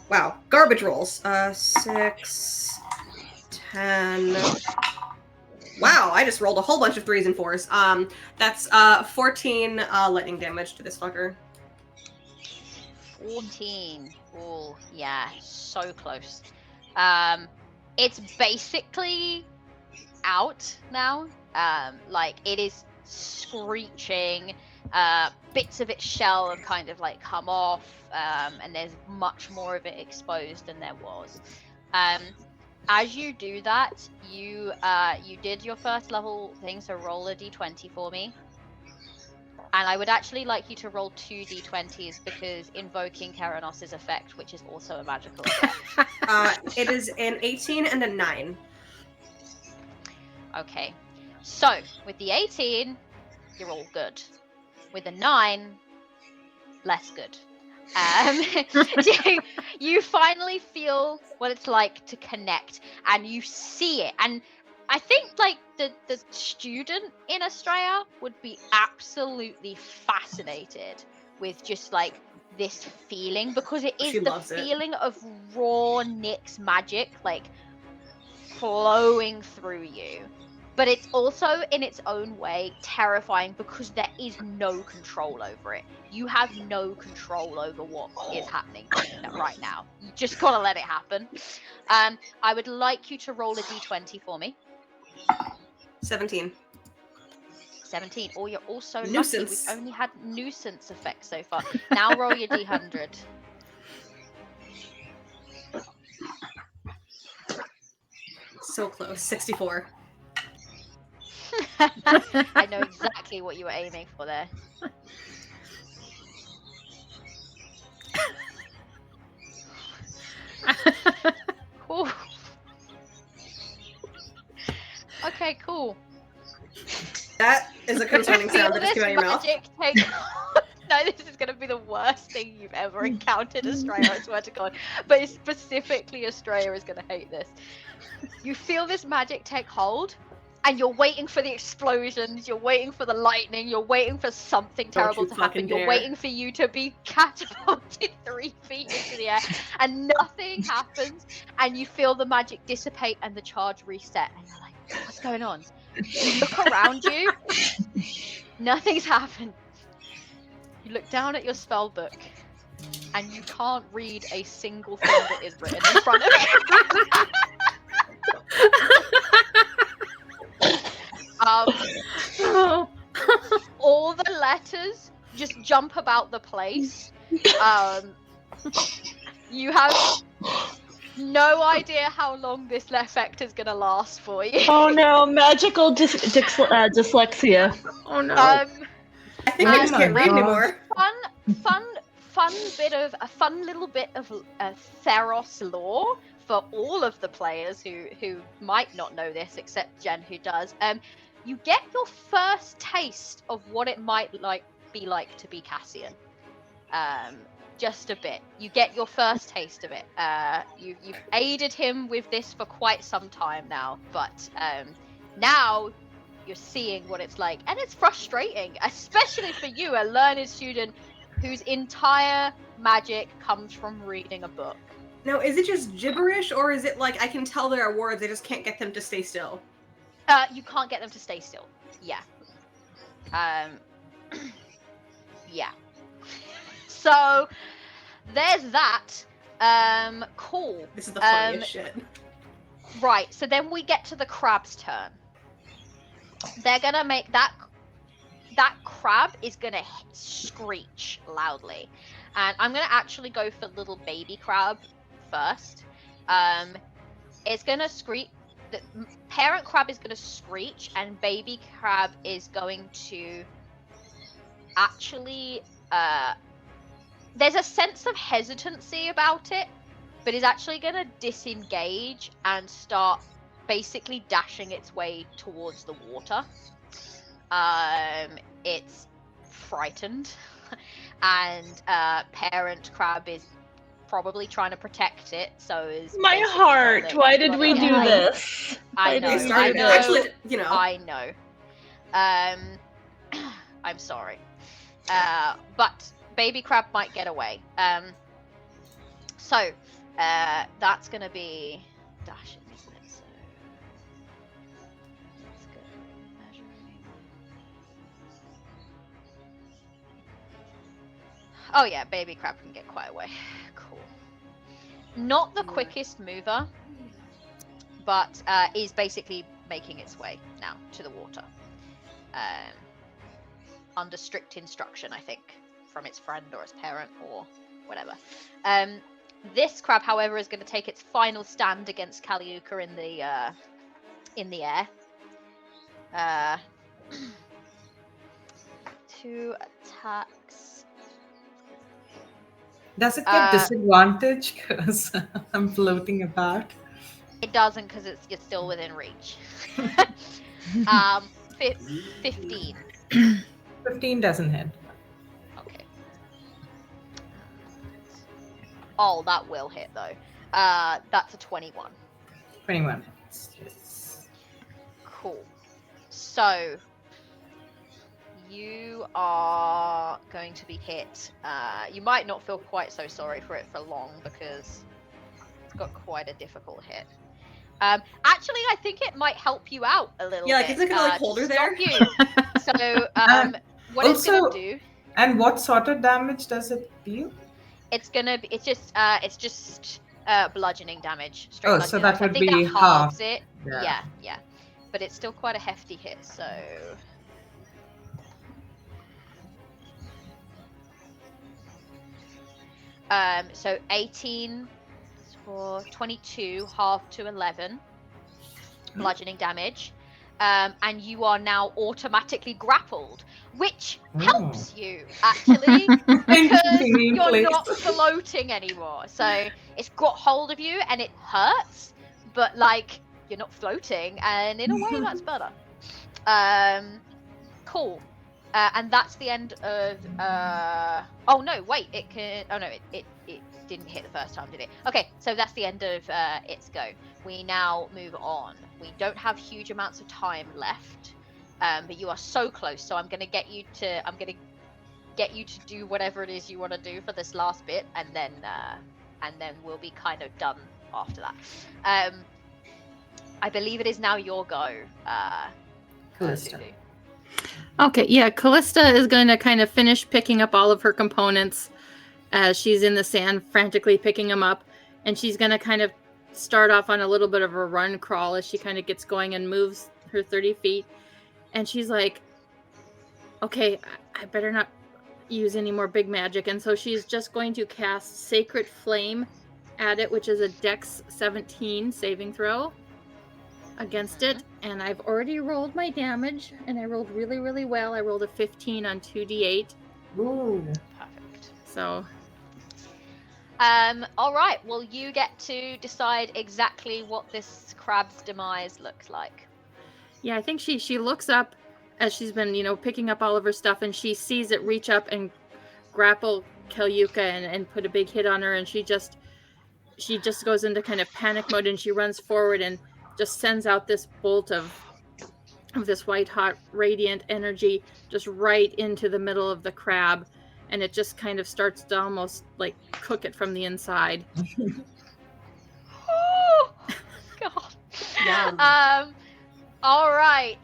Wow, garbage rolls. 6, 10. Wow, I just rolled a whole bunch of 3s and 4s. That's 14 lightning damage to this fucker. 14. Oh, yeah, so close. It's basically out now. Like, it is screeching. Bits of its shell have kind of like come off, and there's much more of it exposed than there was. As you do that, you did your first level thing, so roll a d20 for me. And I would actually like you to roll 2 d20s because invoking Karanos' effect, which is also a magical effect. It is an 18 and a 9. Okay. So, with the 18, you're all good. With a 9, less good. You finally feel what it's like to connect, and you see it. And I think, like, the student in Estrella would be absolutely fascinated with just, like, this feeling, because it is the feeling of raw Nyx magic, like, flowing through you. But it's also, in its own way, terrifying because there is no control over it. You have no control over what is happening right now. You just gotta let it happen. I would like you to roll a d20 for me. 17. 17. Oh, you're also Nuisance. lucky. We've only had nuisance effects so far. Now roll your d100. So close. 64. I know exactly what you were aiming for there. Cool. Okay, cool. That is a concerning sound that just came out of your mouth. No, this is going to be the worst thing you've ever encountered, Estrella, I swear to God. But specifically, Estrella is going to hate this. You feel this magic take hold, and you're waiting for the explosions, you're waiting for the lightning, you're waiting for something terrible to happen, you're waiting for you to be catapulted 3 feet into the air, and nothing happens, and you feel the magic dissipate and the charge reset, and you're like, what's going on? You look around you, nothing's happened. You look down at your spell book, and you can't read a single thing that is written in front of you. All the letters just jump about the place. You have no idea how long this effect is going to last for you. Oh no, magical dyslexia. Oh no. I think I just can't read anymore. Fun little bit of Theros lore for all of the players who might not know this, except Jen, who does. You get your first taste of what it might be like to be Cassian. Just a bit. You get your first taste of it. You've aided him with this for quite some time now, but now you're seeing what it's like, and it's frustrating, especially for you, a learned student whose entire magic comes from reading a book. Now, is it just gibberish, or is it like I can tell there are words, I just can't get them to stay still? You can't get them to stay still. Yeah. Yeah. So, there's that. Cool. This is the funniest shit. Right, so then we get to the crab's turn. They're gonna make that crab is gonna screech loudly. And I'm gonna actually go for little baby crab first. It's gonna screech. The parent crab is gonna screech, and baby crab is going to actually there's a sense of hesitancy about it, but is actually going to disengage and start basically dashing its way towards the water. It's frightened, and parent crab is probably trying to protect it, so is My basically heart! holding- Why did we do Yeah. this? I Why know, did we do I this? know. Actually, you know. I know. I'm sorry. But baby crab might get away. So that's gonna be dashing, isn't it? So let's go measuring. Oh yeah, baby crab can get quite away. Cool. Not the quickest mover, but is basically making its way now to the water. Under strict instruction, I think, from its friend or its parent or whatever. This crab, however, is going to take its final stand against Kaliuka in the air. 2 attacks. Does it get disadvantage because I'm floating about? It doesn't, because it's still within reach. 15. 15 doesn't hit. Okay. Oh, that will hit though. That's a 21. 21. Yes. Cool. So you are going to be hit. You might not feel quite so sorry for it for long because it's got quite a difficult hit. Actually, I think it might help you out a little bit. Yeah, like, is it gonna, like, hold her there? You. So, what it's also- gonna do? And what sort of damage does it deal? It's gonna be. It's just bludgeoning damage. Straight Oh, bludgeoning so that damage. would I think be that halves half. it. Yeah. Yeah. But it's still quite a hefty hit. So. So 18 for 22, half to 11 bludgeoning damage. And you are now automatically grappled, which helps you actually because you're not floating anymore. So it's got hold of you and it hurts, but like you're not floating, and in a way that's better. Cool. And that's the end of. Oh no! Wait, it can. Oh no! It didn't hit the first time, did it? Okay, so that's the end of its go. We now move on. We don't have huge amounts of time left, but you are so close. So I'm gonna get you to do whatever it is you want to do for this last bit, and then we'll be kind of done after that. I believe it is now your go, Callista. Lulu. Okay, yeah, Callista is going to kind of finish picking up all of her components as she's in the sand, frantically picking them up. And she's going to kind of start off on a little bit of a run crawl as she kind of gets going and moves her 30 feet. And she's like, okay, I better not use any more big magic. And so she's just going to cast Sacred Flame at it, which is a Dex 17 saving throw against it. And I've already rolled my damage, and I rolled really, really well. I rolled a 15 on 2d8. Ooh. Perfect. So, all right. Well, you get to decide exactly what this crab's demise looks like. yeah, I think she looks up as she's been, picking up all of her stuff, and she sees it reach up and grapple Kaliuka and put a big hit on her, and she just goes into kind of panic mode, and she runs forward and just sends out this bolt of this white hot radiant energy just right into the middle of the crab, and it just kind of starts to almost like cook it from the inside. Oh God. Yum. All right.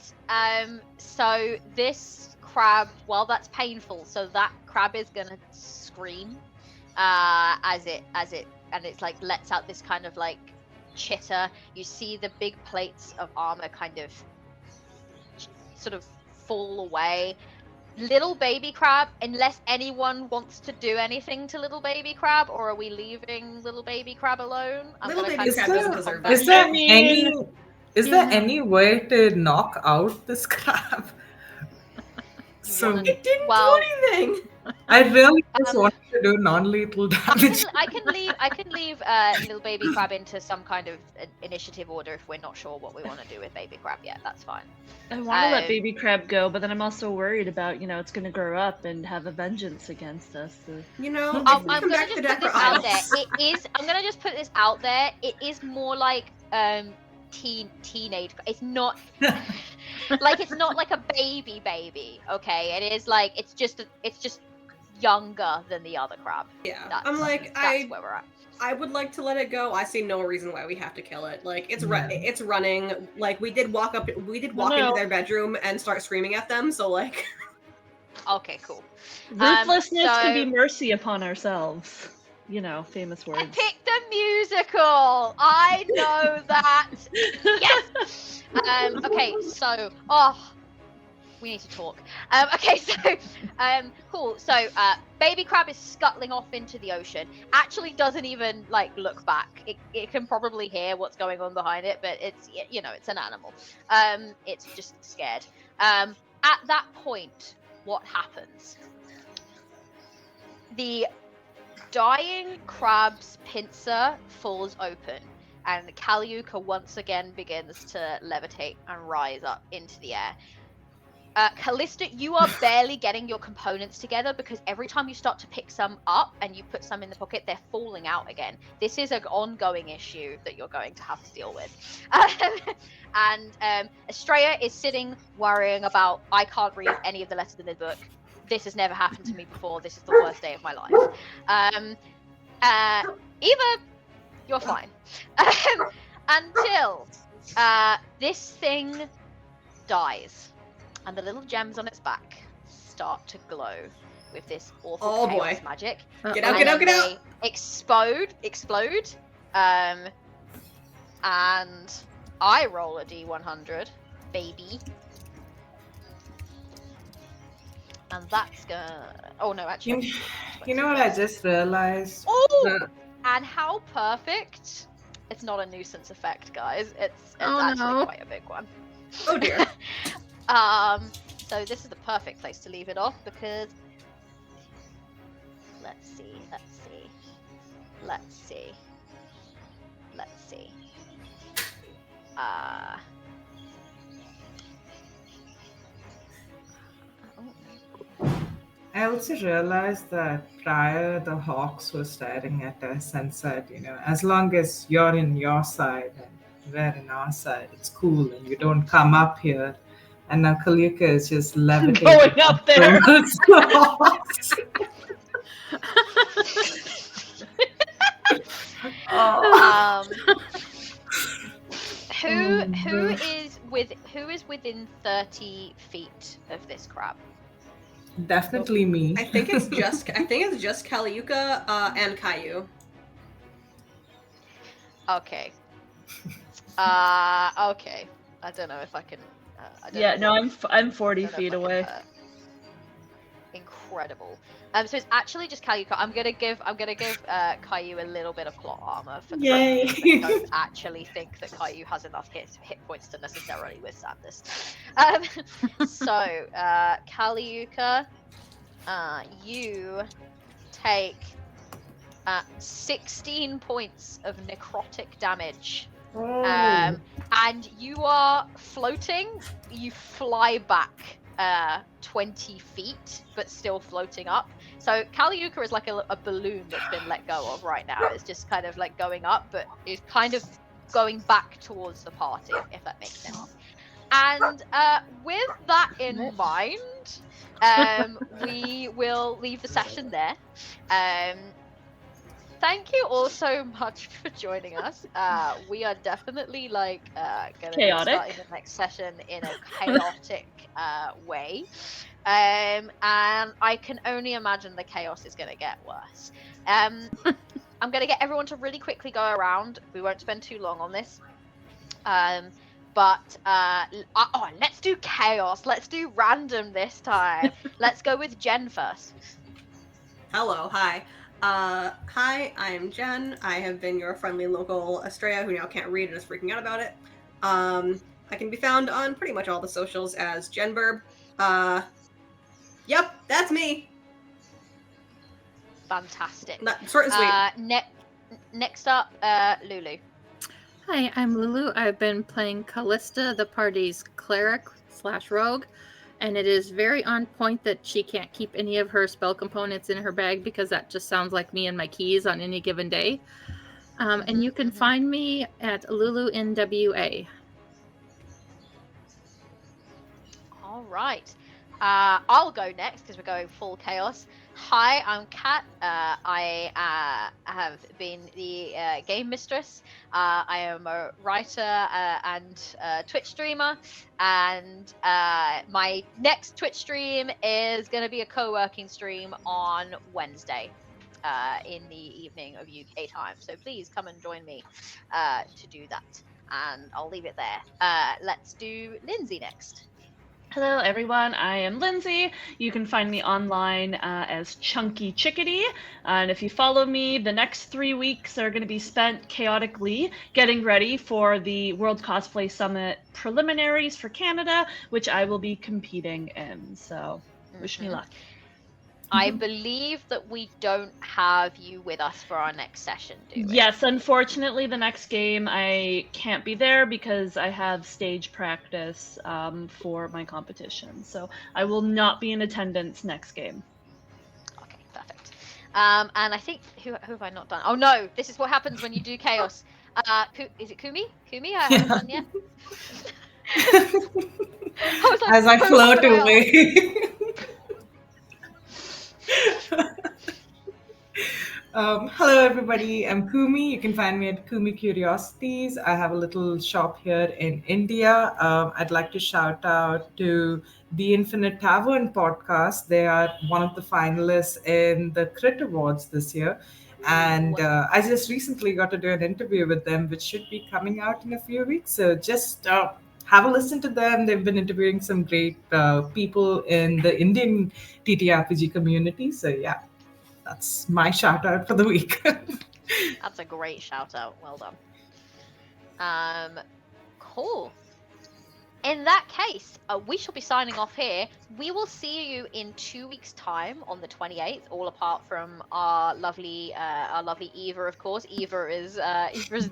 So this crab, well, that's painful. So that crab is gonna scream as it and it's like lets out this kind of like chitter. You see the big plates of armor kind of sort of fall away. Little baby crab, unless anyone wants to do anything to little baby crab, or are we leaving little baby crab alone? Little baby Is crab there- doesn't deserve Is that. there Yeah. any way to knock out this crab? So wanna- It didn't Well- do anything. I really just wanted to do non-lethal damage. I can leave little baby crab into some kind of initiative order if we're not sure what we want to do with baby crab yet. That's fine. I want to let Um, baby crab go, but then I'm also worried about, it's going to grow up and have a vengeance against us. So. You know, I'm come gonna back just to put Decker this out there. Isles. I'm gonna just put this out there. It is more like teenage. It's not like it's not like a baby. Okay, it is like it's just younger than the other crab. Yeah, That's, I'm like, that's where we're at. I would like to let it go. I see no reason why we have to kill it. Like it's Yeah. it's running. Like we did walk No. into their bedroom and start screaming at them. So like, Okay, cool. Ruthlessness so- can be mercy upon ourselves. Famous I words. picked a musical. I know that. Yes. Okay, so we need to talk. Okay, so cool. So baby crab is scuttling off into the ocean. Actually, doesn't even like look back. It can probably hear what's going on behind it, but it's it's an animal. It's just scared. At that point, what happens? The dying crab's pincer falls open, and Caliuca once again begins to levitate and rise up into the air. Callista, you are barely getting your components together because every time you start to pick some up and you put some in the pocket, they're falling out again. This is an ongoing issue that you're going to have to deal with. And Estrella is sitting worrying about, I can't read any of the letters in the book. This has never happened to me before. This is the worst day of my life. Eva, you're fine. Until this thing dies. And the little gems on its back start to glow with this awful chaos magic. get And out, get out, then get out! they explode. And I roll a D100, baby. And that's gonna. Oh no, actually. You know what I just realized? Oh! And how perfect! It's not a nuisance effect, guys. It's actually quite a big one. Oh dear. So this is the perfect place to leave it off because let's see. I also realized that prior the hawks were staring at us and said, as long as you're in your side and we're in our side, it's cool and you don't come up here. And now Caliuca is just levitating Going up there. towards the hawks. Who is within 30 feet of this crab? Definitely me. I think it's just Caliuca and Caillou. Okay. Okay. I don't know if I can. I'm 40 I don't know feet if I can, away. Incredible. So it's actually just Caliuca. I'm gonna give Caillou a little bit of plot armor for the Yay. fact that I don't actually think that Caillou has enough hit points to necessarily withstand this. So Caliuca, you take 16 points of necrotic damage. And you are floating. You fly back 20 feet, but still floating up. So Caliuca is like a balloon that's been let go of right now. It's just kind of like going up, but is kind of going back towards the party, if that makes sense. And with that in mind, we will leave the session there. Thank you all so much for joining us. We are definitely going to be starting the next session in a chaotic way. And I can only imagine the chaos is going to get worse. I'm going to get everyone to really quickly go around. We won't spend too long on this. Let's do chaos. Let's do random this time. Let's go with Jen first. Hello, hi. Hi, I'm Jen. I have been your friendly local Estrella who now can't read and is freaking out about it. I can be found on pretty much all the socials as Jenburb. Yep, that's me. Fantastic. Short and sweet. Next up, Lulu. Hi, I'm Lulu. I've been playing Callista, the party's cleric/rogue, and it is very on point that she can't keep any of her spell components in her bag because that just sounds like me and my keys on any given day. And you can find me at LuluNWA. All right. I'll go next because we're going full chaos. Hi, I'm Kat. I have been the game mistress. I am a writer and Twitch streamer. And my next Twitch stream is going to be a co-working stream on Wednesday in the evening of UK time. So please come and join me to do that. And I'll leave it there. Let's do Lindsay next. Hello, everyone. I am Lindsay. You can find me online as Chunky Chickadee. And if you follow me, the next 3 weeks are going to be spent chaotically getting ready for the World Cosplay Summit preliminaries for Canada, which I will be competing in. So wish me luck. I believe that we don't have you with us for our next session, do we? Yes, unfortunately, the next game I can't be there because I have stage practice for my competition. So I will not be in attendance next game. Okay, perfect. And I think, who have I not done? Oh no, this is what happens when you do chaos. Is it Kumi? Kumi, I haven't done yet. As I float away. Hello everybody, I'm Kumi. You can find me at Kumi Curiosities. I have a little shop here in India. I'd like to shout out to the Infinite Tavern podcast. They are one of the finalists in the Crit Awards this year. And I just recently got to do an interview with them, which should be coming out in a few weeks. So just have a listen to them. They've been interviewing some great people in the Indian TTRPG community. So yeah. That's my shout out for the week. That's a great shout out. Well done. Cool. In that case, we shall be signing off here. We will see you in 2 weeks' time on the 28th, all apart from our lovely Eva, of course. Eva is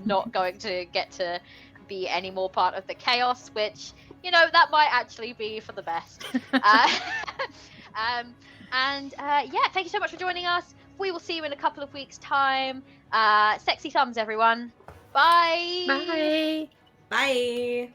not going to get to be any more part of the chaos, which, that might actually be for the best. Thank you so much for joining us. We will see you in a couple of weeks' time. Sexy thumbs, everyone. Bye. Bye. Bye.